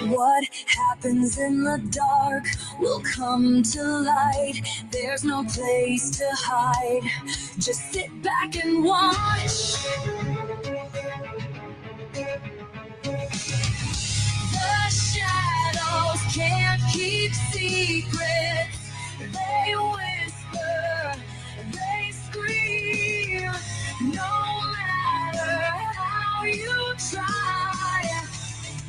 What happens in the dark will come to light. There's no place to hide. Just sit back and watch. The shadows can't keep secrets. They whisper, they scream. No matter how you try,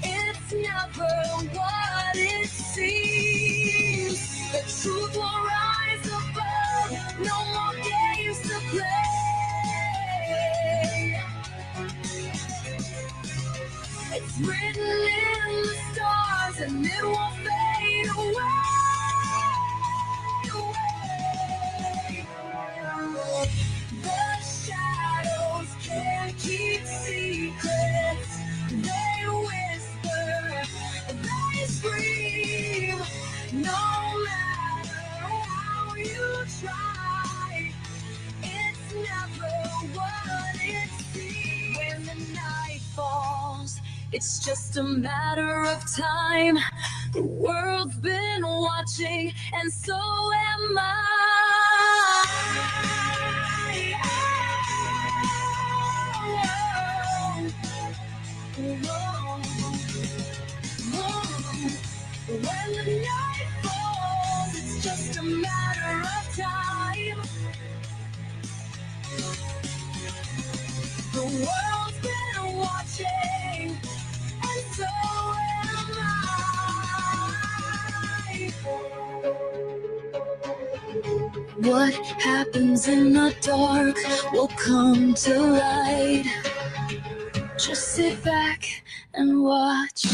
it's never what it seems. The truth will rise above. No more games to play. It's written in the stars and it won't fade away. The shadows can't keep secrets. They whisper, they scream. No matter how you try, it's never what it seems. When the night falls, it's just a matter of time. The world's been watching, and so am I. When the night falls, it's just a matter of time. The world's been watching, and so am I. What happens in the dark will come to light. Just sit back and watch.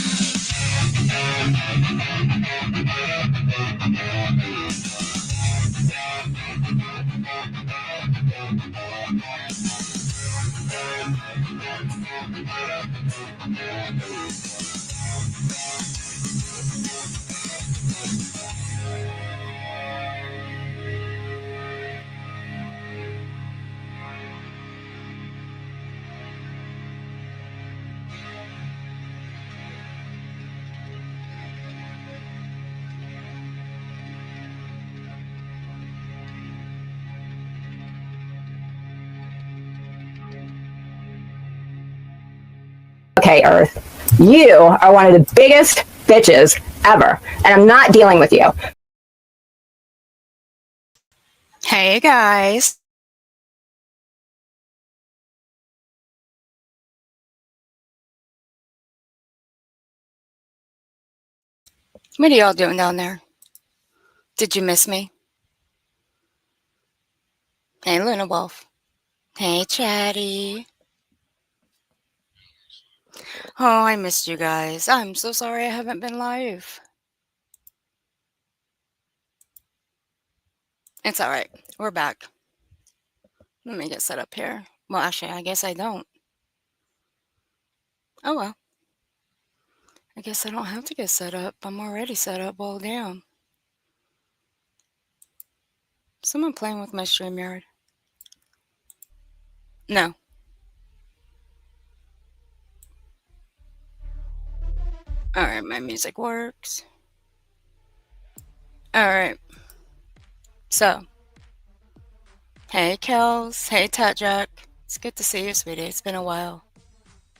Okay, Earth, you are one of the biggest bitches ever, and I'm not dealing with you. Hey guys. What are y'all doing down there? Did you miss me? Hey, Luna Wolf. Hey, Chatty. Oh, I missed you guys. I'm so sorry I haven't been live. It's all right. We're back. Let me get set up here. Well, actually, I guess I don't. Oh, well. I guess I don't have to get set up. I'm already set up. Well, damn. Someone playing with my StreamYard? No. All right, my music works. All right. So, hey, Kels. Hey, Tatjack. It's good to see you, sweetie. It's been a while.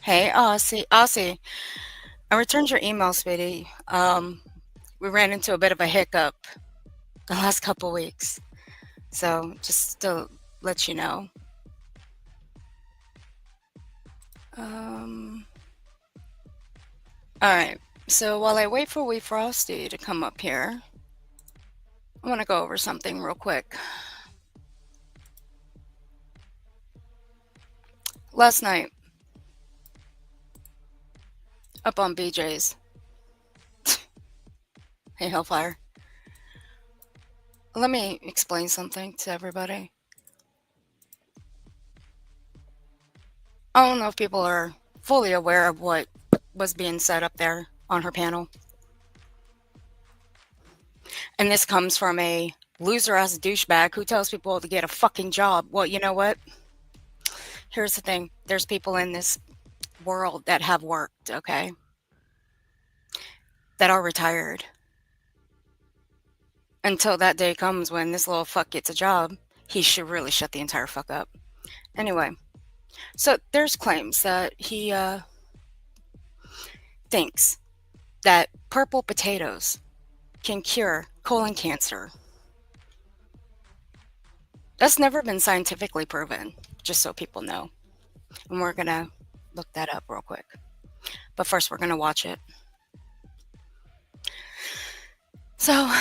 Hey, Aussie. Aussie, I returned your email, sweetie. We ran into a bit of a hiccup the last couple weeks. So, just to let you know. All right. So, while I wait for Wee Frosty to come up here, I want to go over something real quick. Last night, up on BJ's. Hey, Hellfire. Let me explain something to everybody. I don't know if people are fully aware of what was being said up there on her panel. And this comes from a loser ass douchebag who tells people to get a fucking job. Well, you know what? Here's the thing there's people in this world that have worked, okay, that are retired until that day comes when this little fuck gets a job. He should really shut the entire fuck up. Anyway, so there's claims that he thinks that purple potatoes can cure colon cancer. That's never been scientifically proven, just so people know. And we're going to look that up real quick. But first, we're going to watch it. So,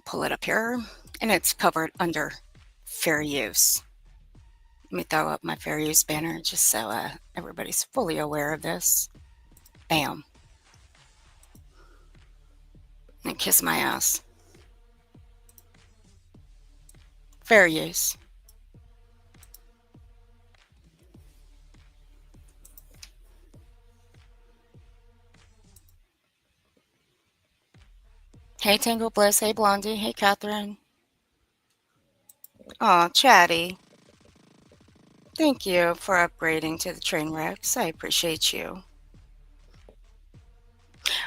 pull it up here, and it's covered under fair use. Let me throw up my fair use banner just so everybody's fully aware of this. Bam. And kiss my ass. Fair use. Hey, Tangle Bliss. Hey, Blondie. Hey, Catherine. Aw, Chatty. Thank you for upgrading to the train wrecks. I appreciate you.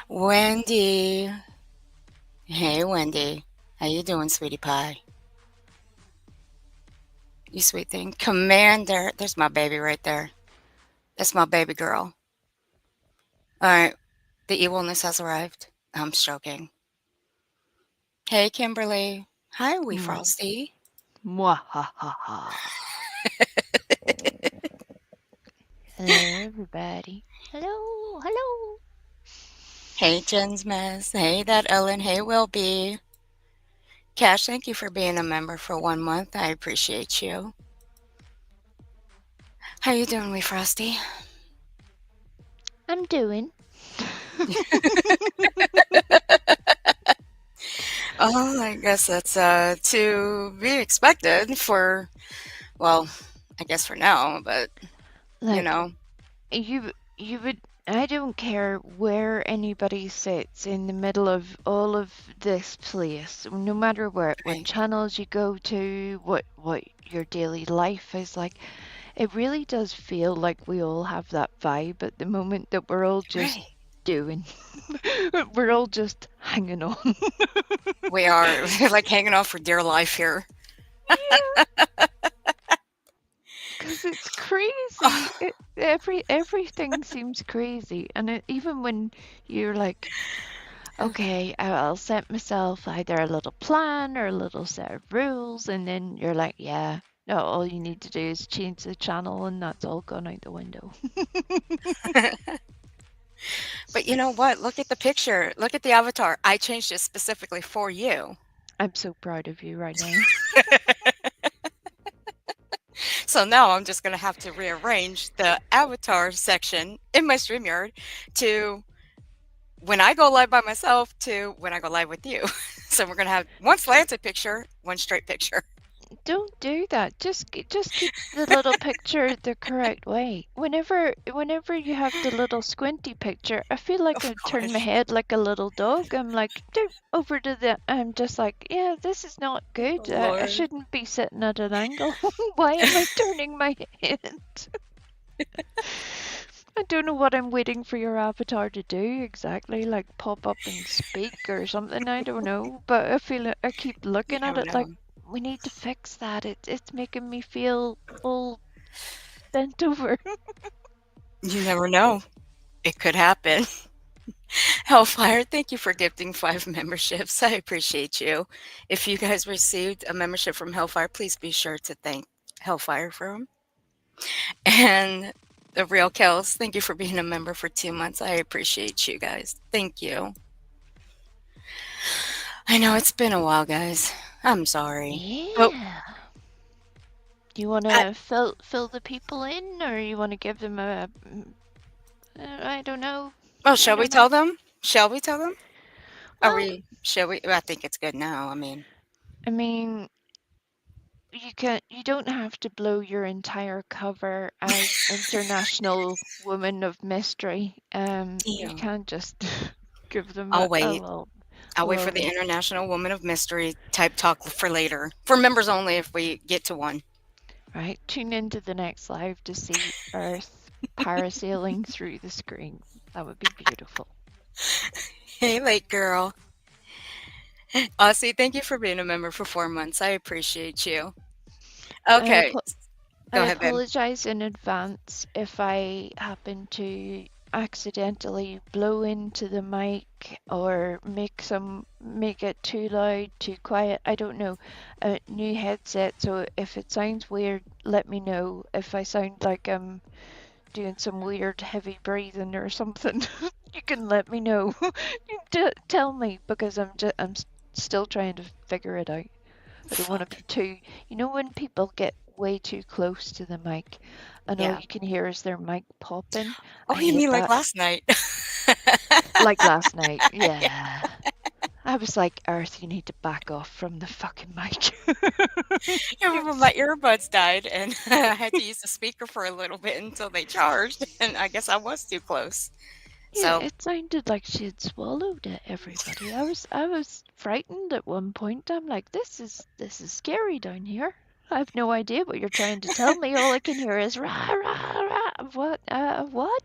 Wendy. Hey, Wendy. How you doing, sweetie pie? You sweet thing. Commander. There's my baby right there. That's my baby girl. All right. The evilness has arrived. I'm joking. Hey, Kimberly. Hi, Wee Frosty. Mwahaha. Hello, everybody. Hello, hello. Hey, Jen's Mess. Hey, that Ellen. Hey, Will be. Cash, thank you for being a member for 1 month. I appreciate you. How you doing, Wee Frosty? I'm doing. Oh, I guess that's to be expected for, well, I guess for now, but you Like, know, you would. I don't care where anybody sits in the middle of all of this place, no matter what right, channels you go to, what your daily life is like. It really does feel like we all have that vibe at the moment that we're all just right. doing. We're all just hanging on. We are like hanging on for dear life here. Yeah, because it's crazy. Everything seems crazy, and even when you're like, okay, I'll set myself either a little plan or a little set of rules, and then you're like, yeah, no, all you need to do is change the channel, and that's all gone out the window. But you know what? Look at the picture. Look at the avatar. I changed it specifically for you. I'm so proud of you right now. So now I'm just going to have to rearrange the avatar section in my StreamYard to when I go live by myself to when I go live with you. So we're going to have one slanted picture, one straight picture. Don't do that. Just keep the little picture the correct way. Whenever you have the little squinty picture, I feel like Of I turn my course. head like a little dog. I'm like, over to the. I'm just like, yeah, this is not Oh, good. I Lord. shouldn't be sitting at an angle. Why am I turning my head? I don't know what I'm waiting for your avatar to do exactly, like pop up and speak or something. I don't know, but I feel I keep You looking at never it like know. we need to fix that. It's making me feel all bent over. You never know. It could happen. Hellfire, thank you for gifting 5 memberships. I appreciate you. If you guys received a membership from Hellfire, please be sure to thank Hellfire for them. And the Real Kels, thank you for being a member for 2 months. I appreciate you guys. Thank you. I know it's been a while, guys. I'm sorry. But Yeah. Do you want I, to fill the people in, or you want to give them a? I don't know. oh, I shall we don't know. tell them? Shall we tell them? Are Well, we? Shall we? I think it's good now. I mean, I mean, you don't have to blow your entire cover as International Woman of Mystery. You Damn. can just give them I'll a wait. little, I'll wait for the little International Woman of Mystery type talk for later. For members only if we get to one. right. Tune into the next live to see Earth parasailing through the screen. That would be beautiful. Hey, late girl. Aussie, thank you for being a member for 4 months. I appreciate you. I Okay. apo- I Go ahead, babe. apologize in advance if I happen to accidentally blow into the mic or make it too loud, too quiet. I don't know. A new headset, so if it sounds weird, let me know. If I sound like I'm doing some weird heavy breathing or something, you can let me know. Tell me because still trying to figure it out. I don't want to Fuck. be too, when people get way too close to the mic and all Yeah. you can hear is their mic popping. Oh, I you hate mean like that. last night? Like last night. Yeah. I was like, Earth, you need to back off from the fucking mic. I remember my earbuds died and I had to use the speaker for a little bit until they charged, and I guess I was too close. Yeah, So, it sounded like she had swallowed it, everybody. I was frightened at one point. I'm like, this is scary down here. I have no idea what you're trying to tell me. All I can hear is rah rah rah. What?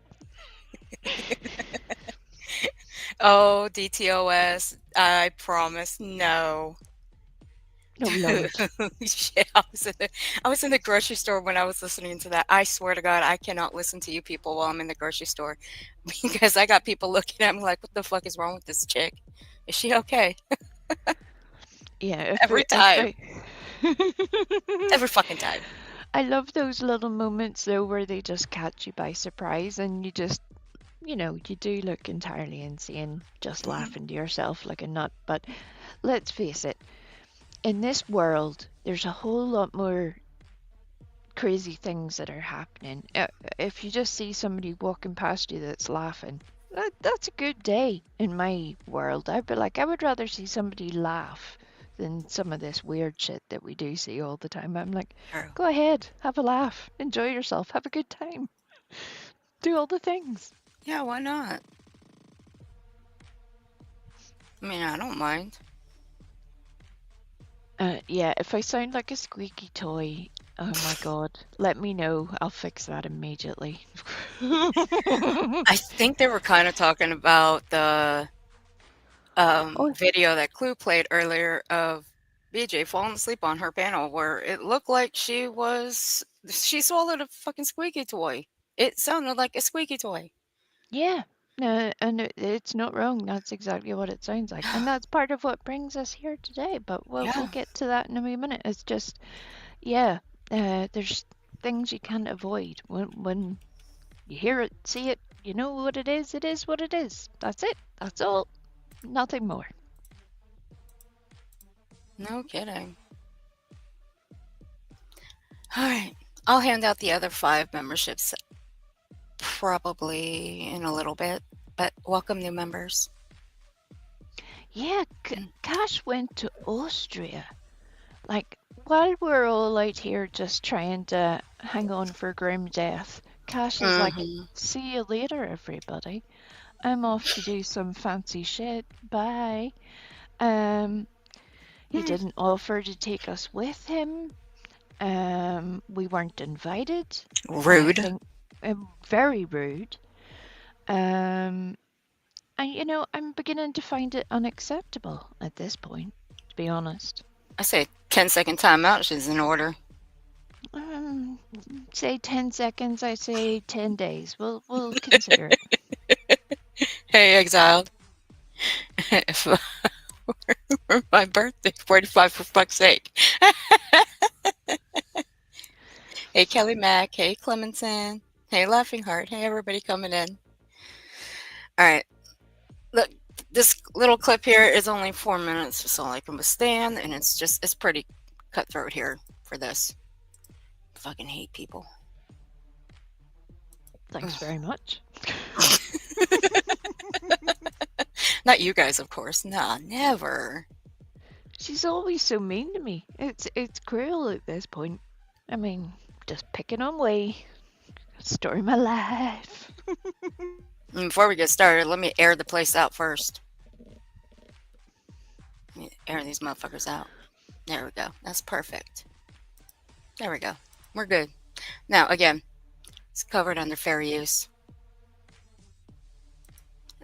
oh, DTOS, I promise, no. No, Lord. Shit, I was in the grocery store when I was listening to that. I swear to God, I cannot listen to you people while I'm in the grocery store because I got people looking at me like, what the fuck is wrong with this chick? Is she okay? Yeah, Every if time. I Every fucking time. I love those little moments though where they just catch you by surprise and you just, you do look entirely insane just Mhm. laughing to yourself like a nut. But let's face it, in this world, there's a whole lot more crazy things that are happening. If you just see somebody walking past you that's laughing, that's a good day in my world. I'd be like, I would rather see somebody laugh than some of this weird shit that we do see all the time. I'm like, True. go ahead, have a laugh, enjoy yourself, have a good time, do all the things. Yeah, why not? I mean, I don't mind. Yeah, if I sound like a squeaky toy, oh my god, let me know. I'll fix that immediately. I think they were kind of talking about the Oh, video that Clue played earlier of BJ falling asleep on her panel, where it looked like she swallowed a fucking squeaky toy. It sounded like a squeaky toy. yeah. No, and it's not wrong. That's exactly what it sounds like. And that's part of what brings us here today. But we'll Yeah. get to that in a wee minute. It's just, yeah, there's things you can't avoid. When you hear it, see it, you know what it is what it is. That's it. That's all. Nothing more. No kidding. All right. I'll hand out the other 5 memberships probably in a little bit, but welcome new members. Yeah, Cash went to Austria. Like, while we're all out here just trying to hang on for grim death, Cash is like, Mm-hmm. see you later, everybody. I'm off to do some fancy shit. Bye. He didn't offer to take us with him. We weren't invited. I Rude. think very rude. And I'm beginning to find it unacceptable at this point, to be honest. I say 10-second timeout is in order. Say 10 seconds, I say 10 days. We'll consider it. Hey, exiled. If for my birthday, 45 for fuck's sake. Hey, Kelly Mack. Hey, Clementon. Hey, Laughing Heart. Hey, everybody coming in. All right. Look, this little clip here is only 4 minutes. That's all I can withstand, and it's pretty cutthroat here for this. Fucking hate people. Thanks very much. Not you guys, of course. Nah, never. She's always so mean to me. It's cruel at this point. I mean, just picking on Way. Story of my life. And before we get started, let me air the place out first. Let me air these motherfuckers out. There we go. That's perfect. There we go. We're good. Now, again, it's covered under fair use.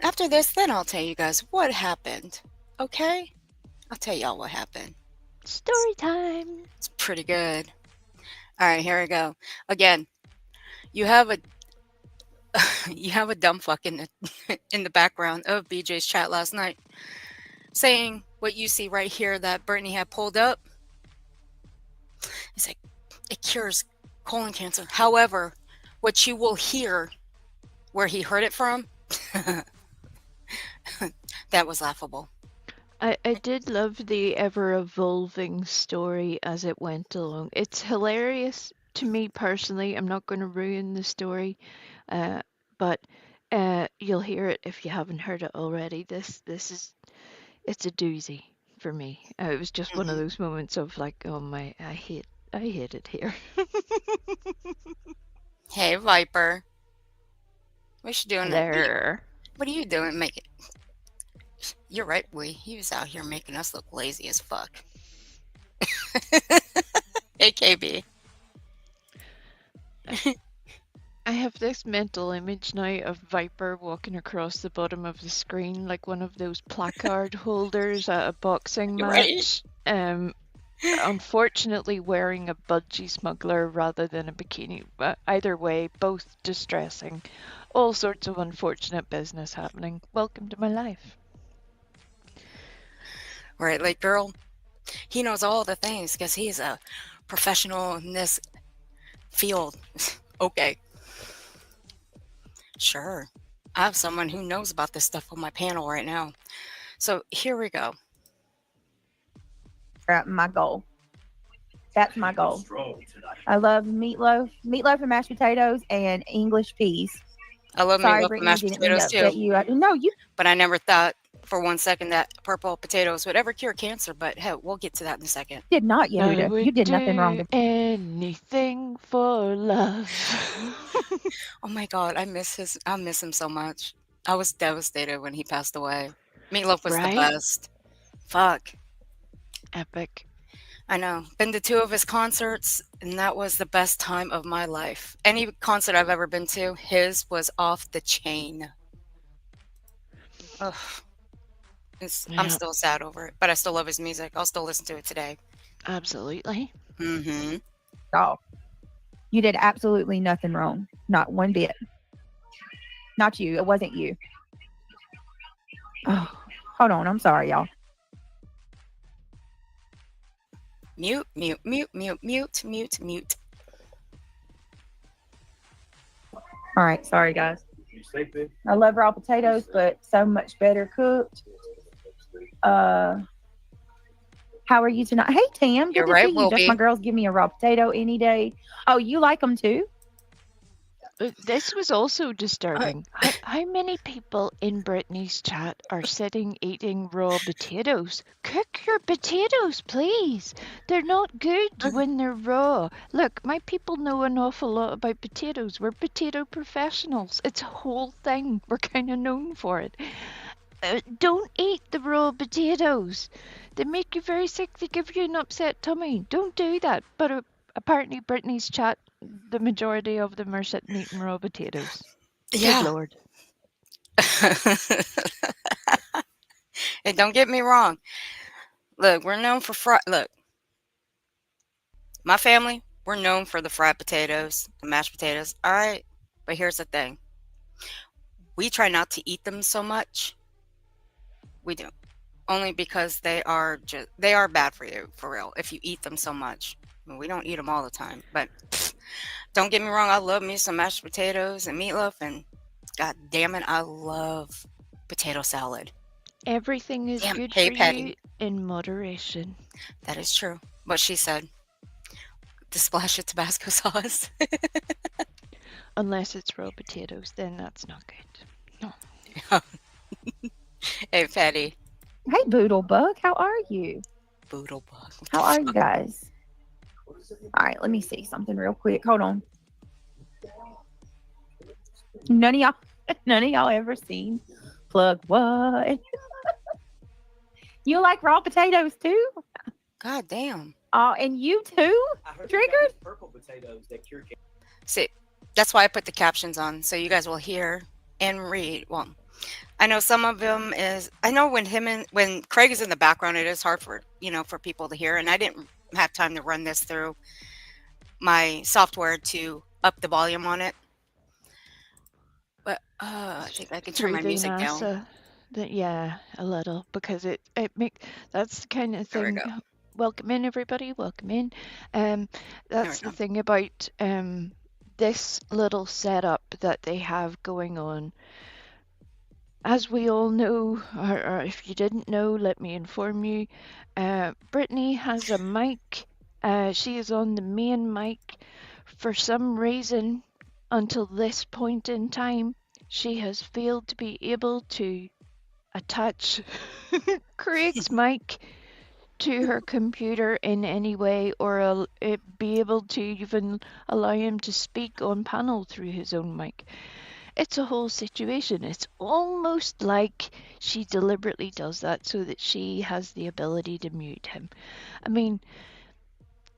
After this, then I'll tell you guys what happened. Okay? I'll tell y'all what happened. Story time. It's pretty good. All right, here we go. Again, you have a you have a dumb fuck in the background of BJ's chat last night saying what you see right here that Brittany had pulled up. It's like, it cures colon cancer. However, what you will hear where he heard it from, that was laughable. I did love the ever-evolving story as it went along. It's hilarious to me personally. I'm not going to ruin the story, but you'll hear it if you haven't heard it already. It's a doozy for me. It was just one of those moments of like, oh my, I hate it here. Hey, Viper. What you doing? There. What are you doing? You're right, he was out here making us look lazy as fuck. AKB. I have this mental image now of Viper walking across the bottom of the screen like one of those placard holders at a boxing match. Right? Unfortunately wearing a budgie smuggler rather than a bikini. But either way, both distressing. All sorts of unfortunate business happening. Welcome to my life. Right, like, girl, he knows all the things because he's a professional in this field. Okay. Sure. I have someone who knows about this stuff on my panel right now. So here we go. My goal. That's my goal. I love meatloaf and mashed potatoes and English peas. I love Sorry, meatloaf and Brittany, mashed didn't mean to potatoes upset too. you. No, you. But I never thought for one second that purple potatoes would ever cure cancer. But hell, we'll get to that in a second. Did not, I Yehuda. would You did nothing wrong. do anything for love. Oh my God, I miss him so much. I was devastated when he passed away. Meatloaf was the best. Fuck. Epic. I know. Been to 2 of his concerts, and that was the best time of my life. Any concert I've ever been to, his was off the chain. Ugh. I'm still sad over it, but I still love his music. I'll still listen to it today. Absolutely. Mm-hmm. Oh, you did absolutely nothing wrong. Not one bit. Not you. It wasn't you. Oh, hold on. I'm sorry, y'all. Mute, mute, mute, mute, mute, mute, mute. All right. Sorry, guys. I love raw potatoes, but so much better cooked. How are you tonight? Hey, Tam. Good You're to right, see you. Wilby. Just my girls give me a raw potato any day. Oh, you like them too? This was also disturbing. How many people in Brittany's chat are sitting eating raw potatoes? Cook your potatoes, please. They're not good when they're raw. Look, my people know an awful lot about potatoes. We're potato professionals. It's a whole thing. We're kind of known for it. Don't eat the raw potatoes. They make you very sick. They give you an upset tummy. Don't do that. But apparently Brittany's chat, the majority of them are sitting eating raw potatoes. Yeah. Good Lord. And don't get me wrong. Look, we're known for Look, my family, we're known for the fried potatoes, the mashed potatoes. All right. But here's the thing. We try not to eat them so much. We do. Only because they are bad for you, for real, if you eat them so much. I mean, we don't eat them all the time. But don't get me wrong, I love me some mashed potatoes and meatloaf, and god damn it, I love potato salad. Everything is good hey, for Patty. you in moderation. That is true. What she said. The splash of Tabasco sauce. Unless it's raw potatoes, then that's not good. No. Hey, Patty. Hey, Boodlebug. How are you? Boodle bug. What How the are you fuck? guys? All right, let me see something real quick. Hold on. None of y'all, none of y'all ever seen plug what? You like raw potatoes too? God damn. Oh, and you too? Triggered? Purple potatoes that cure cancer. See, that's why I put the captions on so you guys will hear and read. Well, I know some of them is. I know when Craig is in the background, it is hard for for people to hear, and I didn't have time to run this through my software to up the volume on it. But I think I can turn Through my the music down. NASA, yeah, a little, because it that's the kind of There we thing. go. Welcome in, everybody. Welcome in. There we That's the go. thing about this little setup that they have going on. As we all know, or if you didn't know, let me inform you. Brittany has a mic. She is on the main mic. For some reason, until this point in time, she has failed to be able to attach Craig's mic to her computer in any way, or be able to even allow him to speak on panel through his own mic. It's a whole situation. It's almost like she deliberately does that so that she has the ability to mute him. I mean,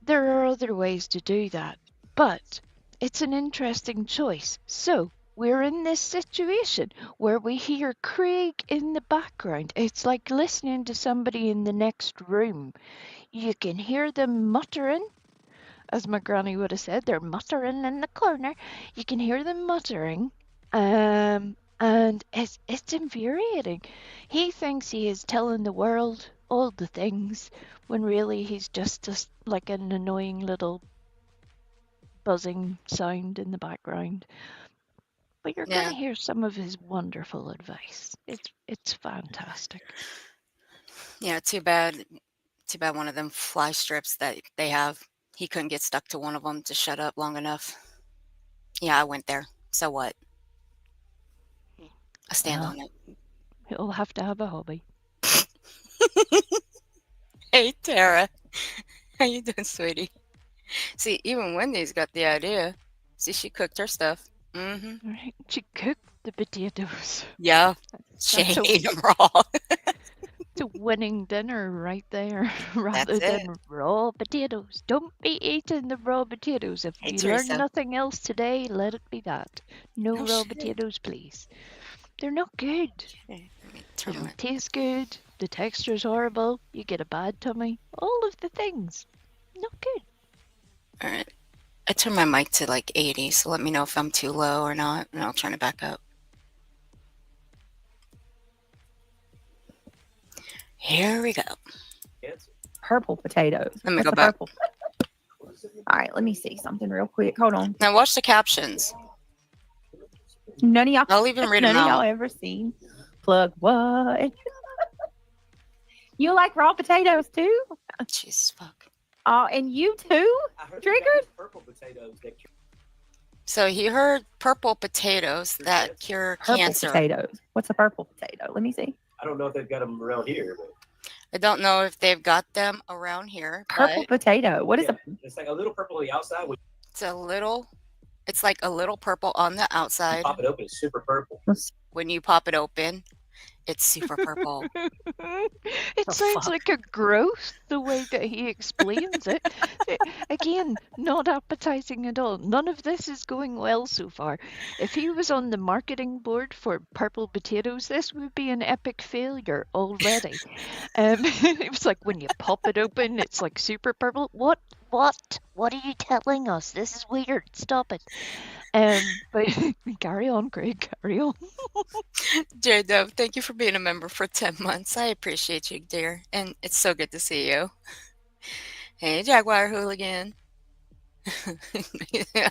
there are other ways to do that, but it's an interesting choice. So, we're in this situation where we hear Craig in the background. It's like listening to somebody in the next room. You can hear them muttering, as my granny would have said, they're muttering in the corner. You can hear them muttering, and it's infuriating. He thinks he is telling the world all the things, when really he's just like an annoying little buzzing sound in the background. But you're going Yeah, to hear some of his wonderful advice. It's fantastic. yeah. Too bad. Too bad one of them fly strips that they have. He couldn't get stuck to one of them to shut up long enough. Yeah, I went there. So what? I stand Well, on it. he'll have to have a hobby. Hey, Tara. How you doing, sweetie? See, even Wendy's got the idea. See, she cooked her stuff. Mm-hmm. All right, she cooked the potatoes. Yeah. She That's ate them raw. it's a winning dinner right there, rather That's it. than raw potatoes. Don't be eating the raw potatoes. If Hey, you learn Teresa. nothing else today, let it be that. No No raw shit. potatoes, please. They're not good. Okay, let me They turn my... don't taste good. The texture's horrible. You get a bad tummy. All of the things. Not good. All right. I turned my mic to like 80, so let me know if I'm too low or not, and I'll turn it back up. Here we go. Purple potatoes. Let me What's go a back. purple? All right, let me see something real quick. Hold on. Now watch the captions. None of y'all, I'll even read none them of y'all out. ever seen plug what? You like raw potatoes too? Jeez, fuck. Oh, and you too? Triggered? Purple potatoes that cure. So he heard purple potatoes that cure Purple cancer. potatoes. What's a purple potato? Let me see. I don't know if they've got them around here, but I don't know if they've got them around here, Purple but potato. What is yeah, it's like a little purple on the outside. When it's like a little purple on the you outside. pop it open, it's super purple. When you pop it open, it's super purple. It The sounds fuck? like a growth the way that he explains it. Again, not appetizing at all. None of this is going well so far. If he was on the marketing board for purple potatoes, this would be an epic failure already. It was like when you pop it open, it's like super purple. What? What are you telling us? This is weird. Stop it. But carry on, Craig. Carry on. J-Dub, thank you for being a member for 10 months. I appreciate you, dear. And it's so good to see you. Hey, Jaguar Hooligan.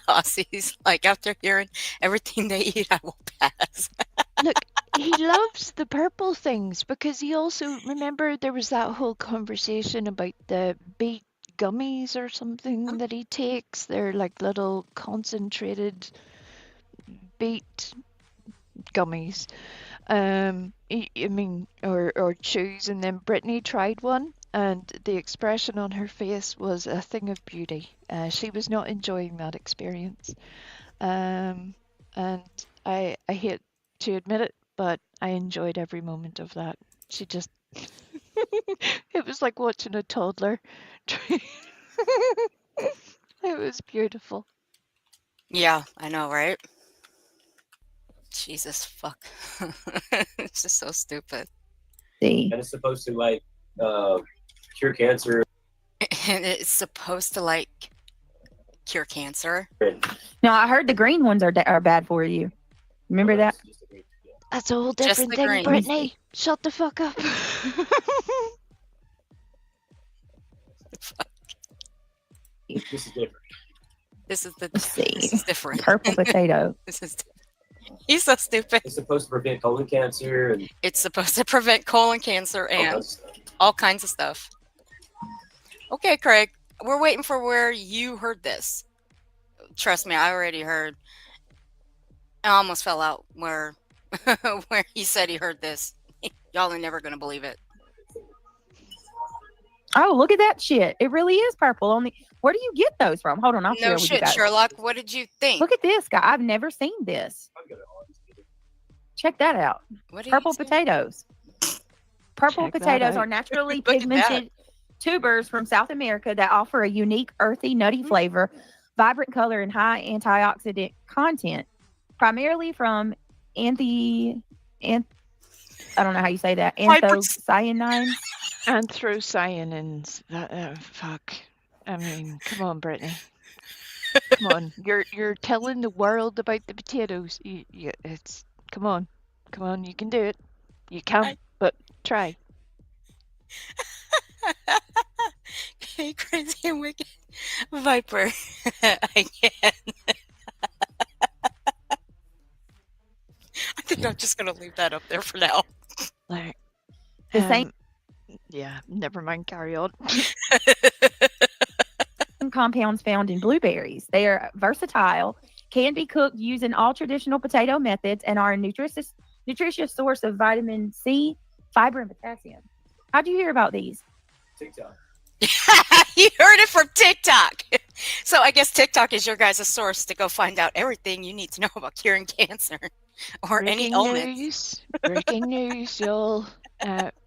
Aussies, like after hearing everything they eat, I will pass. Look, he loves the purple things because he also, remember there was that whole conversation about the beet gummies or something that he takes. They're like little concentrated beet gummies. I mean, or chews, and then Brittany tried one and the expression on her face was a thing of beauty. She was not enjoying that experience. And I hate to admit it, but I enjoyed every moment of that. She just, it was like watching a toddler. It was beautiful. Yeah, I know, right? Jesus fuck. It's just so stupid. See. And it's supposed to like cure cancer. And it's supposed to like cure cancer. No, I heard the green ones are bad for you. Remember that? That's a whole Just different the thing, green. Brittany. Shut the fuck up. This is different. Let's see. This is different. Purple potato. This is he's so stupid. It's supposed to prevent colon cancer and It's supposed to prevent colon cancer and all kinds of stuff. Okay, Craig, we're waiting for where you heard this. Trust me, I already heard. I almost fell out where where he said he heard this. Y'all are never gonna believe it. Oh, look at that shit. It really is purple. Only where do you get those from? Hold on, I'll share No with you shit, guys. Sherlock. What did you think? Look at this guy. I've never seen this. Check that out. What did Purple you say? potatoes. Purple Check that potatoes out. are naturally Look at that. pigmented tubers from South America that offer a unique earthy, nutty flavor, vibrant color, and high antioxidant content, primarily from I don't know how you say that. Anthocyanins. Anthocyanins. Fuck. I mean, come on, Brittany. Come on. You're telling the world about the potatoes. It's come on. You can do it. You can't, but try. Hey, crazy and wicked Viper. Again. I think I'm just gonna leave that up there for now. Like, The same yeah, never mind. Carry on. compounds found in blueberries. They are versatile, can be cooked using all traditional potato methods, and are a nutritious source of vitamin C, fiber, and potassium. How'd you hear about these? TikTok. You heard it from TikTok. So I guess TikTok is your guys' source to go find out everything you need to know about curing cancer or any ailment. Breaking news, y'all.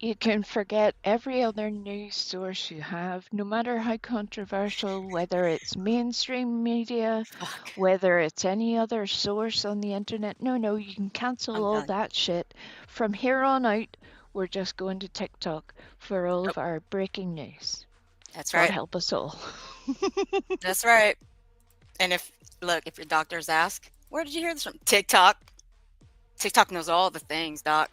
You can forget every other news source you have, no matter how controversial, whether it's mainstream media, whether it's any other source on the internet. No, you can cancel all that shit. From here on out, we're just going to TikTok for all of our breaking news. That's God right. help us all. That's right. And if your doctors ask, where did you hear this from? TikTok. TikTok knows all the things, Doc.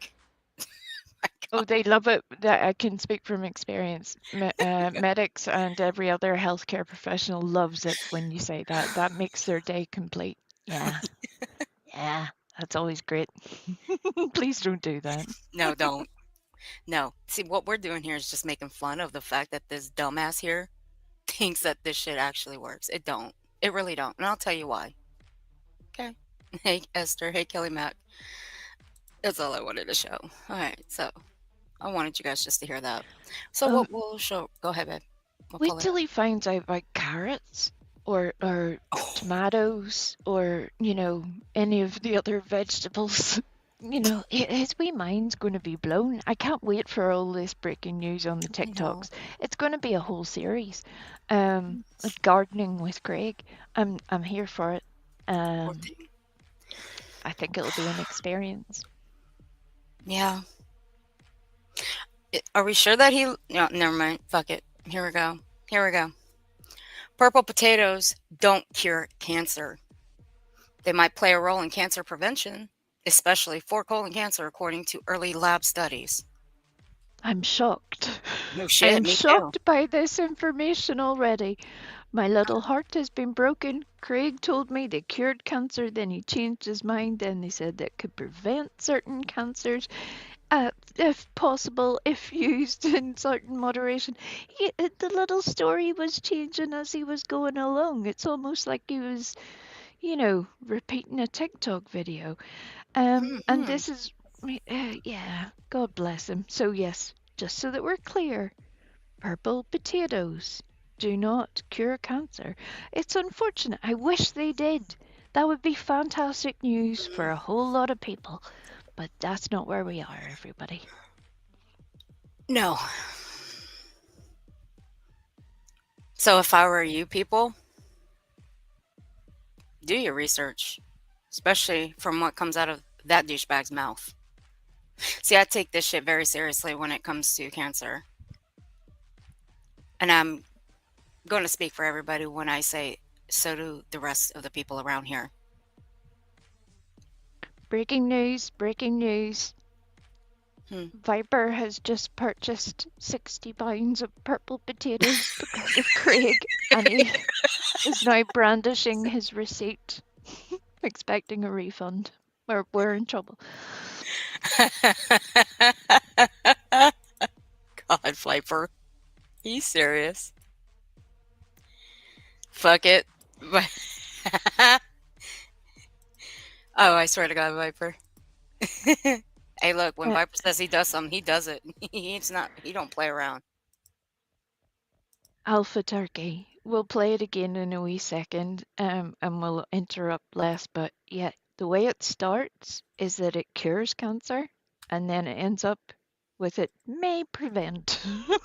Oh, they love it. That I can speak from experience. Medics and every other healthcare professional loves it when you say that. That makes their day complete. Yeah. Yeah, that's always great. Please don't do that. No, don't. No. See, what we're doing here is just making fun of the fact that this dumbass here thinks that this shit actually works. It don't. It really don't. And I'll tell you why. Okay. Hey, Esther. Hey, Kelly Mac. That's all I wanted to show. All right. So I wanted you guys just to hear that. So what we'll show. Go ahead, babe. Wait till he finds out about carrots or tomatoes or, any of the other vegetables. His wee mind's going to be blown. I can't wait for all this breaking news on the TikToks. It's going to be a whole series. Like gardening with Craig. I'm here for it. I think it'll be an experience. Yeah. Are we sure that he... No, never mind. Fuck it. Here we go. Purple potatoes don't cure cancer. They might play a role in cancer prevention, especially for colon cancer, according to early lab studies. I'm shocked. No shit, I'm me shocked too. by this information already. My little heart has been broken. Craig told me they cured cancer, then he changed his mind, and they said that could prevent certain cancers, if possible, if used in certain moderation. The little story was changing as he was going along. It's almost like he was, repeating a TikTok video. And this is, God bless him. So yes, just so that we're clear, Purple potatoes do not cure cancer. It's unfortunate. I wish they did. That would be fantastic news for a whole lot of people. But that's not where we are, everybody. No. So if I were you people, do your research, especially from what comes out of that douchebag's mouth. See, I take this shit very seriously when it comes to cancer. And I'm going to speak for everybody when I say so do the rest of the people around here. Breaking news, breaking news. Hmm. Viper has just purchased 60 pounds of purple potatoes because of Craig, and he is now brandishing his receipt, expecting a refund. We're in trouble. God, Viper. Are you serious? Fuck it. Oh, I swear to God, Viper. Hey, look, when Uh, Viper says he does something, he does it. He don't play around. Alpha Turkey. We'll play it again in a wee second, and we'll interrupt less. But yeah, the way it starts is that it cures cancer, and then it ends up with it may prevent. Mhm.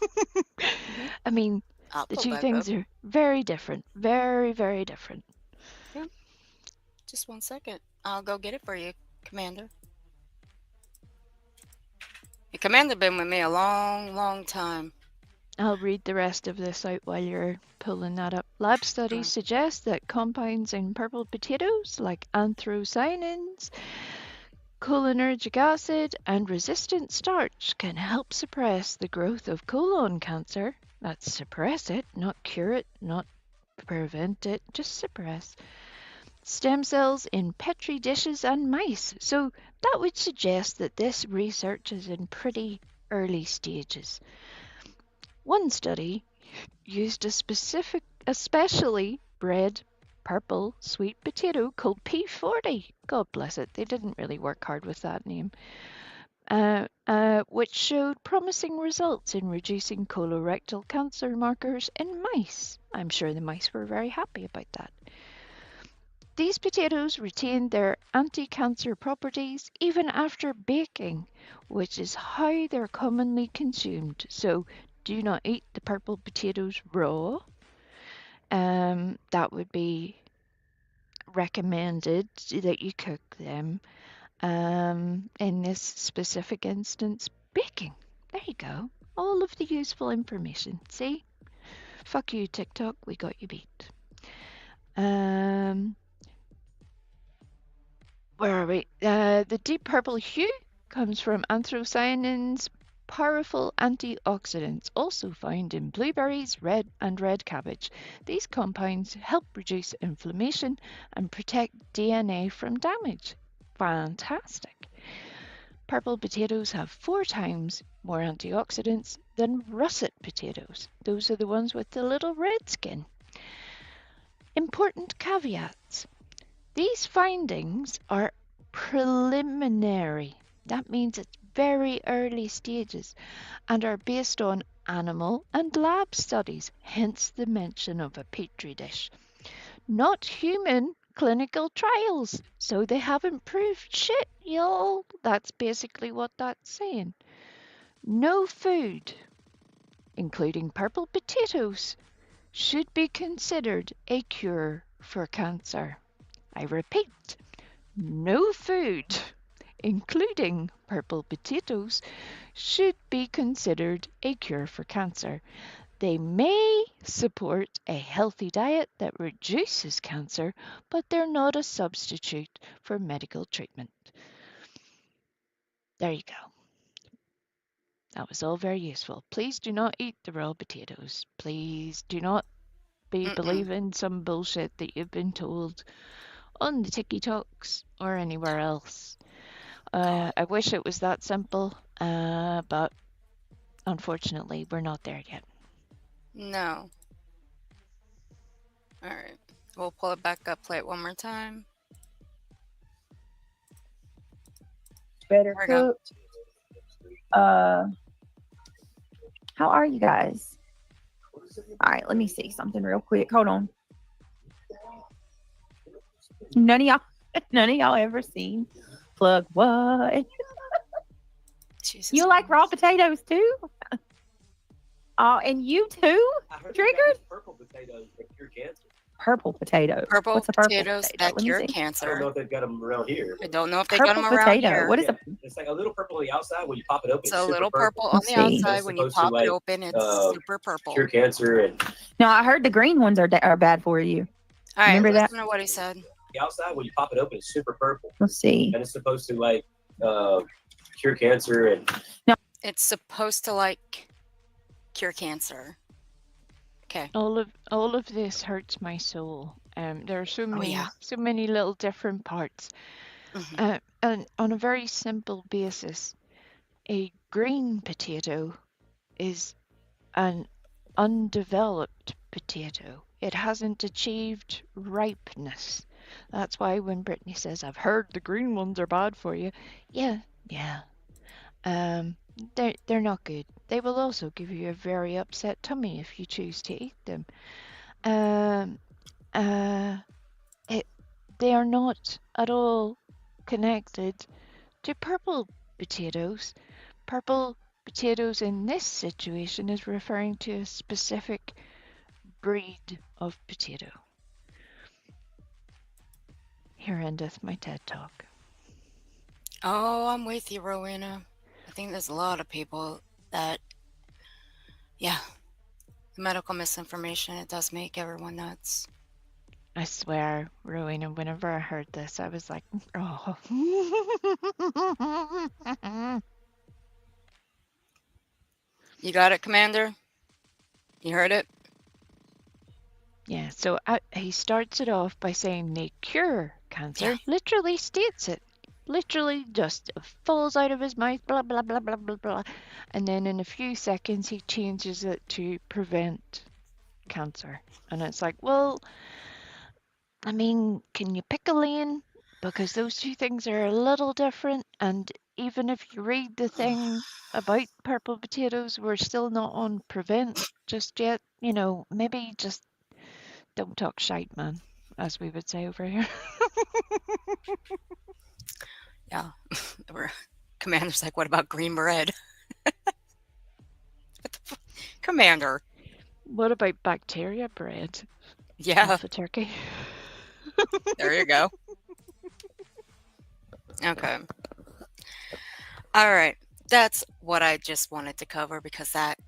I mean, I'll the pull two back up. things are very different, very, very different. Yeah, just 1 second. I'll go get it for you, Commander. The Commander been with me a long, long time. I'll read the rest of this out while you're pulling that up. Lab studies suggest that compounds in purple potatoes, like anthocyanins, cholinergic acid, and resistant starch, can help suppress the growth of colon cancer. That's suppress it, not cure it, not prevent it, just suppress. Stem cells in petri dishes and mice. So that would suggest that this research is in pretty early stages. One study used a specially bred purple sweet potato called P40. God bless it, they didn't really work hard with that name. Which showed promising results in reducing colorectal cancer markers in mice. I'm sure the mice were very happy about that. These potatoes retain their anti-cancer properties even after baking, which is how they're commonly consumed. So do not eat the purple potatoes raw. That would be recommended that you cook them. In this specific instance, baking. There you go. All of the useful information. See? Fuck you, TikTok. We got you beat. Where are we? The deep purple hue comes from anthocyanins, powerful antioxidants, also found in blueberries, red cabbage. These compounds help reduce inflammation and protect DNA from damage. Fantastic. Purple potatoes have 4 times more antioxidants than russet potatoes. Those are the ones with the little red skin. Important caveats. These findings are preliminary. That means it's very early stages and are based on animal and lab studies, hence the mention of a petri dish. Not human clinical trials, so they haven't proved shit, y'all. That's basically what that's saying. No food, including purple potatoes, should be considered a cure for cancer. I repeat, no food, including purple potatoes, should be considered a cure for cancer. They may support a healthy diet that reduces cancer, but they're not a substitute for medical treatment. There you go. That was all very useful. Please do not eat the raw potatoes. Please do not be Mm-mm. believing some bullshit that you've been told on the TikToks or anywhere else. God, I wish it was that simple, but unfortunately, we're not there yet. no. All right. We'll pull it back up, play it one more time. Better There we go. cooked. How are you guys? All right, let me see something real quick. Hold on. None of y'all, none of y'all ever seen plug what? Jesus You like raw Christ. potatoes too? Oh, and you too? I heard Triggered? purple potatoes that cure cancer. Purple potato. Purple What's a purple potatoes potato? that Let me cure see. I don't know cancer. if they've got them around here. I don't know if they got Purple them around potato. What here. is a It's like a little purple on the outside. When you pop it open, It's it's a super little purple. purple on let's the see. outside. It's When you supposed to pop it like open, it's super cure purple. cancer and No, I heard the green ones are bad for you. All right, Remember that? listen to what he said. the outside when you pop it open, it's super purple, Let's see. and it's supposed to like cure cancer and It's supposed to like cure cancer. Okay. All of this hurts my soul. There are so yeah. many little different parts. Mhm. And on a very simple basis, a green potato is an undeveloped potato. It hasn't achieved ripeness. That's why when Brittany says, "I've heard the green ones are bad for you," yeah. They're not good. They will also give you a very upset tummy if you choose to eat them. Um, they are not at all connected to purple potatoes. Purple potatoes in this situation is referring to a specific breed of potato. Here endeth my TED Talk. Oh, I'm with you, Rowena. I think there's a lot of people that, yeah, the medical misinformation, it does make everyone nuts. I swear, Rowena, whenever I heard this, I was like, oh. You got it, Commander? You heard it? Yeah, so he starts it off by saying they cure cancer, Yeah. literally states it. Literally just falls out of his mouth, blah, blah, blah, blah, blah, blah. And then in a few seconds, he changes it to prevent cancer. And it's like, well, I mean, can you pick a lane? Because those two things are a little different. And even if you read the thing about purple potatoes, we're still not on prevent just yet. You know, maybe just don't talk shite, man, as we would say over here. Yeah. Commander's like, what about green bread? Commander. What about bacteria bread? Yeah, Alpha turkey. there you go. Okay. All right. That's what I just wanted to cover because that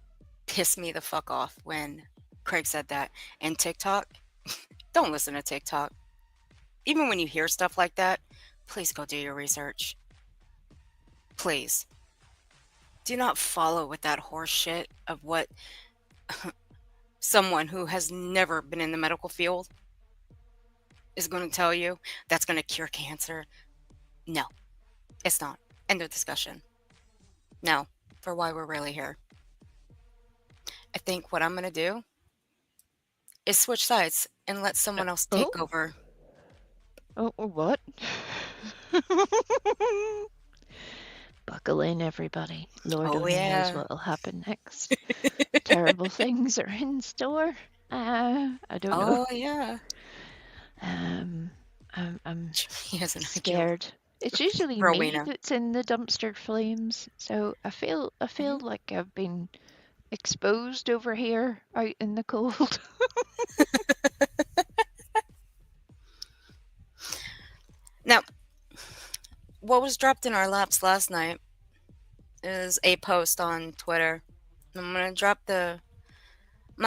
pissed me the fuck off when Craig said that. And TikTok, don't listen to TikTok. Even when you hear stuff like that, please go do your research. Please. Do not follow with that horse shit of what someone who has never been in the medical field is going to tell you that's going to cure cancer. No, it's not. End of discussion. No, for why we're really here. I think what I'm going to do is switch sides and let someone else take over. Oh, what? Buckle in, everybody. Lord Oh, only knows yeah. what will happen next. Terrible things are in store. I don't know. Oh, yeah. I'm He has an idea. scared. It's usually me Rowena. that's in the dumpster flames, so I feel like I've been exposed over here out in the cold. Now, what was dropped in our laps last night is a post on Twitter. I'm not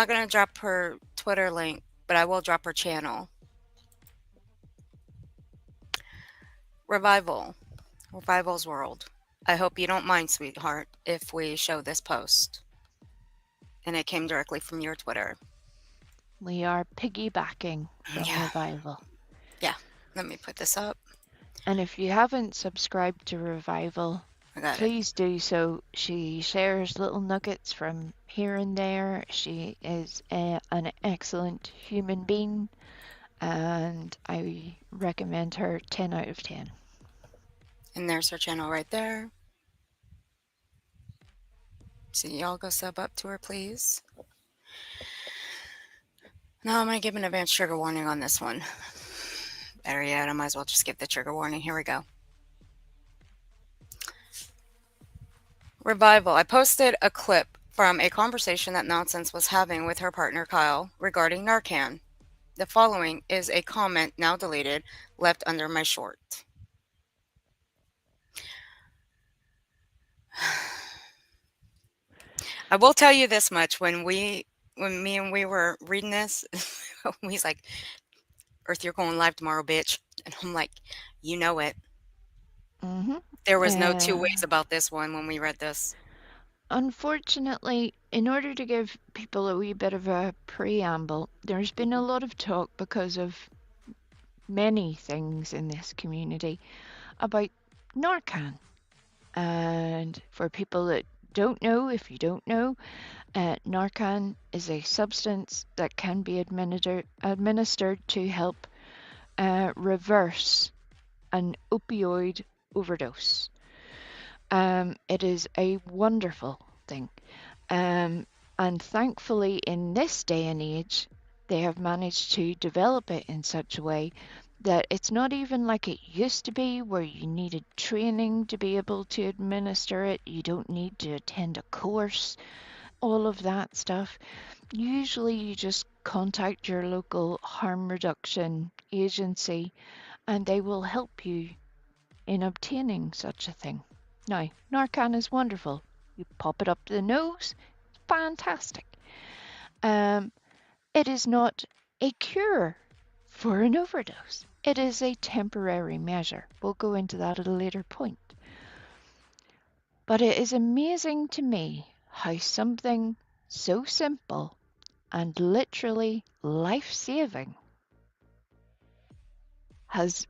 gonna drop her Twitter link, but I will drop her channel. Revival's World. I hope you don't mind, sweetheart, if we show this post. And it came directly from your Twitter. We are piggybacking from Yeah. Revival. Yeah. Let me put this up. And if you haven't subscribed to Revival, I got it. please do so. She shares little nuggets from here and there. She is an excellent human being, and I recommend her 10 out of 10. And there's her channel right there. So y'all go sub up to her, please. No, I'm going to give an advance trigger warning on this one. Better yet, I might as well just give the trigger warning. Here we go. Revival. I posted a clip from a conversation that Nonsense was having with her partner Kyle regarding Narcan. The following is a comment, now deleted, left under my short. I will tell you this much: when me and we were reading this, he's like, "Earth, you're going live tomorrow, bitch," and I'm like, "You know it." Mm-hmm. There was no two ways about this one when we read this. Unfortunately, in order to give people a wee bit of a preamble, there's been a lot of talk because of many things in this community about Narcan. And for people that don't know, if you don't know, Narcan is a substance that can be administered to help reverse an opioid overdose. It is a wonderful thing. And thankfully, in this day and age, they have managed to develop it in such a way that it's not even like it used to be, where you needed training to be able to administer it. You don't need to attend a course, all of that stuff. Usually, you just contact your local harm reduction agency and they will help you in obtaining such a thing. Now, Narcan is wonderful. You pop it up the nose, fantastic. Um, it is not a cure for an overdose. It is a temporary measure. We'll go into that at a later point. But it is amazing to me how something so simple and literally life-saving has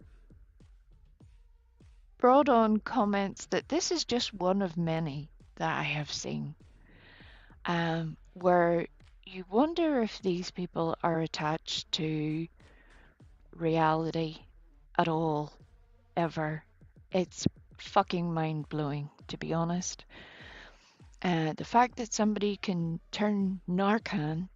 brought on comments that this is just one of many that I have seen, where you wonder if these people are attached to reality at all, ever. It's fucking mind blowing, to be honest. The fact that somebody can turn Narcan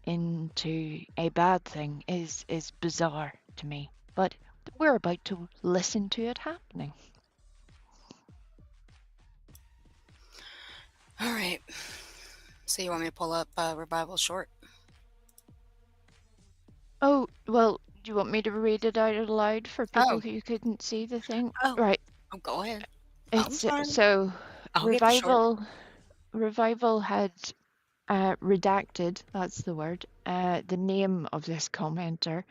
into a bad thing is bizarre to me. But we're about to listen to it happening. All right. So you want me to pull up Revival Short? Oh, well, do you want me to read it out loud for people Oh, who couldn't see the thing? oh, Right. oh, go ahead. I'm It's fine. so I'll get the short. Revival had redacted, that's the word, the name of this commenter.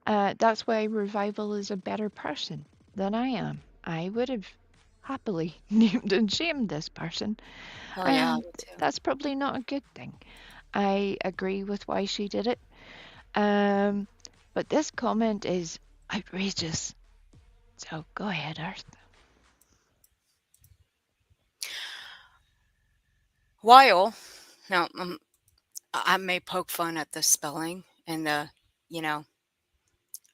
That's why Revival is a better person than I am. I would have happily named and shamed this person, Oh yeah, I and would too. that's probably not a good thing. I agree with why she did it. But this comment is outrageous. So go ahead, Earth. While now, I may poke fun at the spelling and the, you know,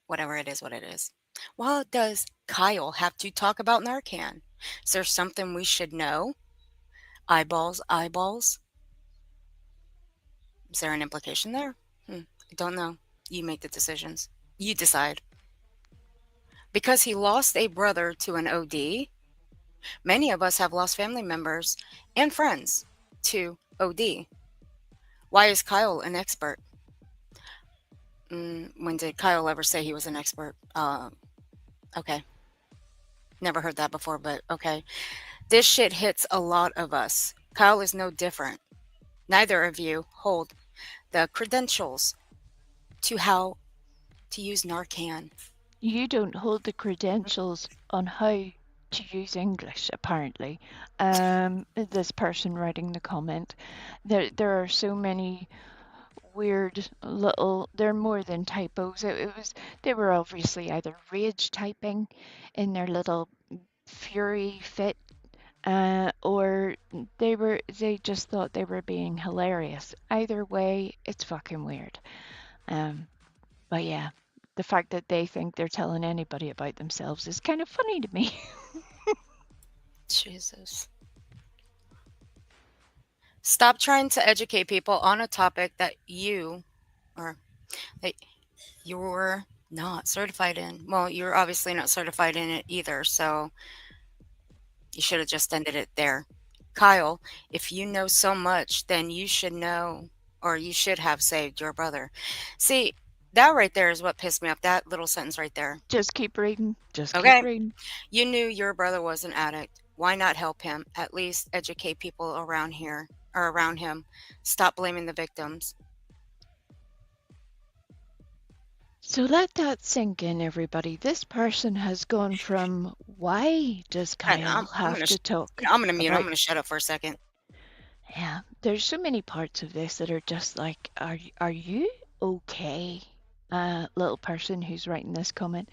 whatever it is, what it is. While does Kyle have to talk about Narcan? Is there something we should know? Eyeballs, eyeballs. Is there an implication there? I don't know. You make the decisions. You decide. Because he lost a brother to an OD, many of us have lost family members and friends to OD. Why is Kyle an expert? When did Kyle ever say he was an expert? Okay. Never heard that before, but okay. This shit hits a lot of us. Kyle is no different. Neither of you hold the credentials to how to use Narcan. You don't hold the credentials on how to use English, apparently. This person writing the comment. There are so many weird little, they're more than typos. They were obviously either rage typing in their little fury fit, or they just thought they were being hilarious. Either way, it's fucking weird. Um, but yeah, the fact that they think they're telling anybody about themselves is kind of funny to me. Jesus. Stop trying to educate people on a topic that you, or that you're not certified in. Well, you're obviously not certified in it either, so you should have just ended it there. Kyle, if you know so much, then you should know, or you should have saved your brother. See, that right there is what pissed me off. That little sentence right there. Just keep reading. Just keep Okay. reading. You knew your brother was an addict. Why not help him? At least educate people around here or around him. Stop blaming the victims. So let that sink in, everybody. This person has gone from why does And Kyle have to talk I'm gonna mute. I'm about. gonna shut up for a second. Yeah, there's so many parts of this that are just like, are you okay? Little person who's writing this comment.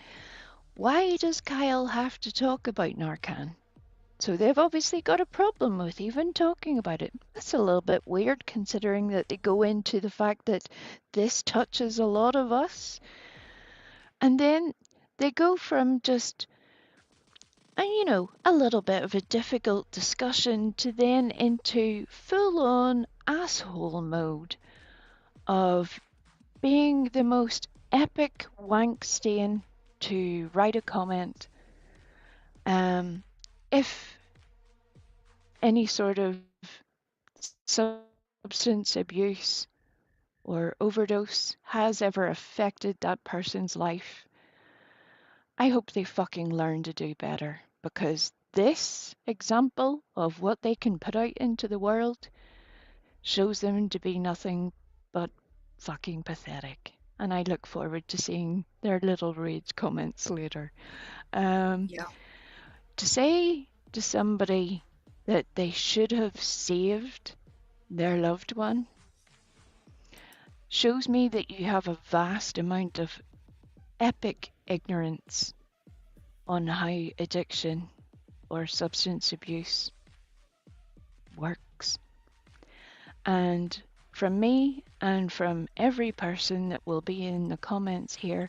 Why does Kyle have to talk about Narcan? So they've obviously got a problem with even talking about it. That's a little bit weird considering that they go into the fact that this touches a lot of us. And then they go from just, a little bit of a difficult discussion to then into full on asshole mode of being the most epic wank stain to write a comment. If any sort of substance abuse or overdose has ever affected that person's life, I hope they fucking learn to do better, because this example of what they can put out into the world shows them to be nothing but fucking pathetic. And I look forward to seeing their little rage comments later. Yeah. To say to somebody that they should have saved their loved one shows me that you have a vast amount of epic ignorance on how addiction or substance abuse works. And from me and from every person that will be in the comments here,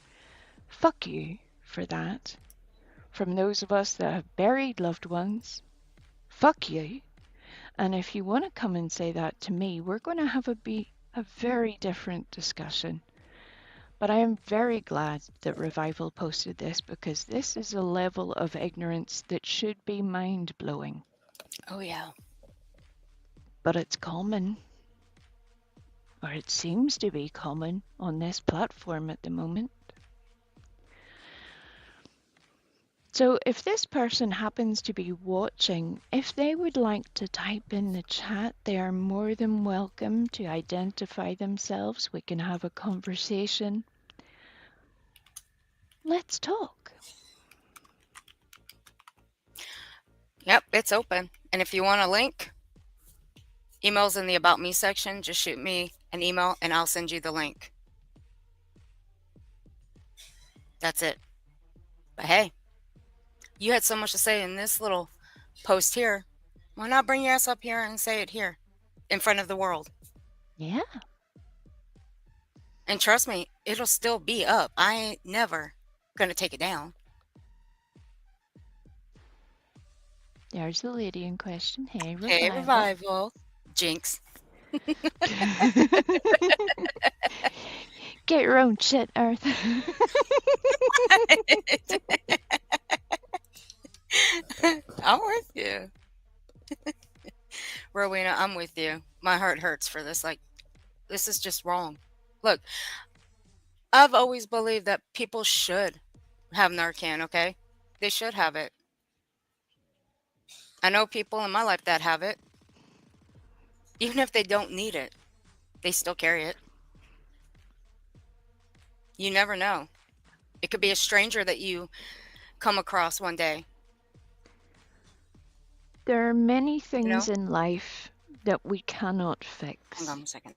fuck you for that. From those of us that have buried loved ones, fuck you. And if you want to come and say that to me, we're going to have a very different discussion. But I am very glad that Revival posted this, because this is a level of ignorance that should be mind-blowing. Oh yeah. But it's common, or it seems to be common on this platform at the moment. So if this person happens to be watching, if they would like to type in the chat, they are more than welcome to identify themselves. We can have a conversation. Let's talk. Yep, it's open. And if you want a link, email's in the About Me section. Just shoot me an email and I'll send you the link. That's it. But hey, you had so much to say in this little post here. Why not bring your ass up here and say it here in front of the world? Yeah. And trust me, it'll still be up. I ain't never gonna take it down. There's the lady in question. Hey, Revival. Hey, Revival. Jinx. Get your own shit, Earth. I'm with you. Rowena, I'm with you. My heart hurts for this. Like, this is just wrong. Look, I've always believed that people should have Narcan, okay? They should have it. I know people in my life that have it. Even if they don't need it, they still carry it. You never know. It could be a stranger that you come across one day. There are many things in life that we cannot fix. Hang on a second.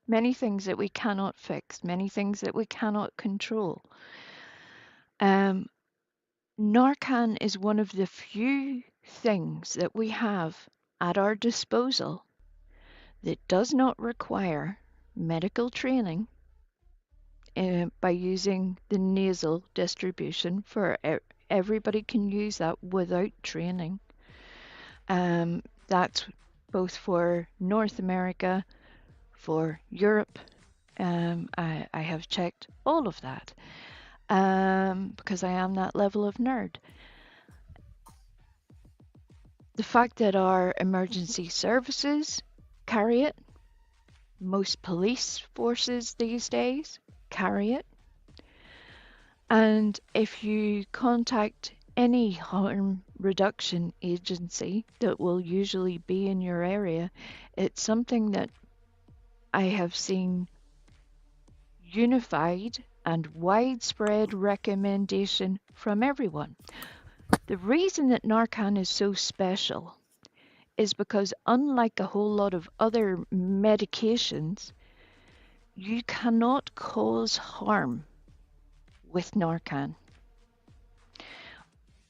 Many things that we cannot fix. Many things that we cannot control. Narcan is one of the few things that we have at our disposal that does not require medical training by using the nasal distribution. For everybody can use that without training. That's both for North America, for Europe, I have checked all of that because I am that level of nerd. The fact that our emergency services carry it, most police forces these days carry it, and if you contact any harm reduction agency that will usually be in your area, it's something that I have seen unified and widespread recommendation from everyone. The reason that Narcan is so special is because, unlike a whole lot of other medications, you cannot cause harm with Narcan.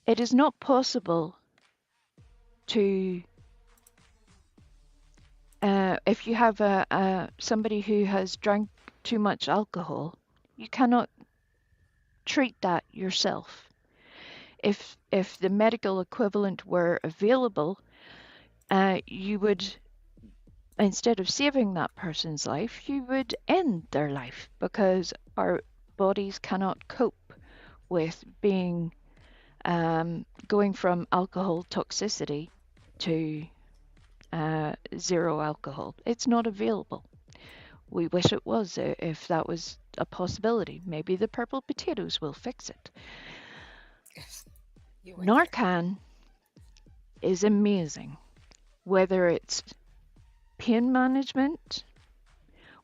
It is not possible to, if you have somebody who has drank too much alcohol, you cannot treat that yourself. If the medical equivalent were available, you would, instead of saving that person's life, you would end their life because our bodies cannot cope with being going from alcohol toxicity to zero alcohol. It's not available. We wish it was, if that was a possibility. Maybe the purple potatoes will fix it. You went there. Narcan is amazing, whether it's pain management,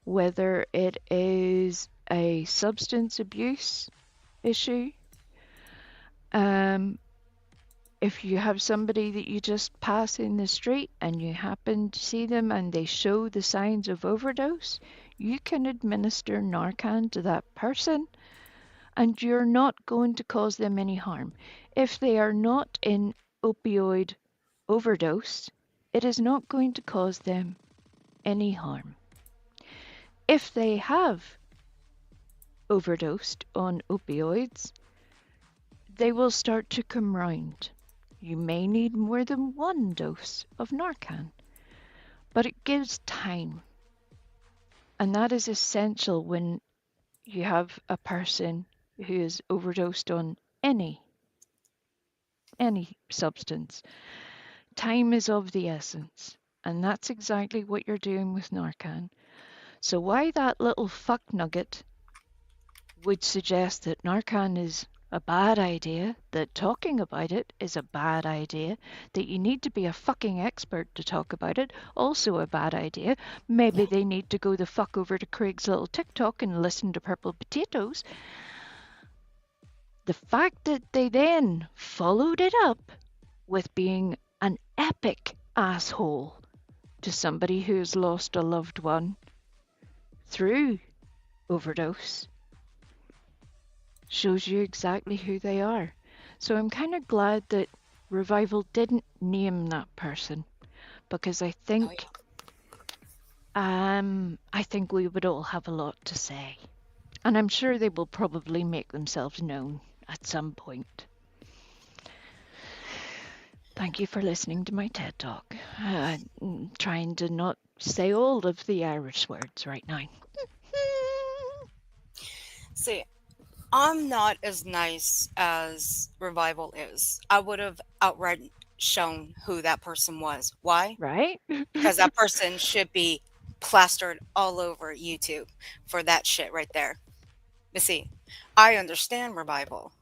whether it is a substance abuse issue. If you have somebody that you just pass in the street and you happen to see them and they show the signs of overdose, you can administer Narcan to that person and you're not going to cause them any harm. If they are not in opioid overdose, it is not going to cause them any harm. If they have overdosed on opioids, they will start to come round. You may need more than one dose of Narcan, but it gives time. And that is essential when you have a person who is overdosed on any substance. Time is of the essence. And that's exactly what you're doing with Narcan. So why that little fuck nugget would suggest that Narcan is a bad idea, that talking about it is a bad idea, that you need to be a fucking expert to talk about it, also a bad idea. Maybe they need to go the fuck over to Craig's little TikTok and listen to Purple Potatoes. The fact that they then followed it up with being an epic asshole to somebody who's lost a loved one through overdose shows you exactly who they are. So I'm kind of glad that Revival didn't name that person, because I think we would all have a lot to say. And I'm sure they will probably make themselves known at some point. Thank you for listening to my TED Talk. I'm trying to not say all of the Irish words right now. See, I'm not as nice as Revival is. I would have outright shown who that person was. Why? Right? Because that person should be plastered all over YouTube for that shit right there. But see, I understand Revival.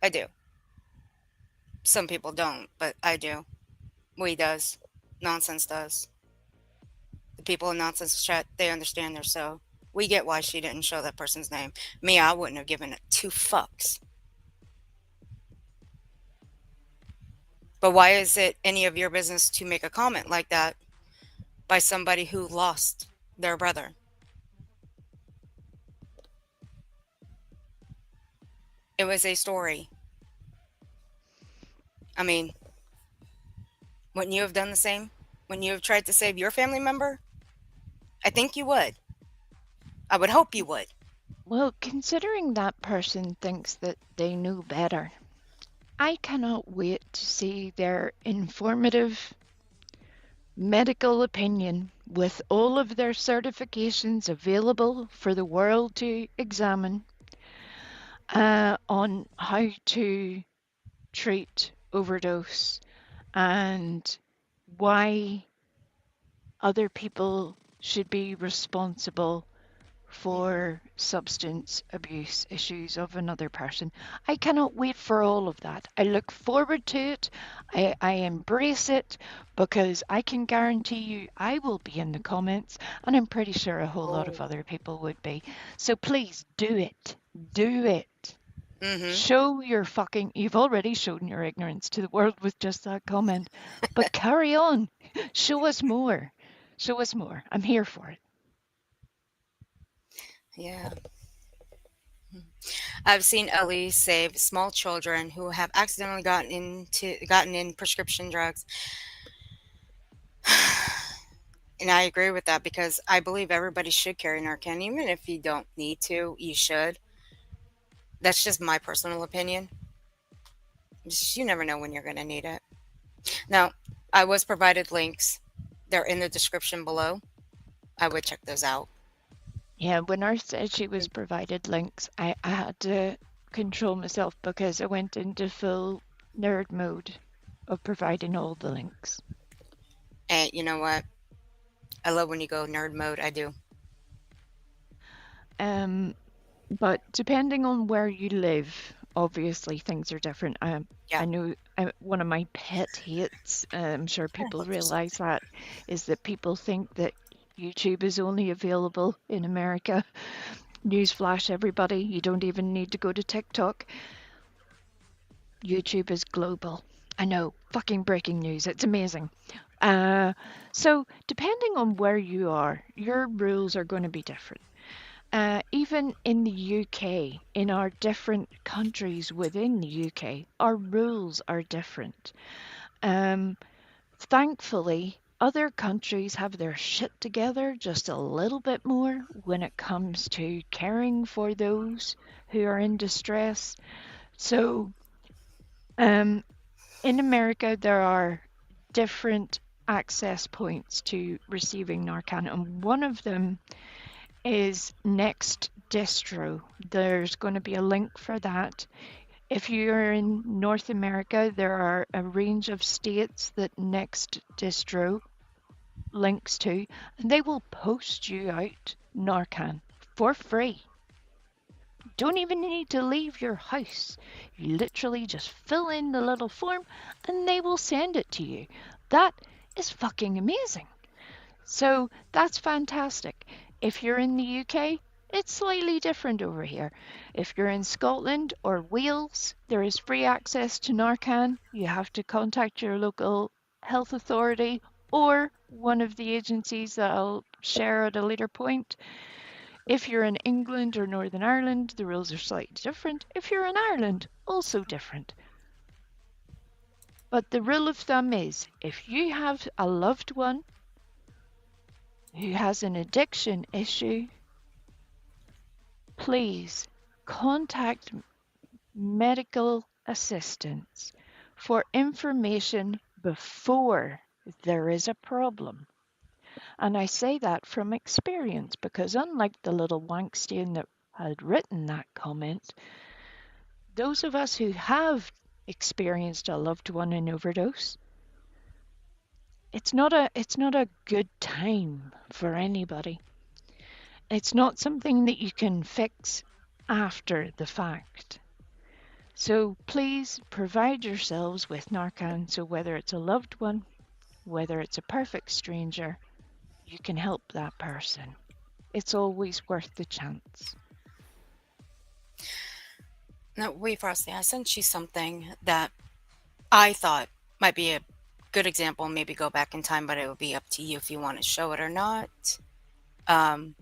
I do. Some people don't, but I do. We does. Nonsense does. The people in Nonsense chat, they understand their so. We get why she didn't show that person's name. Me, I wouldn't have given it 2 fucks. But why is it any of your business to make a comment like that by somebody who lost their brother? It was a story. I mean, wouldn't you have done the same? Wouldn't you have tried to save your family member? I think you would. I would hope you would. Well, considering that person thinks that they knew better, I cannot wait to see their informative medical opinion with all of their certifications available for the world to examine on how to treat overdose and why other people should be responsible for substance abuse issues of another person. I cannot wait for all of that. I look forward to it. I embrace it because I can guarantee you I will be in the comments, and I'm pretty sure a whole lot of Oh. other people would be. So please do it. Do it. Mm-hmm. Show your fucking, you've already shown your ignorance to the world with just that comment, but carry on. Show us more. Show us more. I'm here for it. Yeah. I've seen Ellie save small children who have accidentally gotten in prescription drugs. And I agree with that because I believe everybody should carry Narcan. Even if you don't need to, you should. That's just my personal opinion. You never know when you're going to need it. Now, I was provided links. They're in the description below. I would check those out. Yeah, when Earth said she was provided links, I had to control myself because I went into full nerd mode of providing all the links. And you know what? I love when you go nerd mode. I do. Um, but depending on where you live, obviously things are different. Yeah. I know one of my pet hates, I'm sure people Look for some. realize that, is that people think that YouTube is only available in America. Newsflash, everybody, you don't even need to go to TikTok. YouTube is global. I know, fucking breaking news. It's amazing. So, depending on where you are, your rules are going to be different. Even in the UK, in our different countries within the UK, our rules are different. Um, Thankfully, other countries have their shit together just a little bit more when it comes to caring for those who are in distress. So, um, in America, there are different access points to receiving Narcan, and one of them is Next Distro. There's going to be a link for that. If you're in North America, there are a range of states that Next Distro links to, and they will post you out Narcan for free. Don't even need to leave your house. You literally just fill in the little form and they will send it to you. That is fucking amazing. So that's fantastic. If you're in the UK, it's slightly different over here. If you're in Scotland or Wales, there is free access to Narcan. You have to contact your local health authority or one of the agencies that I'll share at a later point. If you're in England or Northern Ireland, the rules are slightly different. If you're in Ireland, also different. But the rule of thumb is if you have a loved one who has an addiction issue, please contact medical assistance for information before there is a problem. And I say that from experience because unlike the little wankstein that had written that comment, those of us who have experienced a loved one in overdose, it's not a good time for anybody. It's not something that you can fix after the fact. So please provide yourselves with Narcan so whether it's a loved one, whether it's a perfect stranger, you can help that person. It's always worth the chance. Now, wait, Frosty. I sent you something that I thought might be a good example. Maybe go back in time, but it would be up to you if you want to show it or not. Um,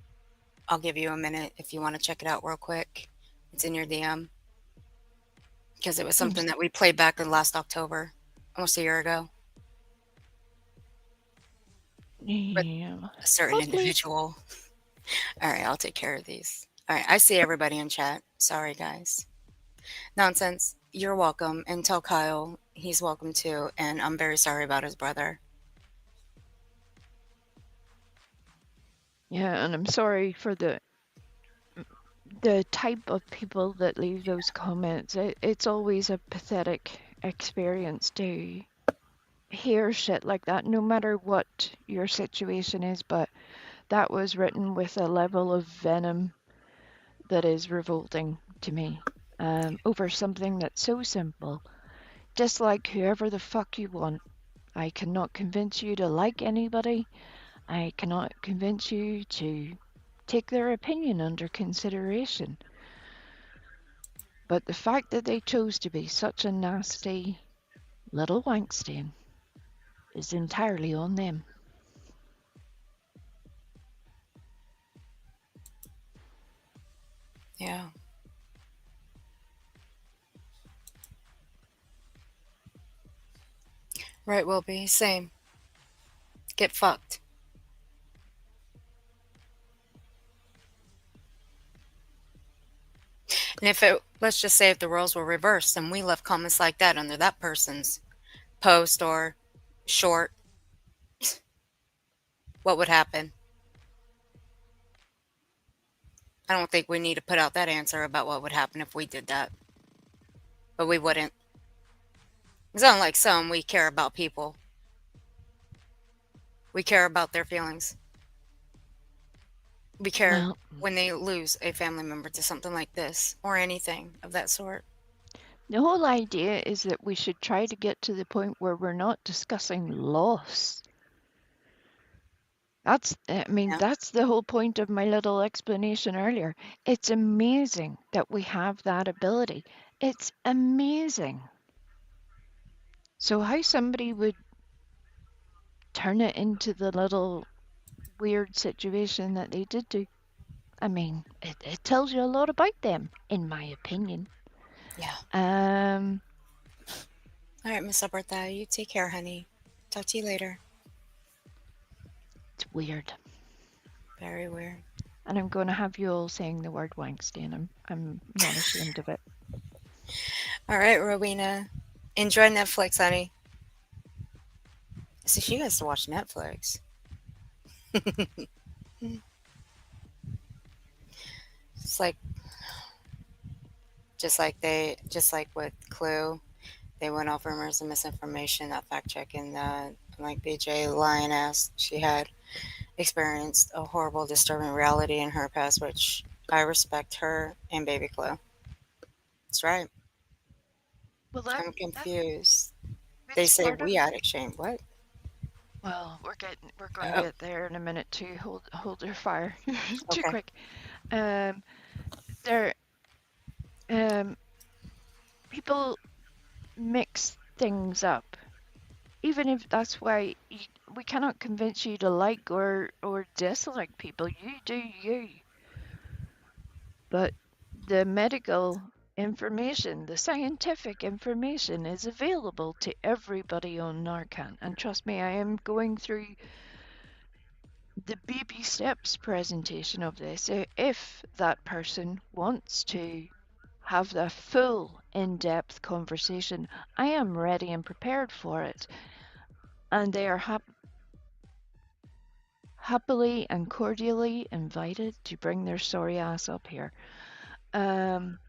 I'll give you a minute if you want to check it out real quick. It's in your DM because it was something that we played back in last October, almost a year ago, with Yeah. a certain individual. All right, I'll take care of these. All right, I see everybody in chat. Sorry, guys. Nonsense. You're welcome. And tell Kyle he's welcome too. And I'm very sorry about his brother. Yeah, and I'm sorry for the type of people that leave those comments. It's always a pathetic experience to hear shit like that, no matter what your situation is. But that was written with a level of venom that is revolting to me, over something that's so simple. Dislike whoever the fuck you want. I cannot convince you to like anybody. I cannot convince you to take their opinion under consideration. But the fact that they chose to be such a nasty little wankstain is entirely on them. Yeah. Right, will be. Same. Get fucked. And if it, let's just say if the roles were reversed and we left comments like that under that person's post or short, what would happen? I don't think we need to put out that answer about what would happen if we did that. But we wouldn't. It's unlike some, we care about people. We care about their feelings. We care Well, when they lose a family member to something like this or anything of that sort. the whole idea is that we should try to get to the point where we're not discussing loss. Yeah. That's the whole point of my little explanation earlier. It's amazing that we have that ability. It's amazing. So, how somebody would turn it into the little weird situation that they did do, it tells you a lot about them, in my opinion. Yeah. Um, All right, Miss Alberta, you take care, honey. Talk to you later. it's weird. Very weird. And I'm going to have you all saying the word Weinstein. I'm not ashamed of it. All right, Rowena. Enjoy Netflix, honey. See, she has to watch Netflix. It's like just like with Clue, they went off rumors and misinformation, not fact checking that like BJ Lioness, she had experienced a horrible, disturbing reality in her past, which I respect her and Baby Clue. That's right. Well, I'm that confused. They which say part of we addict shame. What? well, we're going to Oh, get there in a minute too. Hold your fire. Too okay. quick. Um, there um people mix things up. Even if that's why we cannot convince you to like or dislike people. You do you. But the medical information, the scientific information is available to everybody on Narcan. And trust me, I am going through the baby steps presentation of this. If that person wants to have the full in-depth conversation, I am ready and prepared for it. And they are happily and cordially invited to bring their sorry ass up here. Um,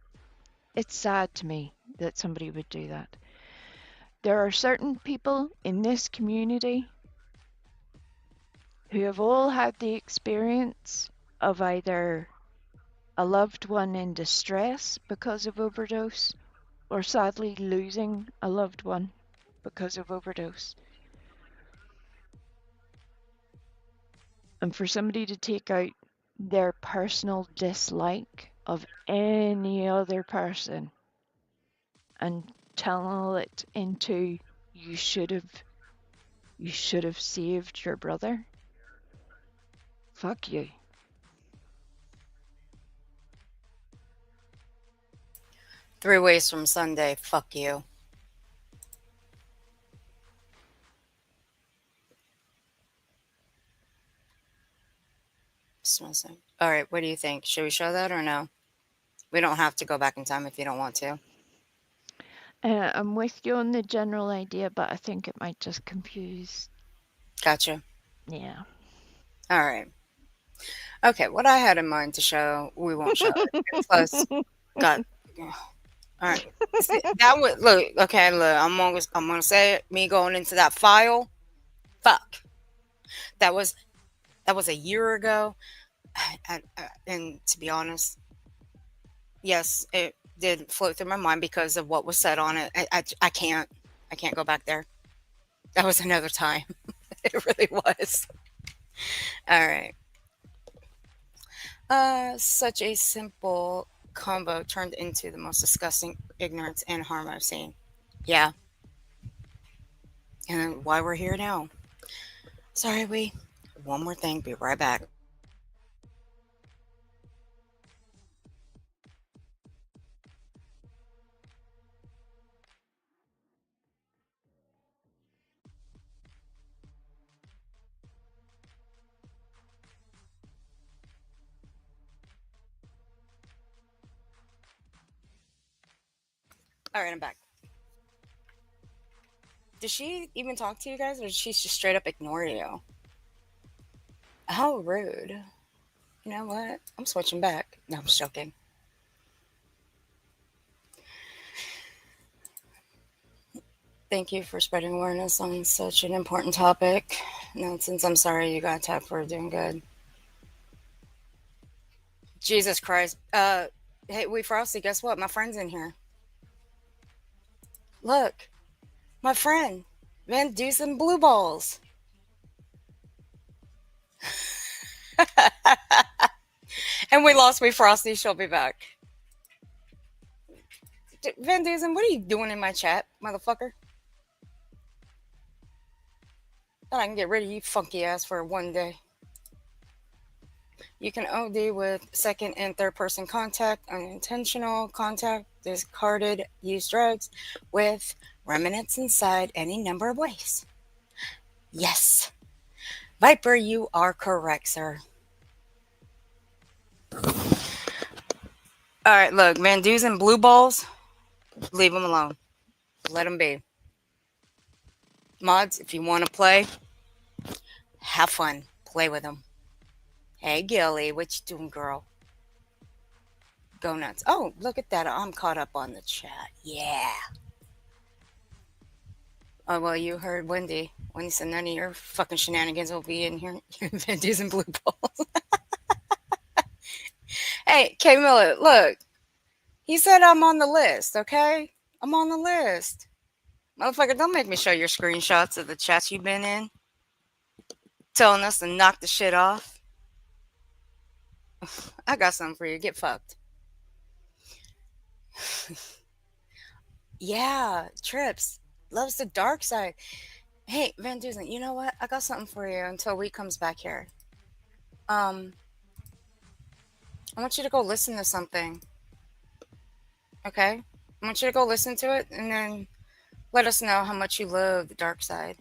it's sad to me that somebody would do that. There are certain people in this community who have all had the experience of either a loved one in distress because of overdose or sadly losing a loved one because of overdose. And for somebody to take out their personal dislike of any other person and tunnel it into you should have you should have saved your brother. Fuck you. 3 ways from Sunday. Fuck you. Dismissing. All right, what do you think? Should we show that or no? We don't have to go back in time if you don't want to. I'm with you on the general idea, but I think it might just confuse. Gotcha. Yeah. All right. Okay, what I had in mind to show, we won't show it. And plus, God, all right. See, that would look okay. Look, I'm gonna say it. Me going into that file, fuck. That was that was a year ago, and to be honest, yes, it did float through my mind because of what was said on it. I can't go back there. That was another time. It really was. All right. Such a simple combo turned into the most disgusting ignorance and harm I've seen. Yeah, and why we're here now. Sorry, we. One more thing. Be right back. All right, I'm back. Did she even talk to you guys, or did she just straight up ignore you? How rude. You know what? I'm switching back. No, I'm just joking. Thank you for spreading awareness on such an important topic. Nonsense. I'm sorry you got attacked for doing good. Jesus Christ. Hey, we Frosty, guess what? My friend's in here. Look, my friend. Van Dusen Blue Balls. And we lost We Frosty. She'll be back. Van Dusen, what are you doing in my chat, motherfucker? Thought I can get rid of you funky ass for one day. You can OD with second and third person contact, unintentional contact, discarded used drugs, with remnants inside any number of ways. Yes. Viper, you are correct, sir. All right, look, Van Dusen Blue Balls, leave them alone. Let them be. Mods, if you want to play, have fun. Play with them. Hey, Gilly, what you doing, girl? Go nuts. Oh, look at that. I'm caught up on the chat. Yeah. Oh, well, you heard Wendy. Wendy said none of your fucking shenanigans will be in here. Van Dusen Blue Balls. Hey, K Miller, look. He said I'm on the list, okay? I'm on the list. Motherfucker, don't make me show your screenshots of the chats you've been in. Telling us to knock the shit off. I got something for you. Get fucked. Yeah, Trips. Loves the dark side. Hey, Van Dusen, you know what? I got something for you until Wheat comes back here. I want you to go listen to something. Okay? I want you to go listen to it and then let us know how much you love the dark side.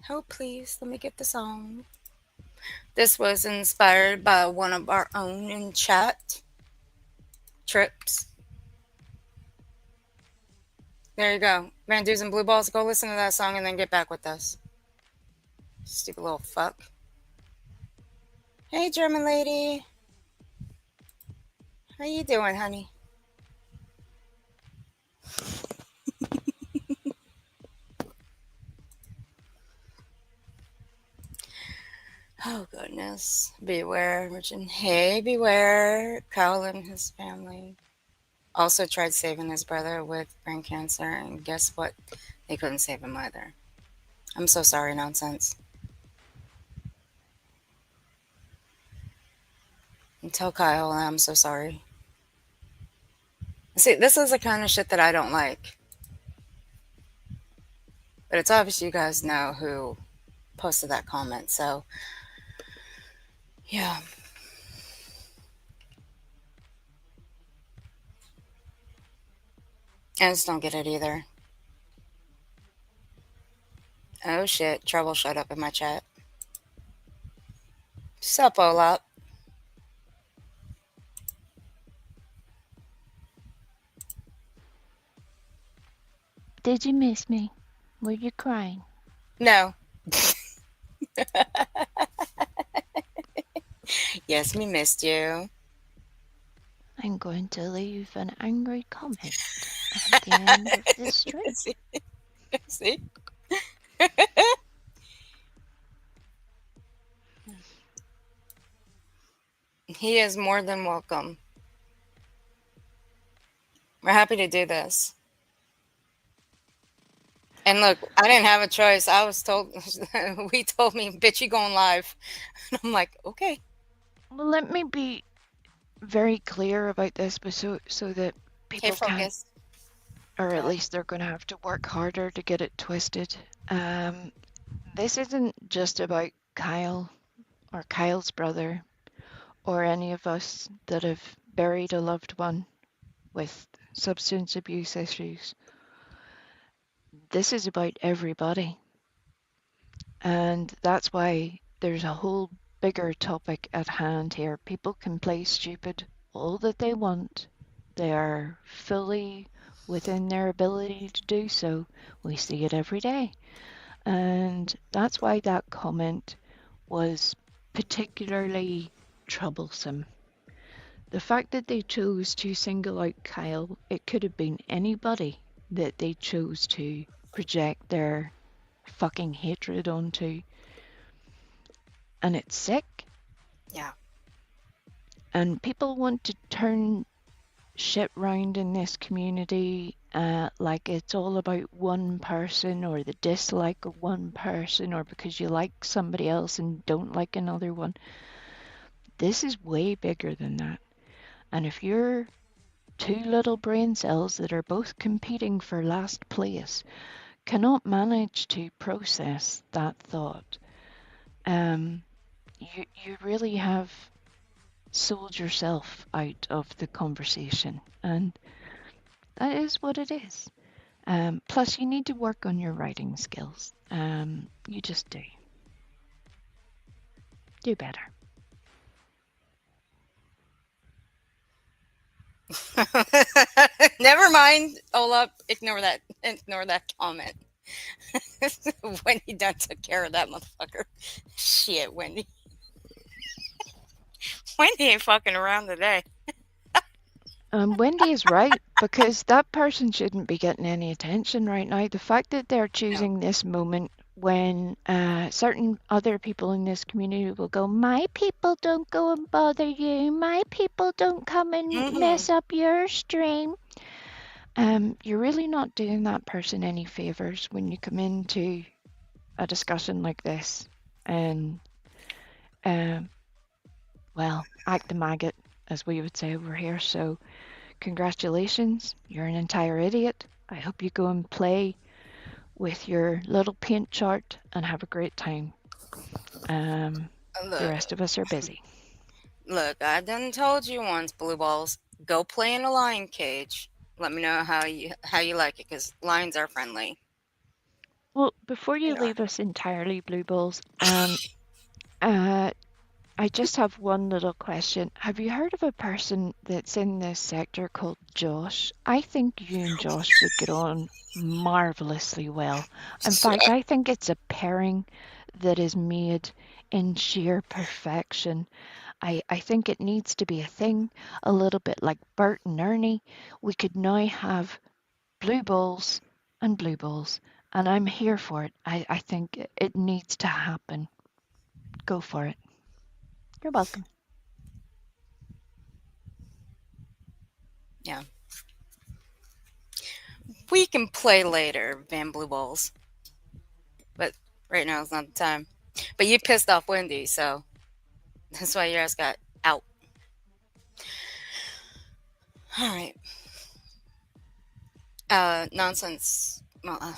Oh, please, let me get the song. This was inspired by one of our own in chat, Trips. There you go. Van Dusen Blue Balls, go listen to that song and then get back with us. Stupid little fuck. Hey, German lady. How you doing, honey? Oh, goodness. Beware, Richard. Hey, beware. Kyle and his family also tried saving his brother with brain cancer, and guess what? They couldn't save him either. I'm so sorry, nonsense. And tell Kyle I'm so sorry. See, this is the kind of shit that I don't like. But it's obvious you guys know who posted that comment, so yeah. I just don't get it either. Oh shit, Trouble showed up in my chat. Sup, Olap? Did you miss me? Were you crying? No. Yes, we missed you. I'm going to leave an angry comment at the end of this stream. See? See? He is more than welcome. We're happy to do this. And look, I didn't have a choice. I was told, we told me, bitch, you going live. And I'm like, okay. Well, let me be very clear about this, but so that Okay, people can't, focus. or at Okay. least they're going to have to work harder to get it twisted. This isn't just about Kyle or Kyle's brother or any of us that have buried a loved one with substance abuse issues. This is about everybody. And that's why there's a whole bigger topic at hand here. People can play stupid all that they want. They are fully within their ability to do so. We see it every day. And that's why that comment was particularly troublesome. The fact that they chose to single out Kyle, it could have been anybody that they chose to project their fucking hatred onto. And it's sick. Yeah. And people want to turn shit round in this community like it's all about one person or the dislike of one person or because you like somebody else and don't like another one. This is way bigger than that. And if you're two little brain cells that are both competing for last place cannot manage to process that thought, you really have sold yourself out of the conversation, and that is what it is. Plus, you need to work on your writing skills. You just do. Do better. Never mind. Olaf, ignore that. Ignore that comment. Wendy done took care of that motherfucker. Shit, Wendy. Wendy ain't fucking around today. Wendy is right, because that person shouldn't be getting any attention right now. The fact that they're choosing this moment when certain other people in this community will go, my people don't go and bother you, my people don't come and mess up your stream. You're really not doing that person any favors when you come into a discussion like this and, well, act the maggot, as we would say over here. So congratulations, you're an entire idiot. I hope you go and play with your little paint chart and have a great time. The rest of us are busy. Look, I done told you once, Blue Balls, go play in a lion cage. Let me know how you like it, because lions are friendly. Well, before you leave us entirely, Blue Balls, I just have one little question. Have you heard of a person that's in this sector called Josh? I think you and Josh would get on marvelously well. In fact, I think it's a pairing that is made in sheer perfection. I think it needs to be a thing, a little bit like Bert and Ernie. We could now have Blue Balls and Blue Balls, and I'm here for it. I think it needs to happen. Go for it. You're welcome. Yeah. We can play later, Van Blue Balls. But right now is not the time. But you pissed off Wendy, so that's why your ass got out. Alright. Nonsense. Well,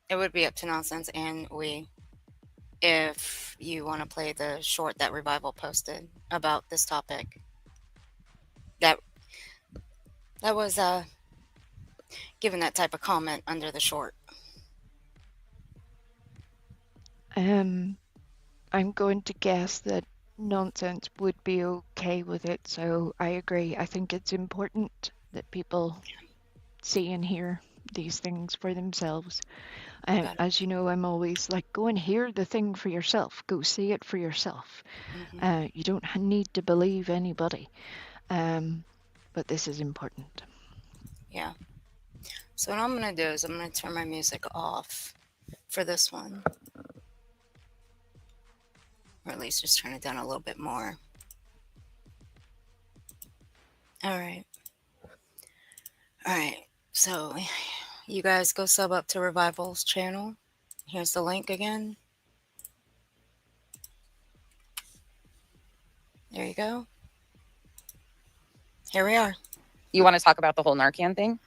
it would be up to Nonsense and we if you want to play the short that Revival posted about this topic. That was given that type of comment under the short. I'm going to guess that Nonsense would be okay with it, so I agree. I think it's important that people see and hear these things for themselves. Got it. As you know, I'm always like, go and hear the thing for yourself. Go see it for yourself. You don't need to believe anybody. But this is important. Yeah. So what I'm going to do is I'm going to turn my music off for this one. Or at least just turn it down a little bit more. All right. All right. So you guys go sub up to Revival's channel. Here's the link again. There you go. Here we are. You want to talk about the whole Narcan thing?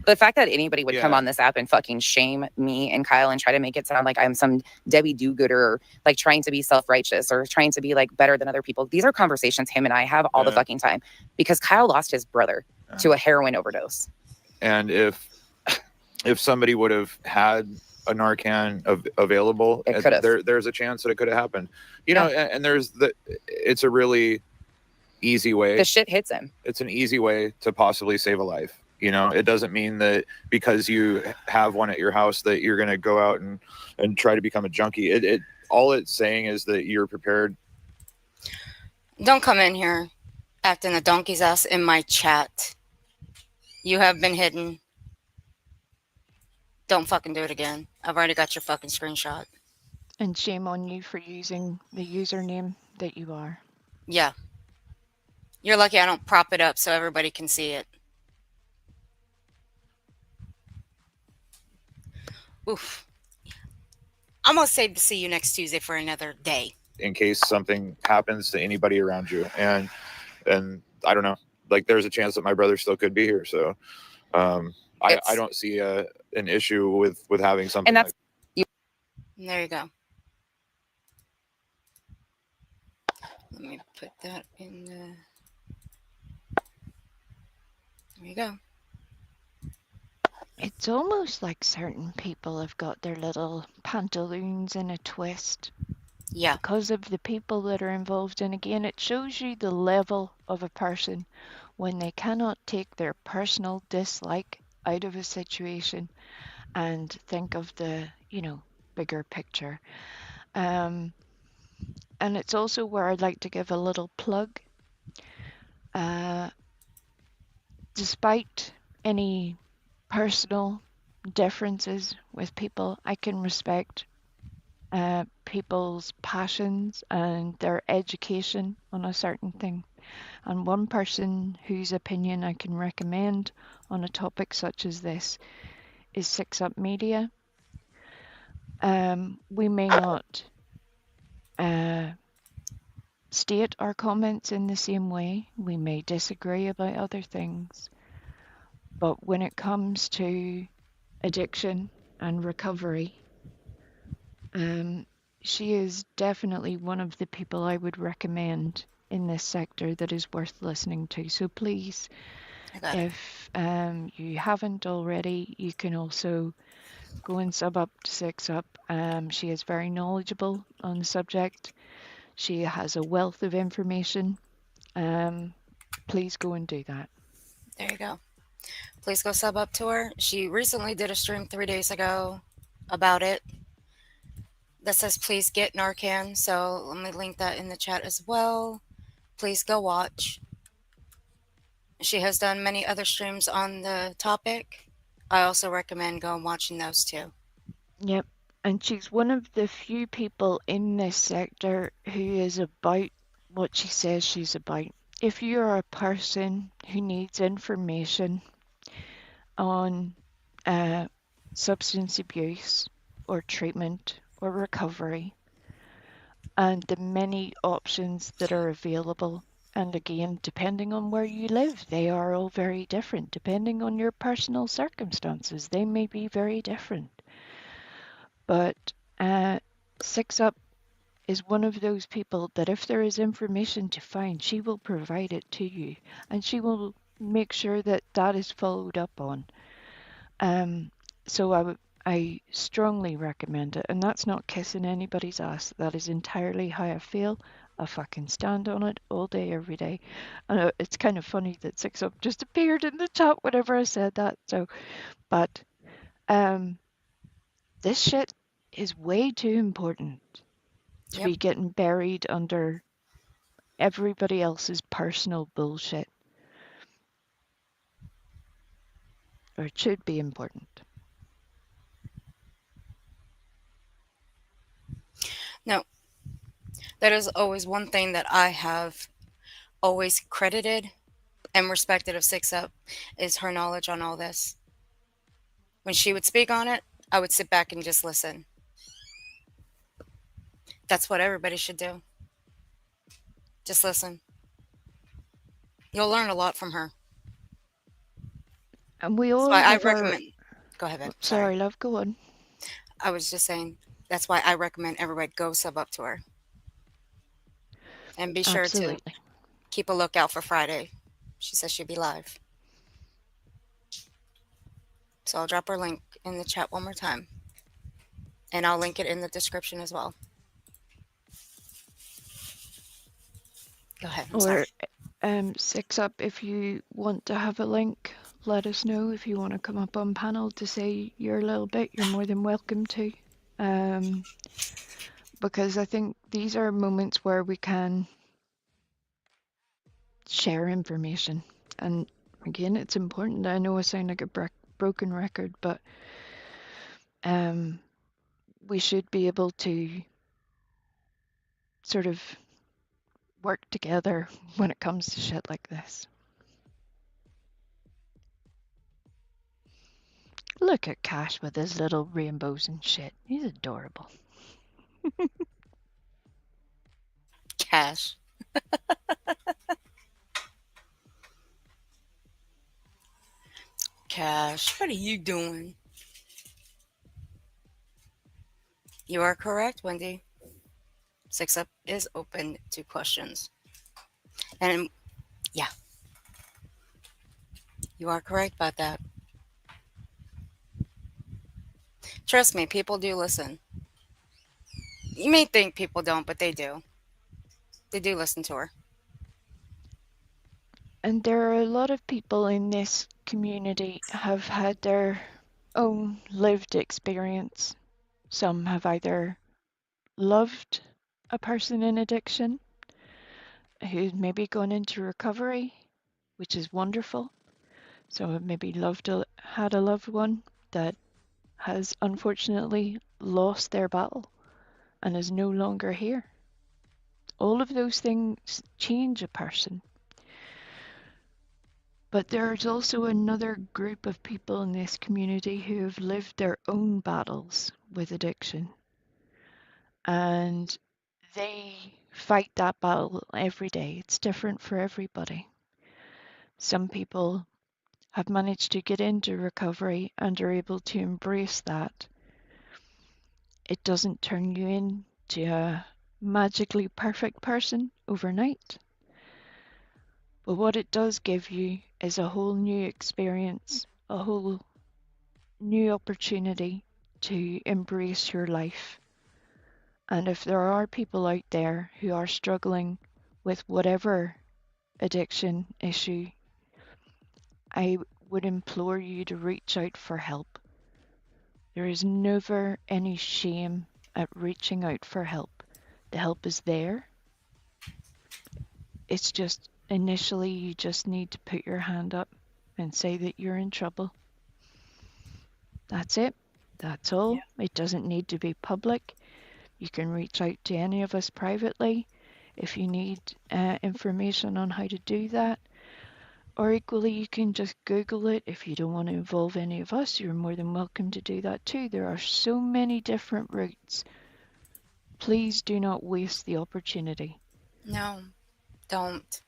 The fact that anybody would come Yeah. on this app and fucking shame me and Kyle and try to make it sound like I'm some Debbie do-gooder, like trying to be self-righteous or trying to be like better than other people. These are conversations him and I have all the Yeah. fucking time because Kyle lost his brother to a heroin overdose. And if somebody would have had a Narcan available, It could have. there's a chance that it could have happened. You know, and it's a really easy way. The shit hits him. It's an easy way to possibly save a life. You know, it doesn't mean that because you have one at your house that you're going to go out and try to become a junkie. It all it's saying is that you're prepared. Don't come in here acting a donkey's ass in my chat. You have been hidden. Don't fucking do it again. I've already got your fucking screenshot. And shame on you for using the username that you are. Yeah. You're lucky I don't prop it up so everybody can see it. Oof. I'm going to save to see you next Tuesday for another day. In case something happens to anybody around you. And I don't know, like there's a chance that my brother still could be here. So I don't see an issue with having something. And that's There you go. Let me put that in the... There you go. It's almost like certain people have got their little pantaloons in a twist. Yeah. Because of the people that are involved. And again, it shows you the level of a person when they cannot take their personal dislike out of a situation and think of the, bigger picture. And it's also where I'd like to give a little plug. Despite any personal differences with people, I can respect people's passions and their education on a certain thing. And one person whose opinion I can recommend on a topic such as this is Six Up Media. We may not state our comments in the same way. We may disagree about other things. But when it comes to addiction and recovery, she is definitely one of the people I would recommend in this sector that is worth listening to. So please, if you haven't already, you can also go and sub up to Six Up. She is very knowledgeable on the subject. She has a wealth of information. Please go and do that. There you go. Please go sub up to her. She recently did a stream 3 days ago about it that says please get Narcan. So let me link that in the chat as well. Please go watch. She has done many other streams on the topic. I also recommend going watching those too. Yep. And she's one of the few people in this sector who is about what she says she's about. If you're a person who needs information on substance abuse or treatment or recovery and the many options that are available, and again, depending on where you live, they are all very different. Depending on your personal circumstances, they may be very different. But Six Up is one of those people that if there is information to find, she will provide it to you, and she will make sure that that is followed up on. So I strongly recommend it, and that's not kissing anybody's ass. That is entirely how I feel. I fucking stand on it all day, every day. It's kind of funny that Six Up just appeared in the chat whenever I said that. So, but Um, this shit is way too important to Yep. be getting buried under everybody else's personal bullshit. Or it should be important. No, that is always one thing that I have always credited and respected of Six Up is her knowledge on all this. When she would speak on it, I would sit back and just listen. That's what everybody should do. Just listen. You'll learn a lot from her. And we That's all why I have our. recommend. Go ahead, babe. Sorry, Sorry. love, go on. I was just saying that's why I recommend everybody go sub up to her. And be sure to Absolutely. keep a lookout for Friday. She says she'll be live. So I'll drop her link in the chat one more time. And I'll link it in the description as well. Go ahead. I'm sorry. Or Six Up, if you want to have a link, let us know. If you want to come up on panel to say your little bit, you're more than welcome to. Because I think these are moments where we can share information. And again, it's important. I know I sound like a broken record, but we should be able to sort of work together when it comes to shit like this. Look at Cash with his little rainbows and shit. He's adorable. Cash. Cash, what are you doing? You are correct, Wendy. Six Up is open to questions. And yeah, you are correct about that. Trust me, people do listen. You may think people don't, but they do. They do listen to her. And there are a lot of people in this community have had their own lived experience. Some have either loved a person in addiction who's maybe gone into recovery, which is wonderful. So maybe had a loved one that has unfortunately lost their battle and is no longer here. All of those things change a person. But there's also another group of people in this community who have lived their own battles with addiction. And they fight that battle every day. It's different for everybody. Some people have managed to get into recovery and are able to embrace that. It doesn't turn you into a magically perfect person overnight. But what it does give you is a whole new experience, a whole new opportunity to embrace your life. And if there are people out there who are struggling with whatever addiction issue, I would implore you to reach out for help. There is never any shame at reaching out for help. The help is there. It's just initially you just need to put your hand up and say that you're in trouble. That's it. That's all. It doesn't need to be public. You can reach out to any of us privately if you need information on how to do that. Or equally, you can just Google it. If you don't want to involve any of us, you're more than welcome to do that too. There are so many different routes. Please do not waste the opportunity. No, don't.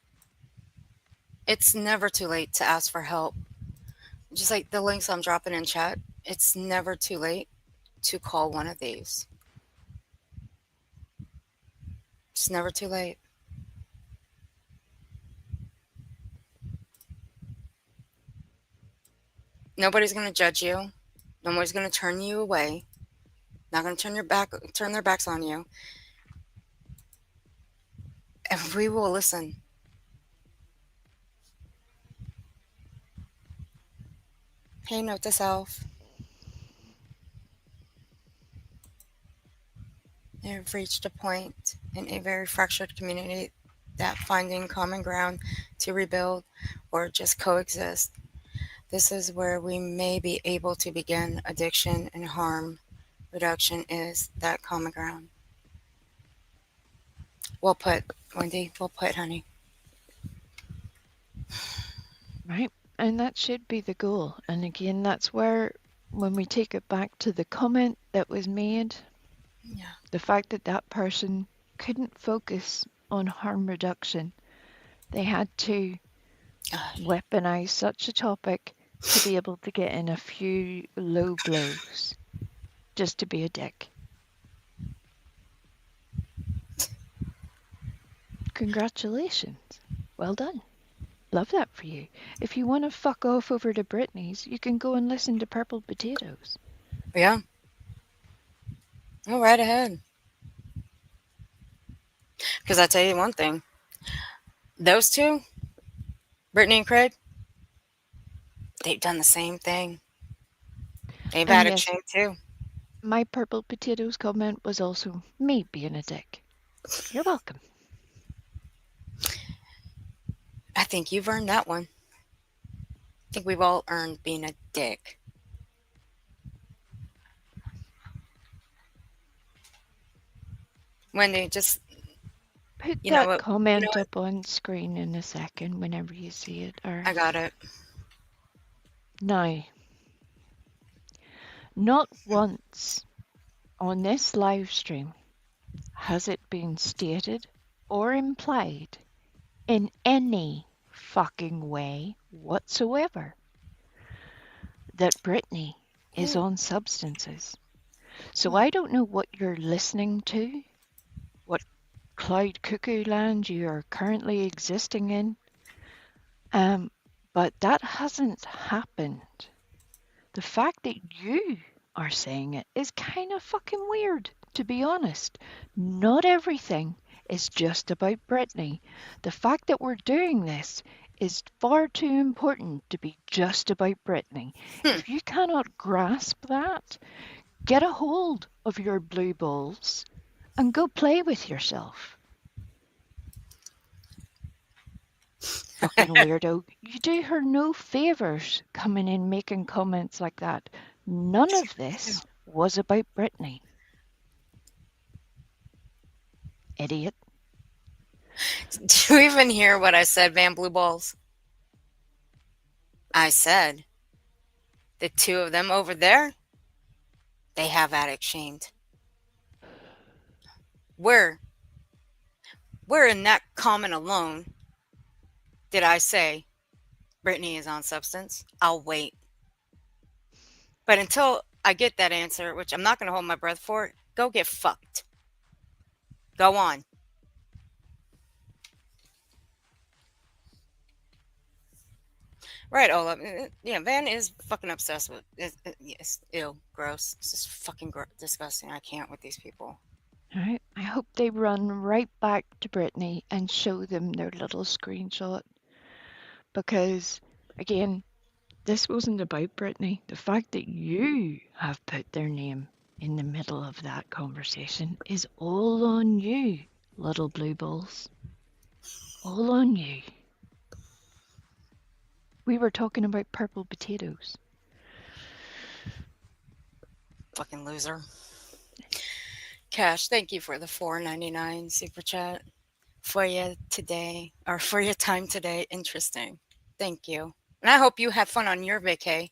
It's never too late to ask for help. Just like the links I'm dropping in chat, it's never too late to call one of these. It's never too late. Nobody's going to judge you. Nobody's going to turn you away. Not going to turn their backs on you. And we will listen. Hey, note to self. have reached a point in a very fractured community that finding common ground to rebuild or just coexist. This is where we may be able to begin. Addiction and harm reduction is that common ground. Well put, Wendy. Well put, honey. Right. And that should be the goal. And again, that's where, when we take it back to the comment that was made, Yeah. the fact that that person couldn't focus on harm reduction, they had to weaponize such a topic to be able to get in a few low blows just to be a dick. Congratulations. Well done. Love that for you. If you want to fuck off over to Britney's, you can go and listen to Purple Potatoes. Yeah. Go right ahead. Because I tell you one thing. Those two, Brittany and Craig, they've done the same thing. They've And had a yes, chain too. my Purple Potatoes comment was also me being a dick. You're welcome. I think you've earned that one. I think we've all earned being a dick. Wendy, just Put you know that what? comment up on screen in a second whenever you see it. Or I got it. now, not once on this live stream has it been stated or implied in any fucking way whatsoever that Britney is on substances. So I don't know what you're listening to, what cloud cuckoo land you are currently existing in, but that hasn't happened. The fact that you are saying it is kind of fucking weird, to be honest. Not everything is just about Britney. The fact that we're doing this is far too important to be just about Britney. If you cannot grasp that, get a hold of your blue balls and go play with yourself. Fucking weirdo. You do her no favors coming in making comments like that. None of this was about Britney. Idiot. Do you even hear what I said, Van Blue Balls? I said the two of them over there, they have addict shamed. Where in that comment alone did I say Brittany is on substance? I'll wait. But until I get that answer, which I'm not going to hold my breath for, go get fucked. Go on. Right, Ola. Yeah, Van is fucking obsessed with it. Yes, ew, gross. It's just fucking disgusting. I can't with these people. All right. I hope they run right back to Britney and show them their little screenshot. Because, again, this wasn't about Britney. The fact that you have put their name in the middle of that conversation is all on you, little blue balls. All on you. We were talking about Purple Potatoes. Fucking loser. Cash, thank you for the $4.99 super chat for you today, or for your time today. Interesting. Thank you. And I hope you had fun on your vacay.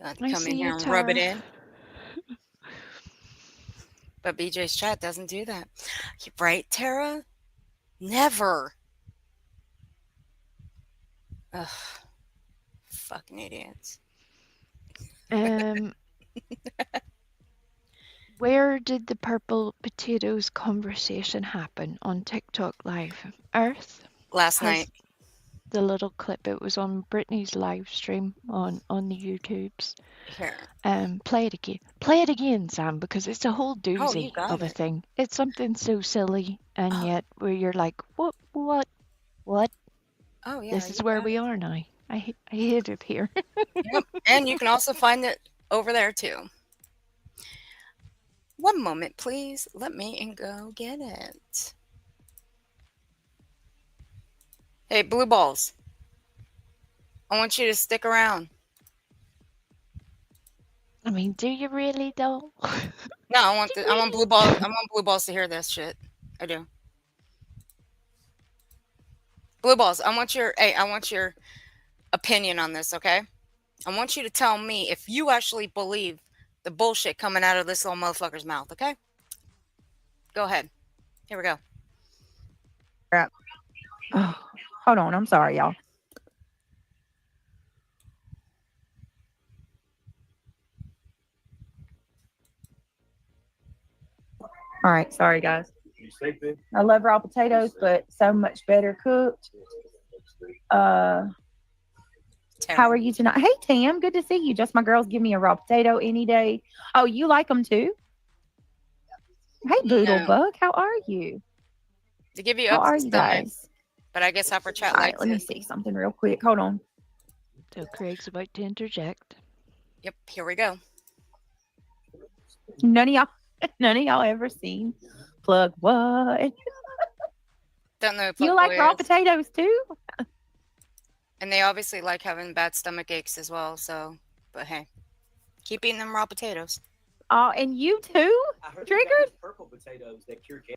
Come in here and rub it in. But BJ's chat doesn't do that. Right, Tara? Never. Ugh. Fucking idiots. Where did the Purple Potatoes conversation happen? On TikTok Live? Earth? Last night. The little clip, it was on Britney's live stream on the YouTubes. Here. Play it again. Play it again, Sam, because it's a whole doozy of a it. thing. It's something so silly, and yet where you're like, what? Oh, yeah. This is where we are now. I hate it here. Yep. And you can also find it over there, too. One moment, please. Let me go get it. Hey, blue balls. I want you to stick around. I mean, do you really though? No, I want blue balls. I want blue balls to hear this shit. I do. Blue balls. I want your opinion on this, okay? I want you to tell me if you actually believe the bullshit coming out of this little motherfucker's mouth, okay? Go ahead. Here we go. Crap. Oh, hold on. I'm sorry, y'all. All right. Sorry, guys. I love raw potatoes, but so much better cooked. How are you tonight? Hey, Tam. Good to see you. Just my girls give me a raw potato any day. Oh, you like them too? Hey, Boodlebug. How are you? To give you How up are to you stomach, guys? but I guess Upper Chat All right. likes Let me it. see something real quick. Hold on. So Craig's about to interject. Yep, here we go. None of y'all ever seen Plug What? Don't know who You Plug like Boy raw is. potatoes too? And they obviously like having bad stomach aches as well, so, but hey, keep eating them raw potatoes. Oh, and you too? Triggered? Purple potatoes that cure cancer.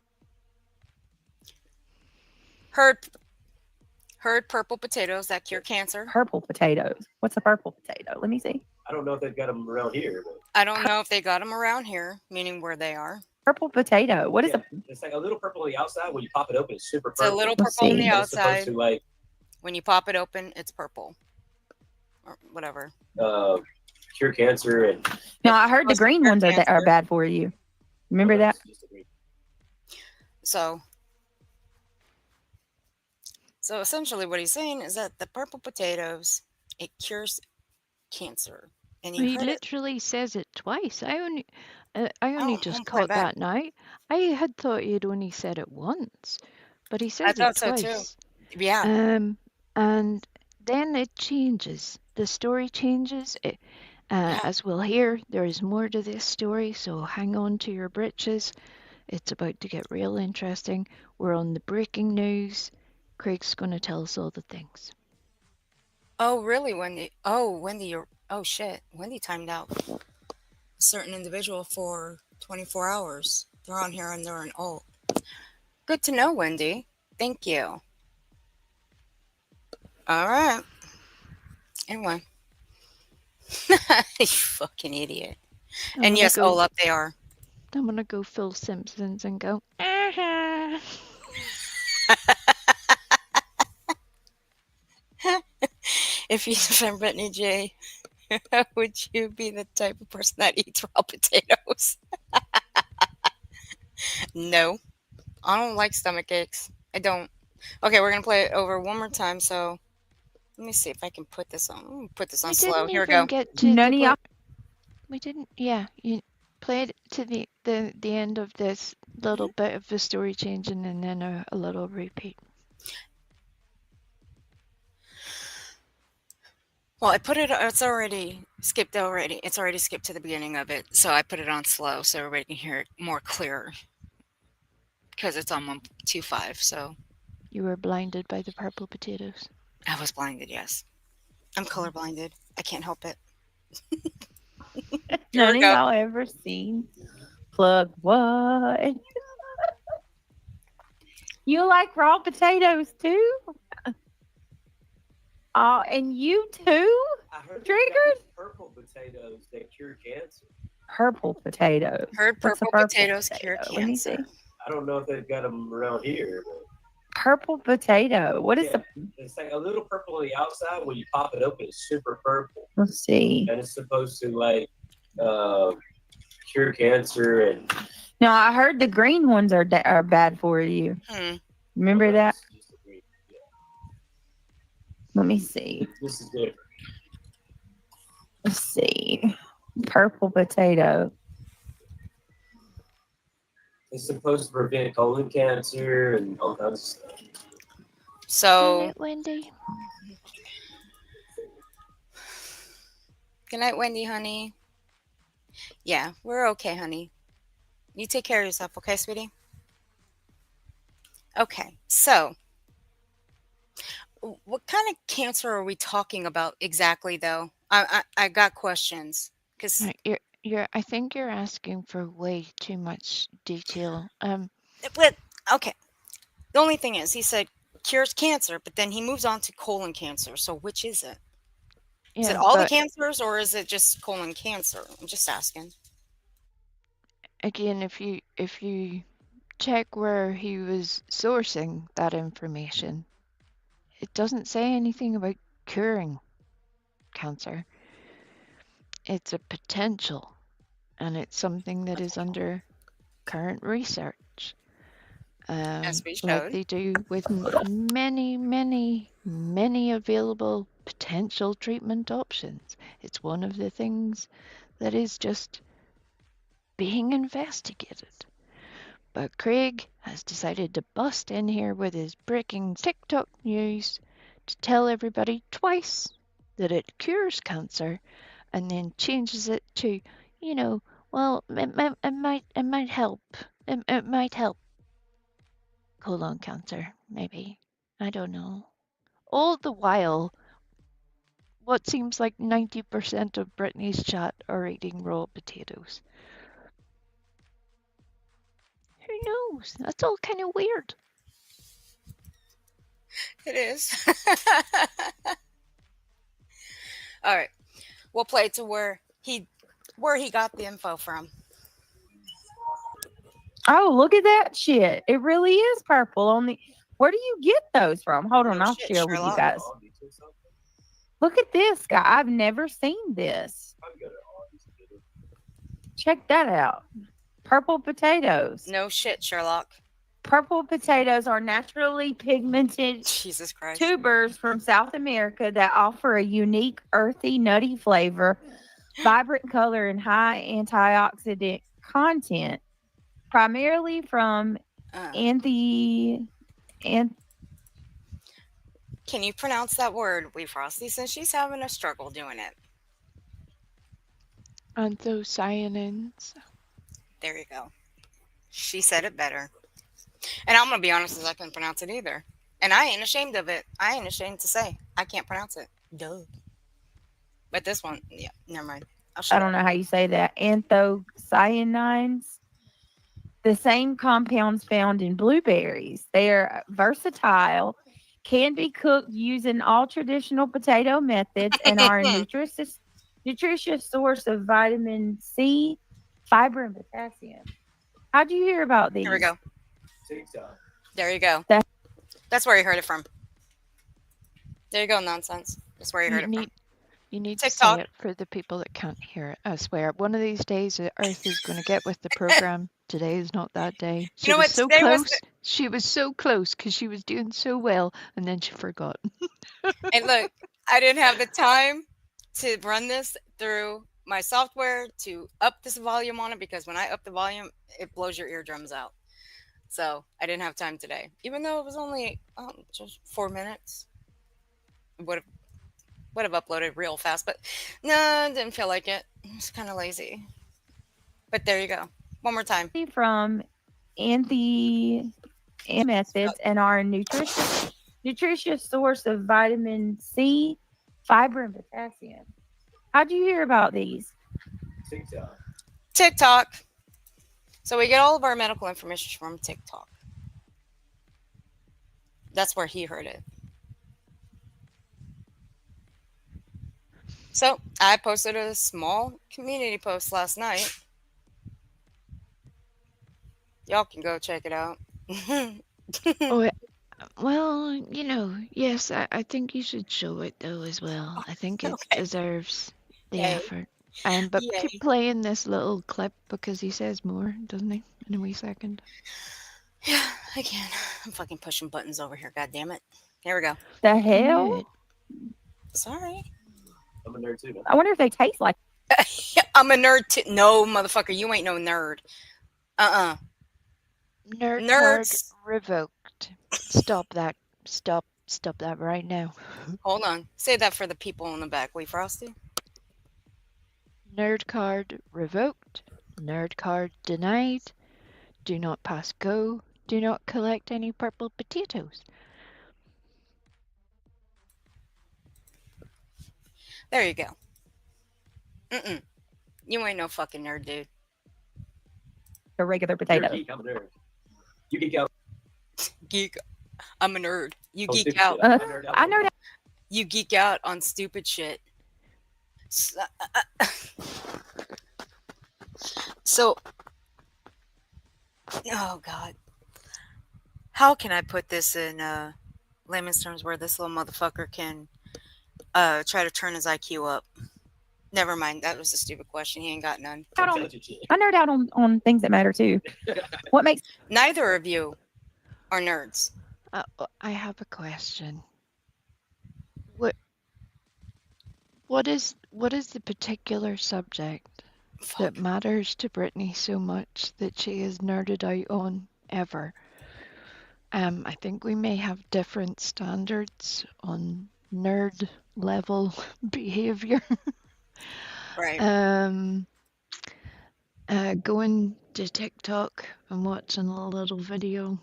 Heard purple potatoes that cure cancer. Purple potatoes. What's a purple potato? Let me see. I don't know if they've got them around here. But I don't know if they got them around here, meaning where they are. Purple potato. What is yeah, it's like a little purple on the outside. When you pop it open, it's super It's purple. a little Let's purple on see. the It's supposed outside. to like When you pop it open, it's purple. Or whatever. cure cancer and No, I heard the Supposed to green cure ones are cancer. bad for you. Remember that? So essentially what he's saying is that the purple potatoes, it cures cancer. And you He heard it. literally says it twice. I only Oh, just I'm caught back. that now. I had thought he had only said it once, but he I says it thought so too. twice. Yeah. And then it changes. The story changes. Yeah. As we'll hear, there is more to this story, so hang on to your britches. It's about to get real interesting. We're on the breaking news. Craig's going to tell us all the things. Oh, really, Wendy? Oh, Wendy, oh shit. Wendy timed out a certain individual for 24 hours. They're on here and they're an alt. Good to know, Wendy. Thank you. All right. Anyway. You fucking idiot. And yes, Olaf, they are. I'm going to go full Simpsons and go, If you defend Brittany J, would you be the type of person that eats raw potatoes? No. I don't like stomach aches. I don't. Okay, we're going to play it over one more time, so let me see if I can put this on. I'm gonna put this on we slow. didn't Here we even go. get to None of y'all. We didn't. Yeah, you played to the end of this little bit of the story changing, and then a little repeat. Well, I put it. It's already skipped. It's already skipped to the beginning of it, so I put it on slow so everybody can hear it more clearer because it's on 125. So You were blinded by the purple potatoes. I was blinded. Yes, I'm color blinded. I can't help it. Here None we of go. y'all ever seen Plug What? You like raw potatoes too? Oh, and you too? I heard Triggered? purple potatoes that cure cancer. Purple potatoes. Heard What's a purple purple potatoes potato? cure Let me see. cancer. I don't know if they've got them around here. But Purple potato. What is the? it's like a little purple on the outside. When you pop it open, it's super purple. Let's see. And it's supposed to like cure cancer and. No, I heard the green ones are bad for you. Remember that? Let me see. This is different. Let's see. Purple potato. It's supposed to prevent colon cancer and all kinds of stuff. So, Good night, Wendy. Good night, Wendy, honey. Yeah, we're okay, honey. You take care of yourself, okay, sweetie? Okay, so what kind of cancer are we talking about exactly, though? I got questions because I think you're asking for way too much detail. but okay. The only thing is, he said cures cancer, but then he moves on to colon cancer. So which is it? Is it Yeah, all the but cancers, or is it just colon cancer? I'm just asking. again, if you check where he was sourcing that information, it doesn't say anything about curing cancer. It's a potential, and it's something that is under current research, As we like showed. they do with many, many, many available potential treatment options. It's one of the things that is just being investigated. But Craig has decided to bust in here with his breaking TikTok news to tell everybody twice that it cures cancer and then changes it to, well, it might help. It might help colon cancer, maybe. I don't know. All the while, what seems like 90% of Britney's chat are eating raw potatoes. Who knows? That's all kind of weird. It is. All right. We'll play to where he got the info from. Oh, look at that shit. It really is purple on the. Where do you get those from? Hold on, No I'll shit, share with you Sherlock. guys. Look at this guy. I've never seen this. Check that out. Purple potatoes. No shit, Sherlock. Purple potatoes are naturally pigmented Jesus Christ. tubers from South America that offer a unique, earthy, nutty flavor, vibrant color, and high antioxidant content, primarily from and Can you pronounce that word, Wee Frosty, since she's having a struggle doing it? Anthocyanins. There you go. She said it better. And I'm going to be honest, as I couldn't pronounce it either. And I ain't ashamed of it. I ain't ashamed to say I can't pronounce it. Duh. But this one, yeah, never mind. I don't know how you say that. Anthocyanins. The same compounds found in blueberries. They are versatile, can be cooked using all traditional potato methods, and are a nutritious source of vitamin C, fiber, and potassium. How'd you hear about these? Here we go. There you go. That's where you heard it from. There you go, nonsense. That's where you heard it from. You need TikTok. to say it for the people that can't hear it. I swear, one of these days, the Earth is going to get with the program. Today is not that day. She was so close. She was so close because she was doing so well, and then she forgot. And look, I didn't have the time to run this through my software to up this volume on it, because when I up the volume, it blows your eardrums out. So I didn't have time today, even though it was only just 4 minutes. Would have uploaded real fast, but no, I didn't feel like it. I was kind of lazy. But there you go. One more time. From methods and are a nutritious source of vitamin C, fiber, and potassium. How'd you hear about these? TikTok. So we get all of our medical information from TikTok. That's where he heard it. So I posted a small community post last night. Y'all can go check it out. Oh, well, yes, I think you should show it though as well. I think it deserves the effort. But keep playing this little clip because he says more, doesn't he? In a wee second. Yeah, I can. I'm fucking pushing buttons over here. God damn it. Here we go. The hell? Sorry. I'm a nerd too. I wonder if they taste like. I'm a nerd too. No, motherfucker, you ain't no nerd. Nerd Nerds card revoked. Stop that. Stop that right now. Hold on. Say that for the people in the back. Wait, Frosty. Nerd card revoked. Nerd card denied. Do not pass go. Do not collect any purple potatoes. There you go. You ain't no fucking nerd, dude. A regular You're a potato. geek, I'm a nerd. You geek out Geek. I'm a nerd. You on geek stupid out. shit. I nerd out I on know that. You geek out on stupid shit. So, oh god, how can I put this in layman's terms where this little motherfucker can try to turn his IQ up? Never mind, that was a stupid question. He ain't got none. intelligent shit. I nerd out on things that matter too. What makes Neither of you are nerds. I have a question. What is the particular subject that Fuck. matters to Brittany so much that she is nerded out on ever? I think we may have different standards on nerd level behavior. Right. Going to TikTok and watching a little video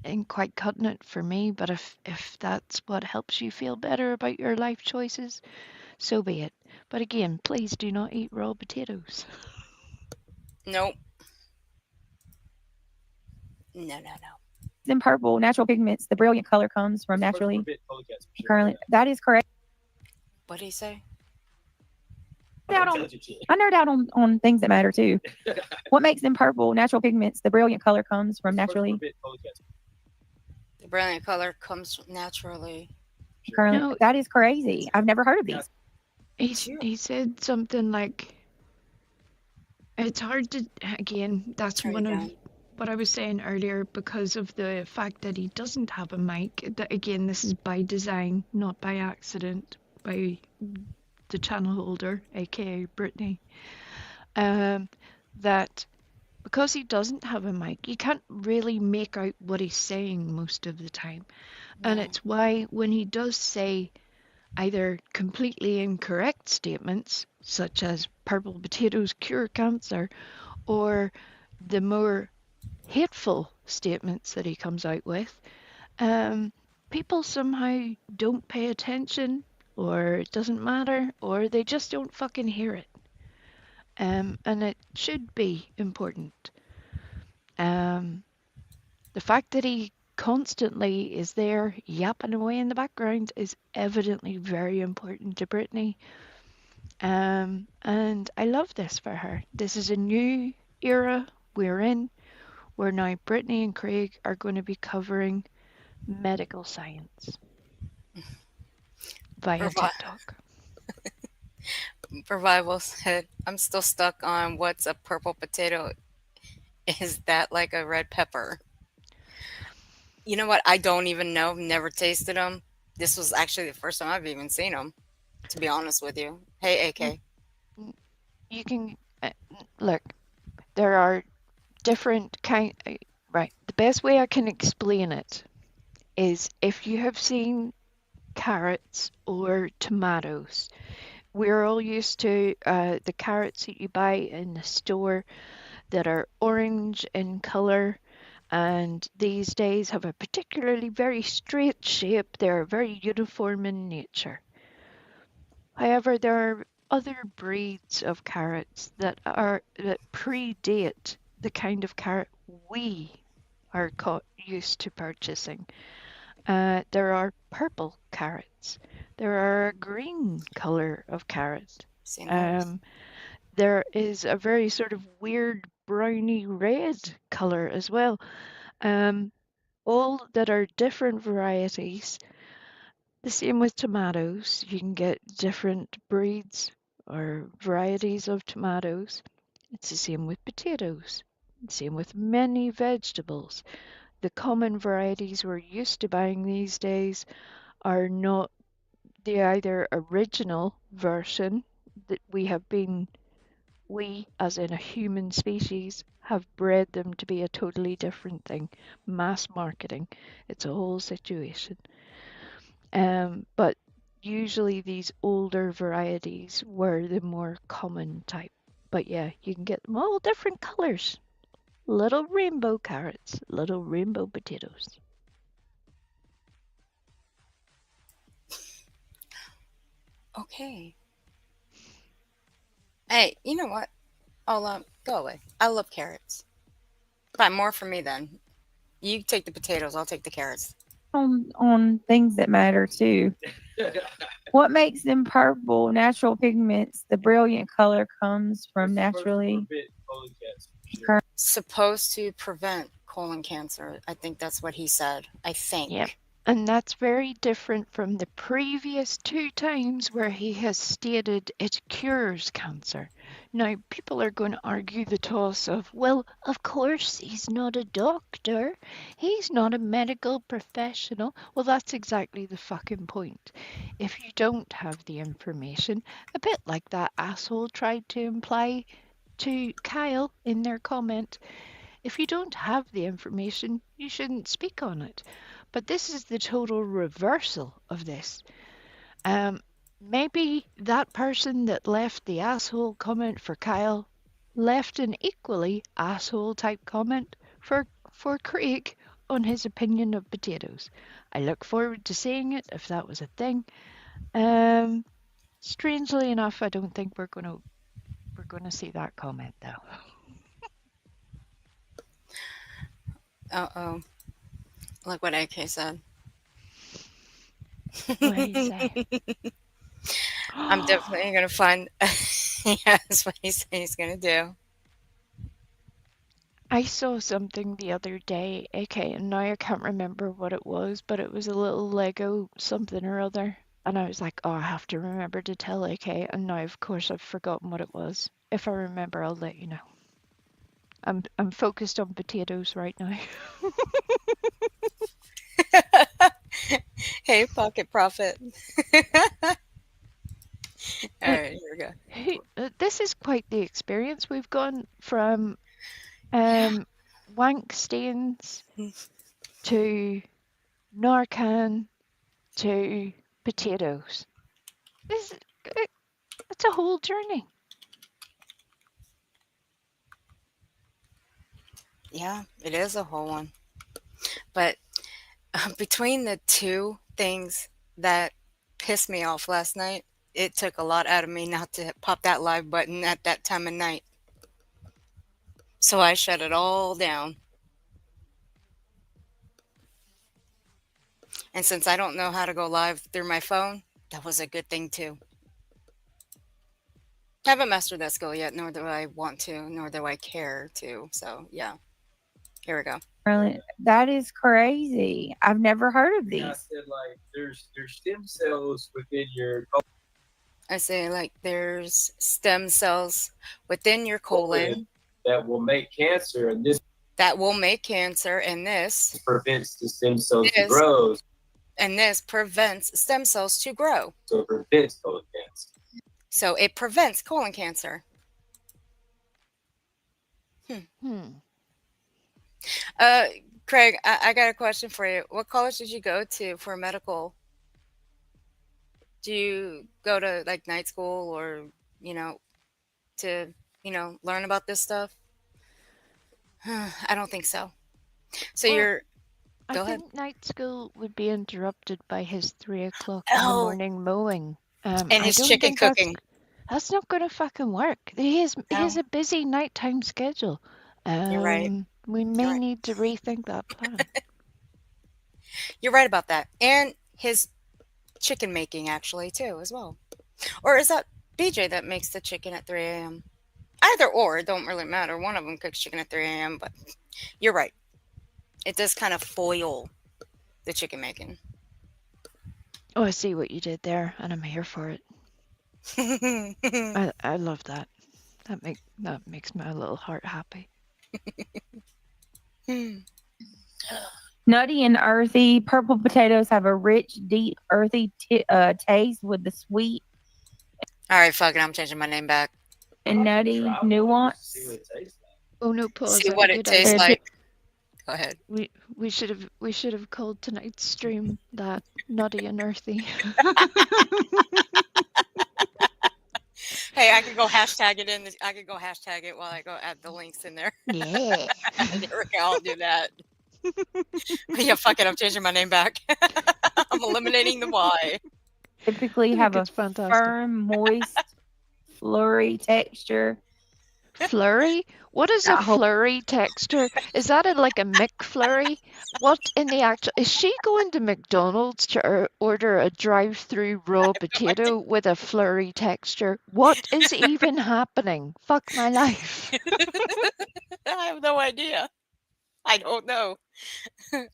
ain't quite cutting it for me, but if that's what helps you feel better about your life choices, so be it. But again, please do not eat raw potatoes. Nope. No. in purple natural pigments? The brilliant color comes from naturally. Currently, that is correct. What'd he say? I nerd out on things that matter too. What makes them purple natural pigments? The brilliant color comes from naturally. The brilliant color comes naturally. Currently, No. that is crazy. I've never heard of these. He said something like, it's hard to, again, that's Turn it one of down. what I was saying earlier, because of the fact that he doesn't have a mic. That again, this is by design, not by accident, by the channel holder, aka Brittany. That because he doesn't have a mic, you can't really make out what he's saying most of the time. And it's why when he does say either completely incorrect statements, such as purple potatoes cure cancer, or the more hateful statements that he comes out with, people somehow don't pay attention, or it doesn't matter, or they just don't fucking hear it. And it should be important. The fact that he constantly is there yapping away in the background is evidently very important to Brittany. And I love this for her. This is a new era we're in, where now Brittany and Craig are going to be covering medical science via TikTok. Revival said, I'm still stuck on what's a purple potato. Is that like a red pepper? You know what? I don't even know. Never tasted them. This was actually the first time I've even seen them, to be honest with you. Hey, AK. You can look. There are different right. The best way I can explain it is if you have seen carrots or tomatoes. We're all used to the carrots that you buy in the store that are orange in color, and these days have a particularly very straight shape. They're very uniform in nature. However, there are other breeds of carrots that predate the kind of carrot we are used to purchasing. There are purple carrots. There are a green color of carrots. There is a very sort of weird browny red color as well. All that are different varieties. The same with tomatoes. You can get different breeds or varieties of tomatoes. It's the same with potatoes. Same with many vegetables. The common varieties we're used to buying these days are not the either original version that we as in a human species have bred them to be a totally different thing. Mass marketing. It's a whole situation. But usually these older varieties were the more common type. But yeah, you can get them all different colors. Little rainbow carrots, little rainbow potatoes. Okay. Hey, you know what? I'll go away. I love carrots. Buy more for me then. You take the potatoes, I'll take the carrots. On things that matter too. What makes them purple? Natural pigments. The brilliant color comes from naturally. Supposed to prevent colon cancer. I think that's what he said. I think. Yep. And that's very different from the previous 2 times where he has stated it cures cancer. Now, people are going to argue the toss of, well, of course, he's not a doctor. He's not a medical professional. Well, that's exactly the fucking point. If you don't have the information, a bit like that asshole tried to imply to Kyle in their comment, if you don't have the information, you shouldn't speak on it. But this is the total reversal of this. Maybe that person that left the asshole comment for Kyle left an equally asshole type comment for Craig on his opinion of potatoes. I look forward to seeing it if that was a thing. Strangely enough, I don't think we're going to see that comment though. Uh-oh. Look what AK said. What did he say? I'm definitely going to find... yeah, that's what he said he's going to do. I saw something the other day, okay, and now I can't remember what it was, but it was a little Lego something or other. And I was like, oh, I have to remember to tell AK. And now, of course, I've forgotten what it was. If I remember, I'll let you know. I'm focused on potatoes right now. Hey, Pocket Profit. All right, here we go. Hey, this is quite the experience. We've gone from wank stains to Narcan to potatoes. It's a whole journey. Yeah, it is a whole one. But between the two things that pissed me off last night, it took a lot out of me not to pop that live button at that time of night. So I shut it all down. And since I don't know how to go live through my phone, that was a good thing too. I haven't mastered that skill yet, nor do I want to, nor do I care to. So yeah, here we go. That is crazy. I've never heard of these. Yeah, I said, like, there's stem cells within your I say, like, there's stem cells within your colon that will make cancer, and this prevents the stem cells to grow. And this prevents stem cells to grow. So it prevents colon cancer. So it prevents colon cancer. Craig, I got a question for you. What college did you go to for medical? Do you go to like night school or, to, learn about this stuff? I don't think so. So Well, go I ahead. think night school would be interrupted by his 3 o'clock in the morning mowing. And his chicken cooking. That's not going to fucking work. He has a busy nighttime schedule. You're right. We may need to rethink that plan. You're right about that. And his chicken making, actually, too, as well. Or is that BJ that makes the chicken at 3 a.m.? Either or, it don't really matter. One of them cooks chicken at 3 a.m., but you're right. It does kind of foil the chicken making. Oh, I see what you did there, and I'm here for it. I love that. That makes my little heart happy. Nutty and earthy. Purple potatoes have a rich, deep, earthy taste with the sweet. All right, fuck it. I'm changing my name back. And nutty nuance. Oh no, pause. See what it tastes like. Go ahead. We should have called tonight's stream that nutty and earthy. Hey, I could go hashtag it in. I could go hashtag it while I go add the links in there. Yeah. There we go. I'll do that. Yeah, fuck it. I'm changing my name back. I'm eliminating the Y. Typically I have think a it's fantastic. firm, moist, flurry texture. Flurry? What is a I hope- flurry texture? Is that like a McFlurry? What in the actual... Is she going to McDonald's to order a drive-through raw potato with a flurry texture? What is even happening? Fuck my life. I have no idea. I don't know.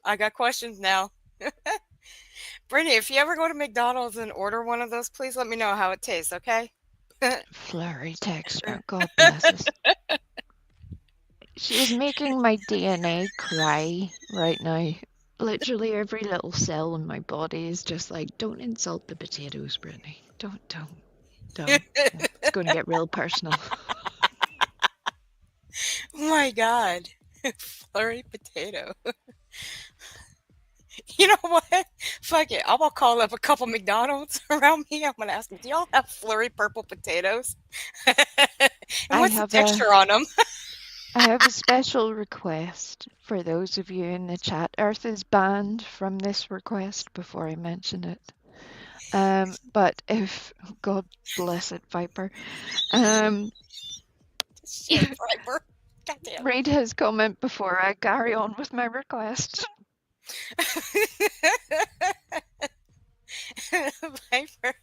I got questions now. Brittany, if you ever go to McDonald's and order one of those, please let me know how it tastes, okay? Flurry texture. God bless us. She is making my DNA cry right now. Literally every little cell in my body is just like, don't insult the potatoes, Brittany. Don't. It's going to get real personal. Oh my god. Flurry potato. You know what? Fuck it. I'm gonna call up a couple McDonald's around me. I'm gonna ask them, do y'all have flurry purple potatoes? And what's the texture on them? I have a special request for those of you in the chat. Earth is banned from this request before I mention it. But if, God bless it, Viper. Shit, Viper. Goddamn. Read his comment before I carry on with my request. Viper,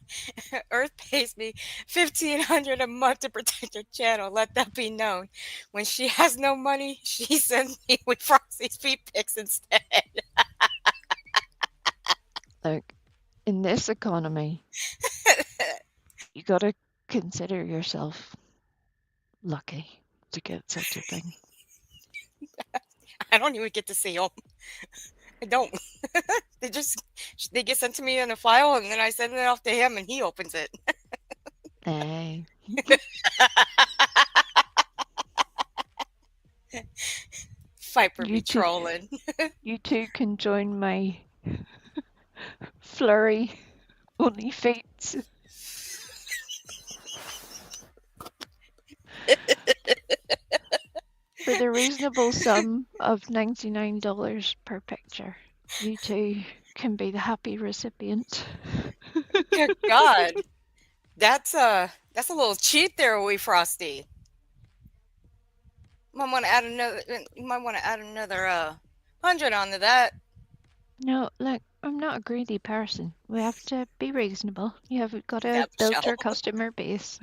Earth pays me $1,500 a month to protect her channel. Let that be known. When she has no money, she sends me with Frosty's feet pics instead. Look, in this economy, you gotta consider yourself lucky to get such a thing. I don't even get to see them. I don't. They get sent to me in a file, and then I send it off to him, and he opens it. Hey. Viper You be too. trolling. You two can join my flurry only fates. For the reasonable sum of $99 per picture, you two can be the happy recipient. Good God, that's a little cheap there, wee Frosty. You might want to add another 100 onto that. No, look, I'm not a greedy person. We have to be reasonable. You have got to Yeah, build Michelle. your customer base.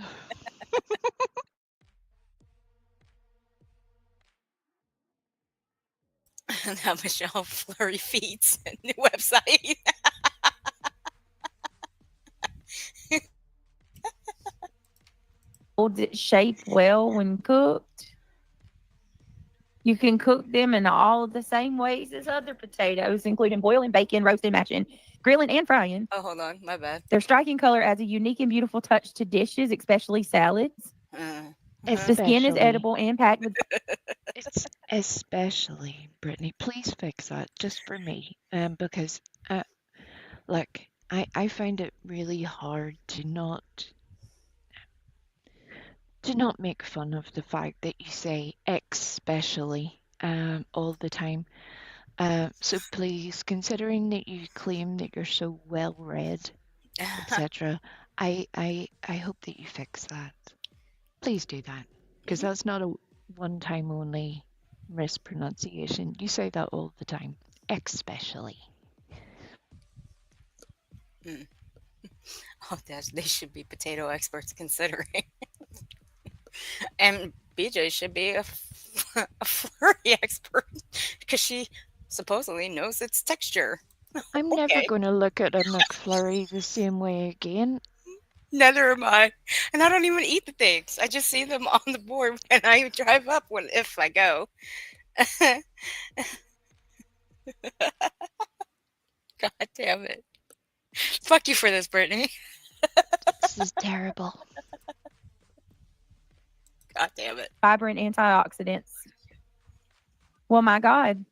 Now Michelle Flurry Feeds new website. Hold it shape well when cooked. You can cook them in all of the same ways as other potatoes, including boiling, baking, roasting, mashing, grilling, and frying. Oh, hold on, my bad. Their striking color adds a unique and beautiful touch to dishes, especially salads. The skin is Especially. edible and packed with It's especially, Brittany, please fix that just for me. Because, look, I find it really hard to not make fun of the fact that you say especially all the time. So please, considering that you claim that you're so well read, etc., I hope that you fix that. Please do that, because that's not a one-time only mispronunciation. You say that all the time, especially. Oh, they should be potato experts considering. And BJ should be a flurry expert because she supposedly knows its texture. I'm never going to look at a McFlurry the same way again. Neither am I. And I don't even eat the things. I just see them on the board when I drive up if I go. God damn it. Fuck you for this, Brittany. This is terrible. God damn it. fiber and antioxidants. Well, my God.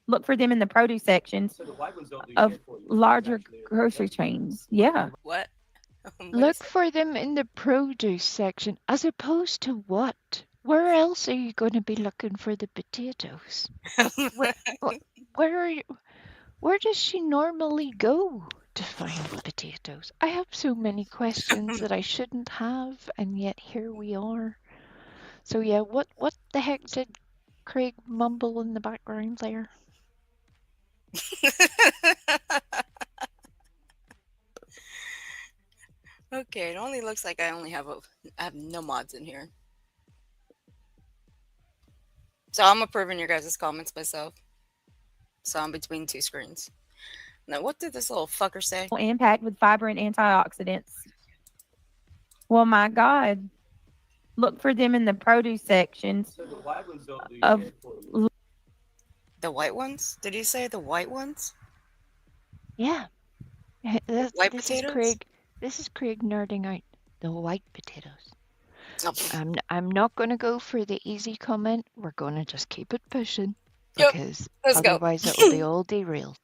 Look for them in the produce sections So the white ones don't do of shit for you. larger Actually, grocery chains. Yeah. What? What Look is it? for them in the produce section, as opposed to what? Where else are you going to be looking for the potatoes? Where, where are you? Where does she normally go to find potatoes? I have so many questions that I shouldn't have, and yet here we are. So yeah, what the heck did Craig mumble in the background there? Okay, it only looks like I have no mods in here. So I'm approving your guys' comments myself. So I'm between two screens. Now, what did this little fucker say? Impact with fiber and antioxidants. Well, my God. Look for them in the produce sections So the white ones don't do of shit for you. The white ones? Did he say the white ones? Yeah, White this is potatoes? Craig. This is Craig nerding out the white potatoes. Oh, pff. I'm not going to go for the easy comment. We're going to just keep it pushing Yep, because let's go. otherwise it will be all derailed.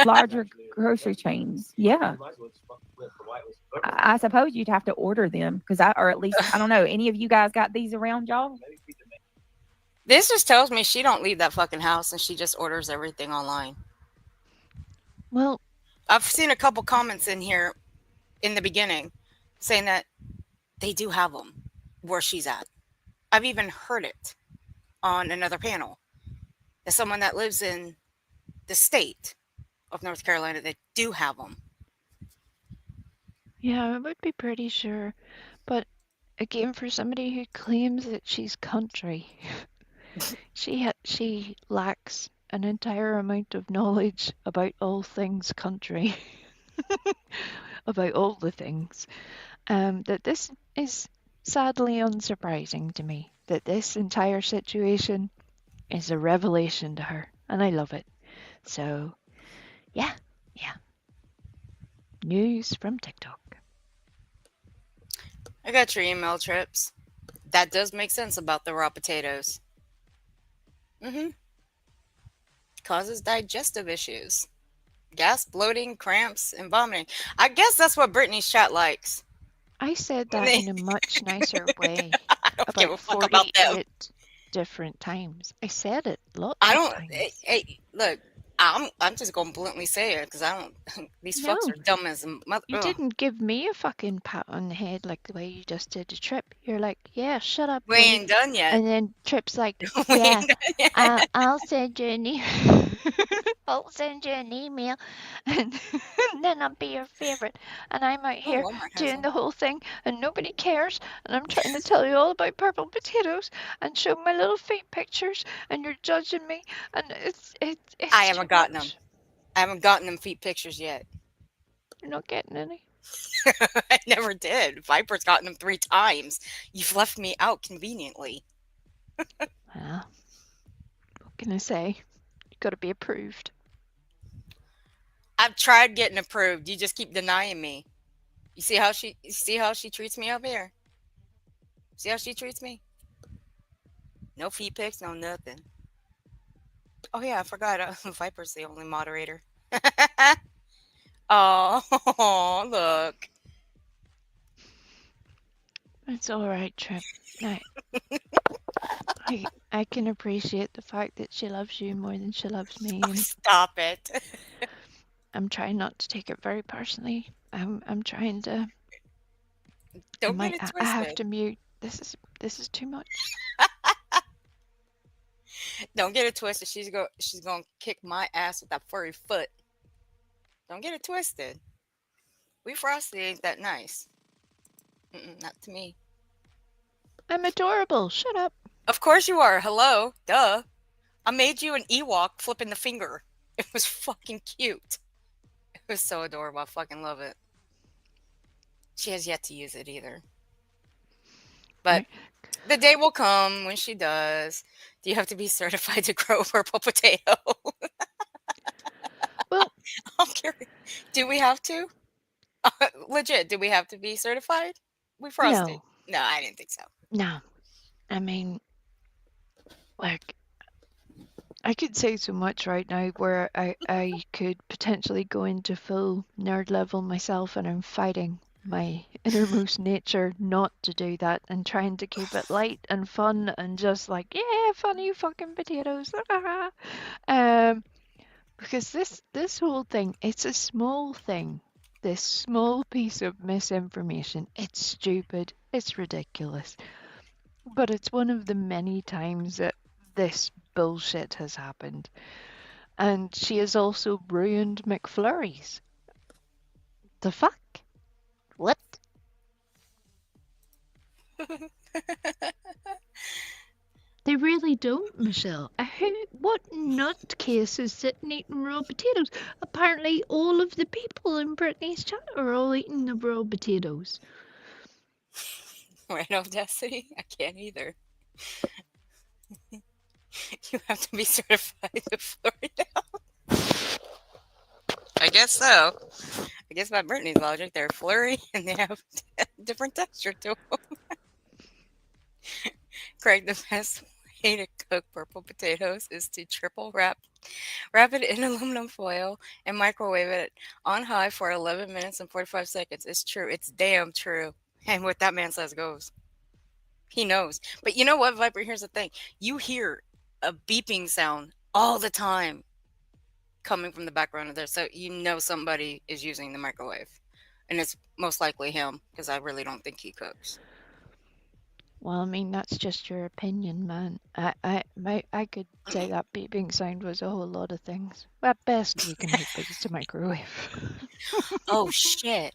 larger grocery chains. Yeah. You might as well just fucking flip the white ones for I suppose you'd have to order them because or at least, I don't know, any of you guys got these around y'all? maybe keep the This just tells me she don't leave that fucking house and she just orders everything online. Well, I've seen a couple comments in here in the beginning saying that they do have them where she's at. I've even heard it on another panel. As someone that lives in the state of North Carolina, they do have them. yeah, I would be pretty sure. But again, for somebody who claims that she's country, she lacks an entire amount of knowledge about all things country, about all the things. That this is sadly unsurprising to me. That this entire situation is a revelation to her, and I love it. So, yeah. News from TikTok. I got your email, Trips. That does make sense about the raw potatoes. Mm-hmm. Causes digestive issues. Gas, bloating, cramps, and vomiting. I guess that's what Brittany's chat likes. I said that in a much nicer way I don't give a about fuck about them. 48 different times. I said it lots I of don't. times. Hey, look, I'm just gonna bluntly say it because I don't. These fucks No, are dumb as a mother. you Ugh. didn't give me a fucking pat on the head like the way you just did to Trip. You're like, yeah, shut up, We Craig. ain't done yet. And then Trip's like, We yeah, ain't done yet. I'll send you an I'll send you an email, and then I'll be your favorite. And I'm out Oh, here Walmart has doing them. the whole thing, and nobody cares. And I'm trying to tell you all about purple potatoes and show my little feet pictures, and you're judging me, and it's I too haven't gotten them. much. I haven't gotten them feet pictures yet. You're not getting any. I never did. Viper's gotten them 3 times. You've left me out conveniently. Well, what can I say? You got to be approved. I've tried getting approved. You just keep denying me. You see how she treats me up here? See how she treats me? No feet pics, no nothing. Oh yeah, I forgot. Viper's the only moderator. Oh, look. It's all right, Trip. I can appreciate the fact that she loves you more than she loves me, Oh, and stop it. I'm trying not to take it very personally. I'm trying to. Don't get it twisted. I have to mute. This is too much. Don't get it twisted. She's gonna kick my ass with that furry foot. Don't get it twisted. We Frosty ain't that nice. Not to me. I'm adorable. Shut up. Of course you are. Hello. Duh. I made you an Ewok flipping the finger. It was fucking cute. It was so adorable. I fucking love it. She has yet to use it either. But the day will come when she does. Do you have to be certified to grow a purple potato? Well, I'm curious. Do we have to? Legit, do we have to be certified? We Frosty. No, I didn't think so. No. I mean, like, I could say so much right now where I could potentially go into full nerd level myself, and I'm fighting my innermost nature not to do that and trying to keep it light and fun and just like, yeah, funny fucking potatoes. Because this whole thing, it's a small thing. This small piece of misinformation. It's stupid. It's ridiculous. But it's one of the many times that this bullshit has happened. And she has also ruined McFlurries. The fuck? What? They really don't, Michelle. What nutcase is sitting eating raw potatoes? Apparently, all of the people in Brittany's chat are all eating the raw potatoes. Right, Audacity? I can't either. You have to be certified to Florida. I guess so. I guess by Brittany's logic, they're flurry and they have different texture to them. Craig, the best way to cook purple potatoes is to wrap it in aluminum foil, and microwave it on high for 11 minutes and 45 seconds. It's true. It's damn true. And what that man says goes. He knows. But you know what, Viper? Here's the thing. You hear a beeping sound all the time coming from the background of there. So you know somebody is using the microwave. And it's most likely him, because I really don't think he cooks. Well, I mean, that's just your opinion, man. I could say that beeping sound was a whole lot of things. At best, we can hope it's a microwave. Oh, shit.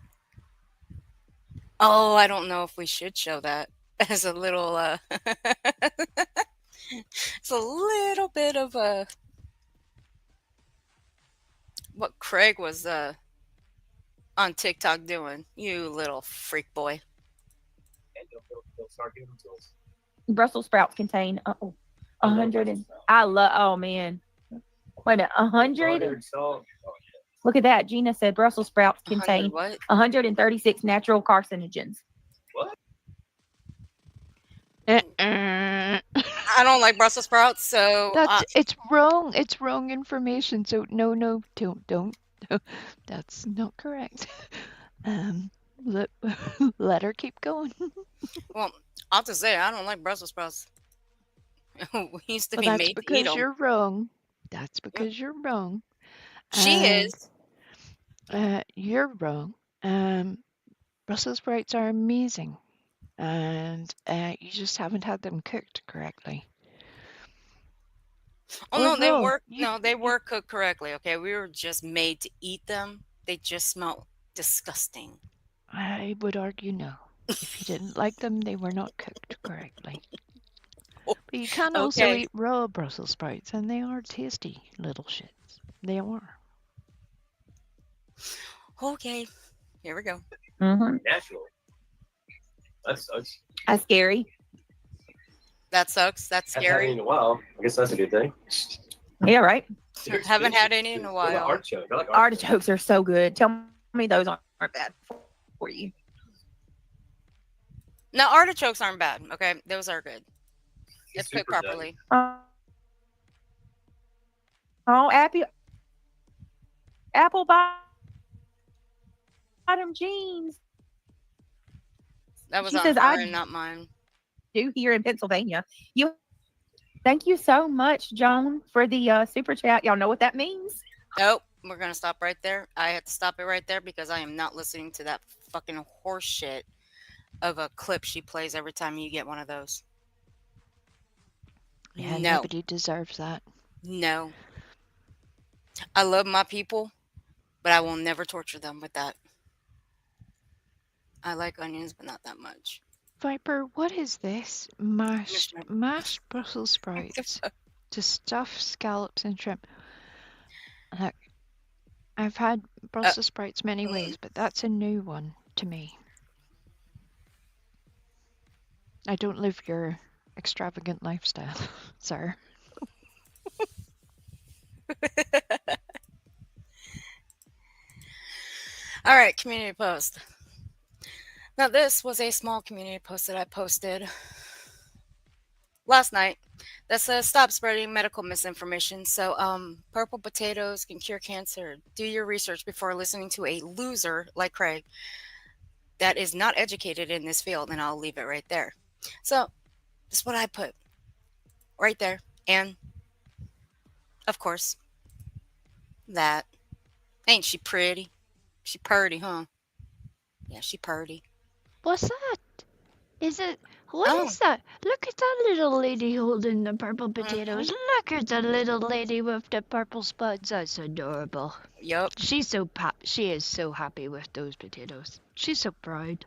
Oh, I don't know if we should show that as a little, it's a little bit of what Craig was, on TikTok doing. You little freak boy. And they'll start giving them to us. Brussels sprouts contain 100 and I love. Oh man, wait a minute, 100. Look at that. Gina said Brussels sprouts 100 contain what? 136 natural carcinogens. What? I don't like Brussels sprouts, so It's wrong. It's wrong information. So no, don't. That's not correct. Let her keep going. well, I'll just say I don't like Brussels sprouts. We used to Well, be that's made to eat because them. you're wrong. That's because you're wrong. She is. You're wrong. Brussels sprouts are amazing, and you just haven't had them cooked correctly. Oh Or no, they raw. were they were cooked correctly. Okay, we were just made to eat them. They just smell disgusting. I would argue no. If you didn't like them, they were not cooked correctly. Oh, But you can also okay. eat raw Brussels sprouts, and they are tasty little shits. They are. Okay, here we go. Mm-hmm. Natural. That sucks. That's scary. That sucks. That's Haven't had any scary. in a while. I guess that's a good thing. Yeah, right. They're Haven't had expensive. any in a What about while. artichoke? I like Artichokes are so good. Tell me those aren't bad for you. No, artichokes aren't bad. Okay, those are good. It's If cooked super properly. Oh, apple bottom jeans. That was She on says, her I and not mine. do here in Pennsylvania. Thank you so much, Joan, for the super chat. Y'all know what that means? Nope. We're gonna stop right there. I had to stop it right there because I am not listening to that fucking horse shit of a clip she plays every time you get one of those. Yeah, No. nobody deserves that. No. I love my people, but I will never torture them with that. I like onions, but not that much. Viper, what is this? Mashed Brussels sprouts to stuff scallops and shrimp. Look, I've had Brussels sprouts many ways, but that's a new one to me. I don't live your extravagant lifestyle, sir. All right, community post. Now, this was a small community post that I posted last night that says stop spreading medical misinformation. So, purple potatoes can cure cancer. Do your research before listening to a loser like Craig. that is not educated in this field, and I'll leave it right there. So that's what I put right there. And of course, that ain't she pretty? She purty, huh? Yeah, she purty. What's that? Is it? What Oh, is that? Look at that little lady holding the purple mm-hmm. potatoes. Look at the little lady with the purple spuds. That's adorable. Yup. She is so happy with those potatoes. She's so proud.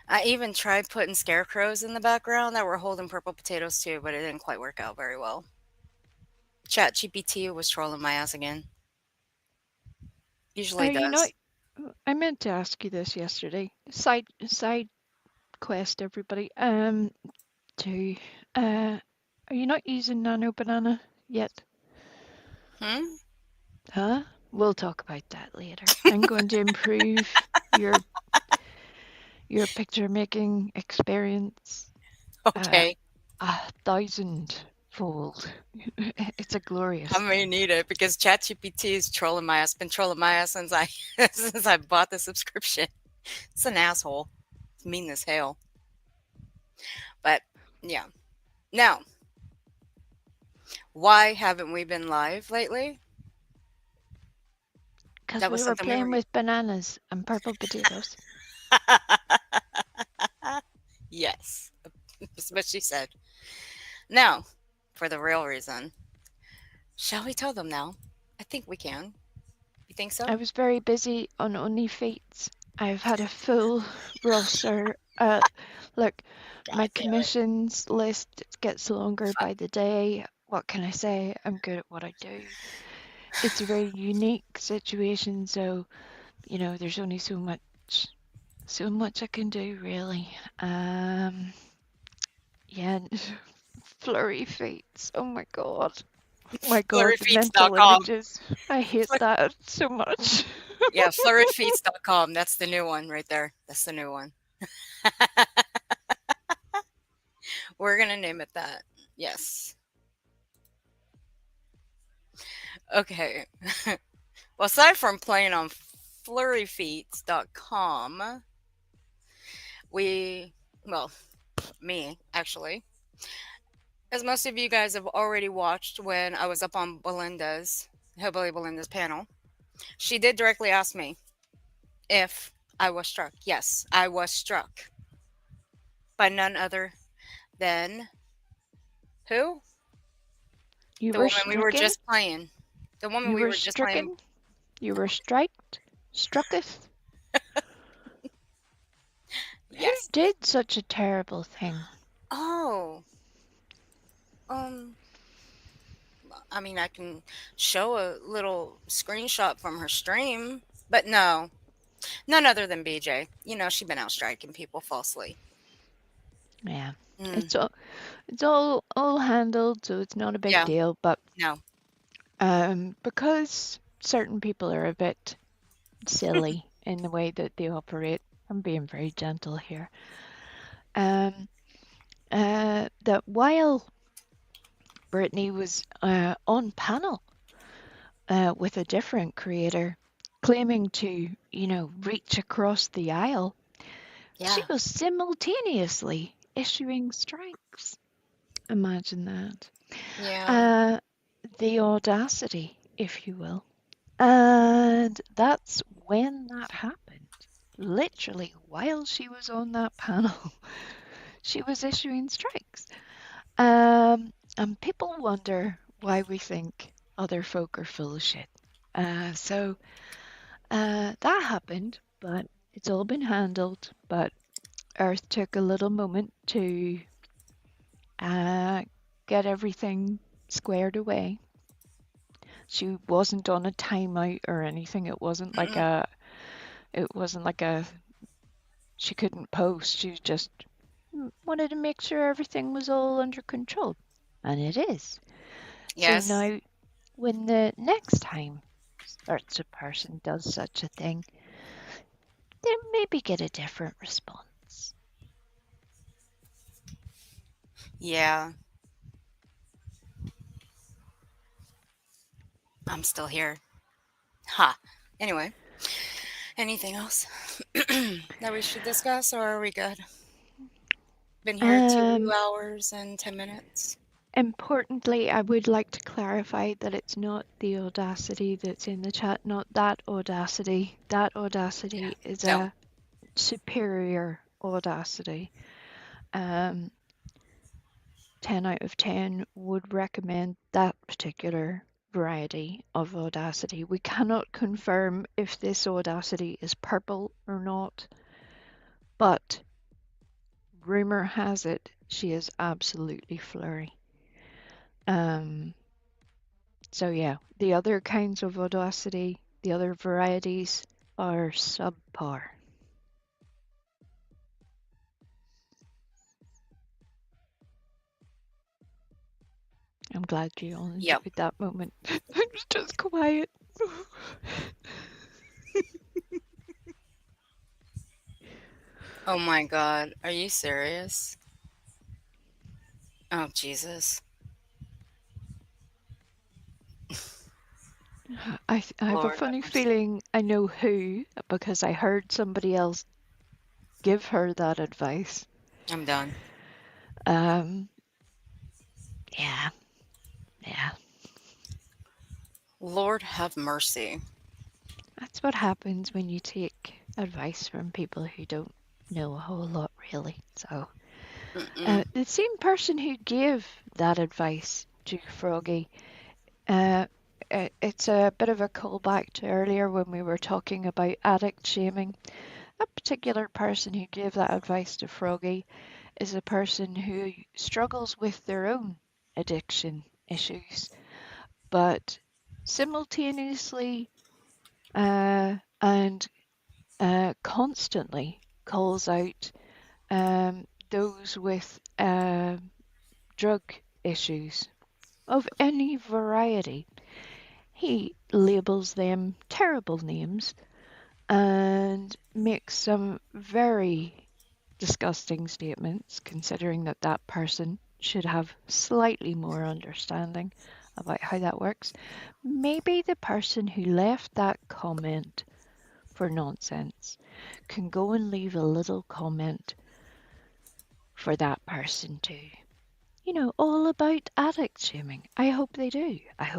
I even tried putting scarecrows in the background that were holding purple potatoes too, but it didn't quite work out very well. ChatGPT was trolling my ass again. Usually You know, does. I meant to ask you this yesterday. Side quest, everybody. To are you not using Nano Banana yet? Hmm? Huh? We'll talk about that later. I'm going to improve your picture making experience uh, Okay. 1,000-fold. It's a glorious I may thing. need it because ChatGPT is trolling my ass. Been trolling my ass since I since I bought the subscription. It's an asshole. It's mean as hell. But yeah. Now, why haven't we been live lately? Because That was we were something we playing were. with bananas and purple potatoes. Yes, that's what she said. Now, for the real reason, shall we tell them now? I think we can. You think so? I was very busy on Only Fates. I've had a full roster. Look, my God damn it. commissions list gets longer by the day. What can I say? I'm good at what I do. It's a very unique situation, so there's only so much I can do really. Yeah, flurry fates. Oh my god. My god, the mental Flurryfeeds.com. images. I hate that so much. Yeah, flurryfeeds.com. That's the new one right there. That's the new one. We're going to name it that. Yes. Okay. Well, aside from playing on flurryfeeds.com, we, well, me actually, as most of you guys have already watched when I was up on Hillbilly Belinda's panel, she did directly ask me if I was struck. Yes, I was struck by none other than who? You The were woman we were stricken? just playing. The woman You we were were just playing. stricken? You were striked? Strucketh? Who Yes. did such a terrible thing? Oh, um, I mean, I can show a little screenshot from her stream, but no, none other than BJ. You know, she's been out striking people falsely. Yeah. Mm, It's all handled, so it's not a big yeah, deal, but no. because certain people are a bit silly in the way that they operate, I'm being very gentle here. That while Brittany was on panel with a different creator claiming to, reach across the aisle, she Yeah, was simultaneously issuing strikes. Imagine that. yeah. Uh, the audacity, if you will. And that's when that happened. Literally, while she was on that panel, she was issuing strikes. And people wonder why we think other folk are full of shit. So that happened, but it's all been handled. But Earth took a little moment to get everything squared away. She wasn't on a timeout or anything. It wasn't like Mm-mm. a. It wasn't like a. She couldn't post. She just wanted to make sure everything was all under control, and it is. So Yes. now, when the next time such a person does such a thing, they maybe get a different response. Yeah. I'm still here. Ha. Anyway, anything else? that we should discuss, or are we good? Been here 2 hours and 10 minutes. Importantly, I would like to clarify that it's not the Audacity that's in the chat, not that Audacity. That Audacity is No. a superior Audacity. 10 out of 10 would recommend that particular variety of Audacity. We cannot confirm if this Audacity is purple or not, but rumor has it she is absolutely flurry. So yeah, the other kinds of Audacity, the other varieties are subpar. I'm glad you all enjoyed that moment. I was just quiet. Oh my God. Are you serious? Oh, Jesus. I have a Lord have funny mercy. feeling I know who, because I heard somebody else give her that advice. I'm done. Yeah. Lord have mercy. That's what happens when you take advice from people who don't know a whole lot, really. So, the same person who gave that advice to Froggy, it's a bit of a callback to earlier when we were talking about addict shaming. That particular person who gave that advice to Froggy is a person who struggles with their own addiction issues, but simultaneously and constantly calls out those with drug issues of any variety. He labels them terrible names and makes some very disgusting statements, considering that that person should have slightly more understanding about how that works. Maybe the person who left that comment for nonsense can go and leave a little comment for that person too. You know, all about addict shaming. I hope they do. I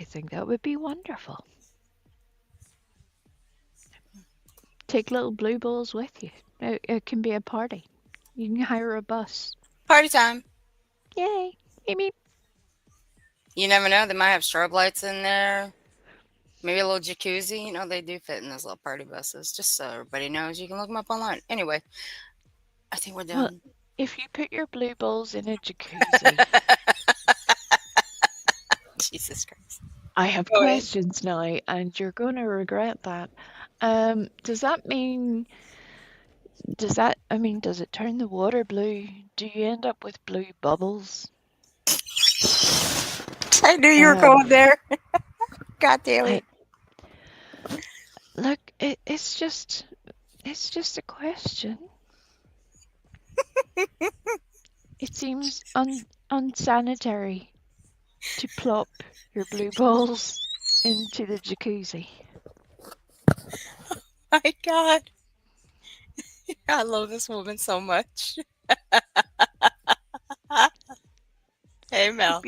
think that would be wonderful. Take little blue balls with you. It can be a party. You can hire a bus. Party time. Yay! Meep meep. You never know. They might have strobe lights in there. Maybe a little jacuzzi. You know, they do fit in those little party buses. Just so everybody knows. You can look them up online. Anyway, I think we're Well, done. if you put your blue balls in a jacuzzi, Jesus Christ. I have Go ahead. questions now, and you're going to regret that. Does that mean? Does it turn the water blue? Do you end up with blue bubbles? I knew you were going there. God damn it. Look, it's just a question. It seems unsanitary to plop your blue balls into the jacuzzi. My God. I love this woman so much. Hey, Mel.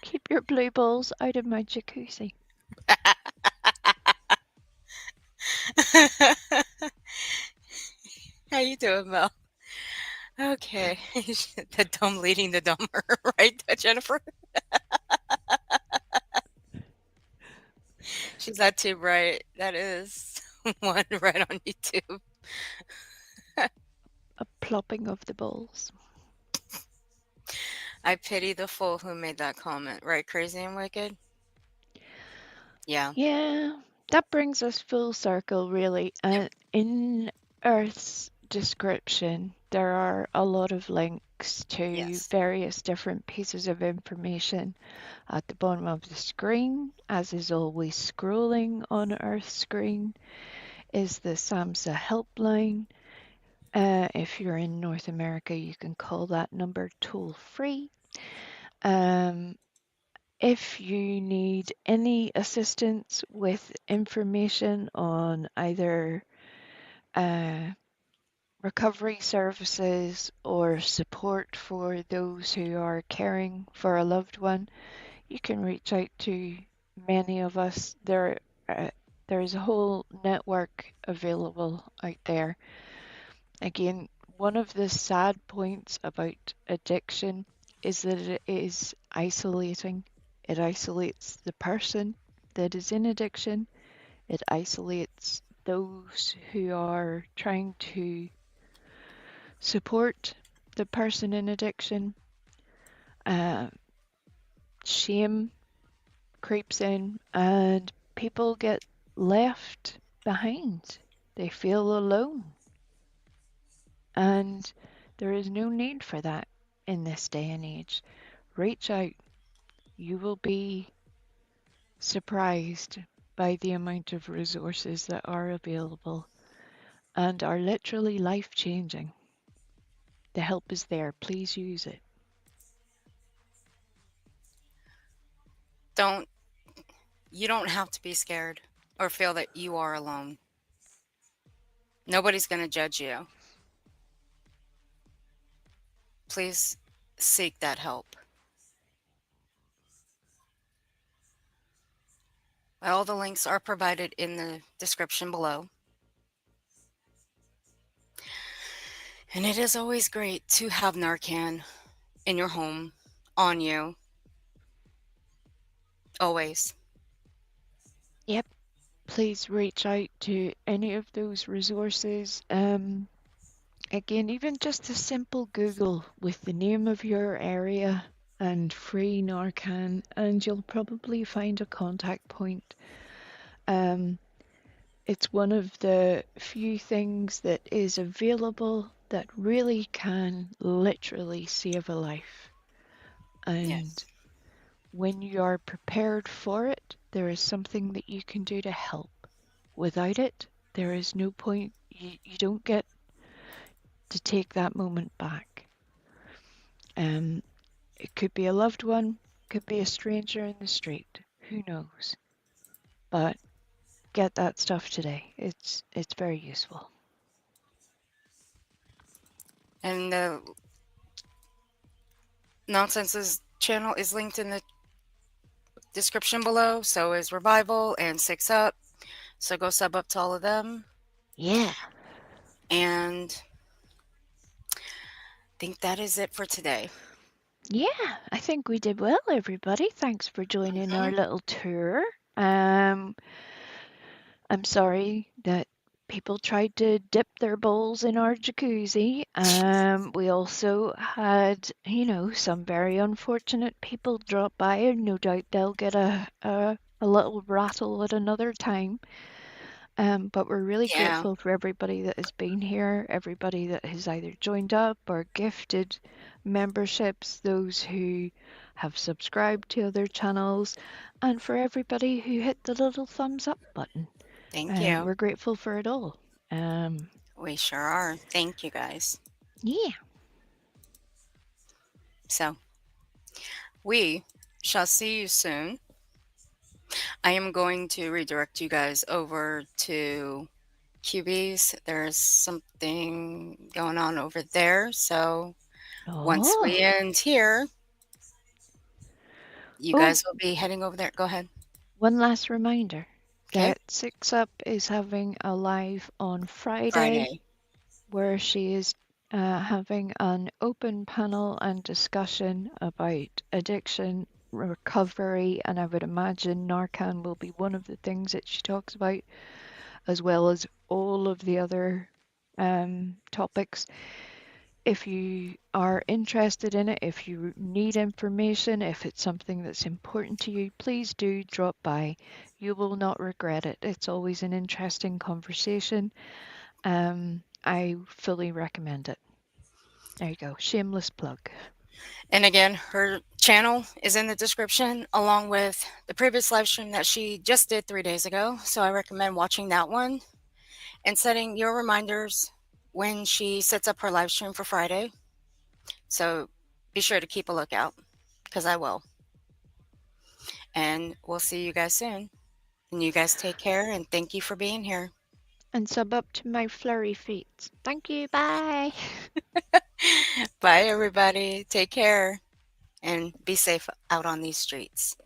Keep your blue balls out of my jacuzzi. How you doing, Mel? Okay. The dumb leading the dumber, right, Jennifer? She's that too bright. That is one right on YouTube. A plopping of the balls. I pity the fool who made that comment. Right, Crazy and Wicked? Yeah. Yeah, that brings us full circle, really. In Earth's description, there are a lot of links to various different pieces of information at the bottom of the screen, as is always scrolling on Earth's screen, is the SAMHSA helpline. If you're in North America, you can call that number toll free. If you need any assistance with information on either uh, recovery services or support for those who are caring for a loved one, you can reach out to many of us. There's a whole network available out there. Again, one of the sad points about addiction is that it is isolating. It isolates the person that is in addiction. It isolates those who are trying to support the person in addiction. Uh, Shame creeps in and people get left behind. They feel alone. And there is no need for that in this day and age. Reach out. You will be surprised by the amount of resources that are available and are literally life changing. The help is there. Please use it. Don't you don't have to be scared or feel that you are alone. Nobody's going to judge you. Please seek that help. All the links are provided in the description below. And it is always great to have Narcan in your home, on you, always. Yep. Please reach out to any of those resources. Again, even just a simple Google with the name of your area and free Narcan, and you'll probably find a contact point. It's one of the few things that is available that really can literally save a life. And Yes. when you are prepared for it, there is something that you can do to help. Without it, there is no point. You don't get to take that moment back. It could be a loved one, could be a stranger in the street. Who knows? But get that stuff today. It's very useful. And the Nonsense's channel is linked in the description below. So is Revival and Six Up. So go sub up to all of them. Yeah. And I think that is it for today. Yeah, I think we did well, everybody. Thanks for joining our little tour. I'm sorry that people tried to dip their bowls in our jacuzzi. We also had, some very unfortunate people drop by, and no doubt they'll get a little rattle at another time. But we're really Yeah. grateful for everybody that has been here, everybody that has either joined up or gifted memberships, those who have subscribed to other channels, and for everybody who hit the little thumbs up button. Thank you. We're grateful for it all. We sure are. Thank you guys. Yeah. So we shall see you soon. I am going to redirect you guys over to QB's. There's something going on over there. So once we end here, you guys will be heading over there. Go ahead. One last reminder Okay. that Six Up is having a live on Friday. where she is having an open panel and discussion about addiction, recovery, and I would imagine Narcan will be one of the things that she talks about, as well as all of the other topics. If you are interested in it, if you need information, if it's something that's important to you, please do drop by. You will not regret it. It's always an interesting conversation. I fully recommend it. There you go. Shameless plug. And again, her channel is in the description along with the previous live stream that she just did 3 days ago. So I recommend watching that one and setting your reminders when she sets up her live stream for Friday. So be sure to keep a lookout because I will. And we'll see you guys soon. And you guys take care and thank you for being here. And sub up to my flurry feet. Thank you. Bye. Bye, everybody. Take care and be safe out on these streets.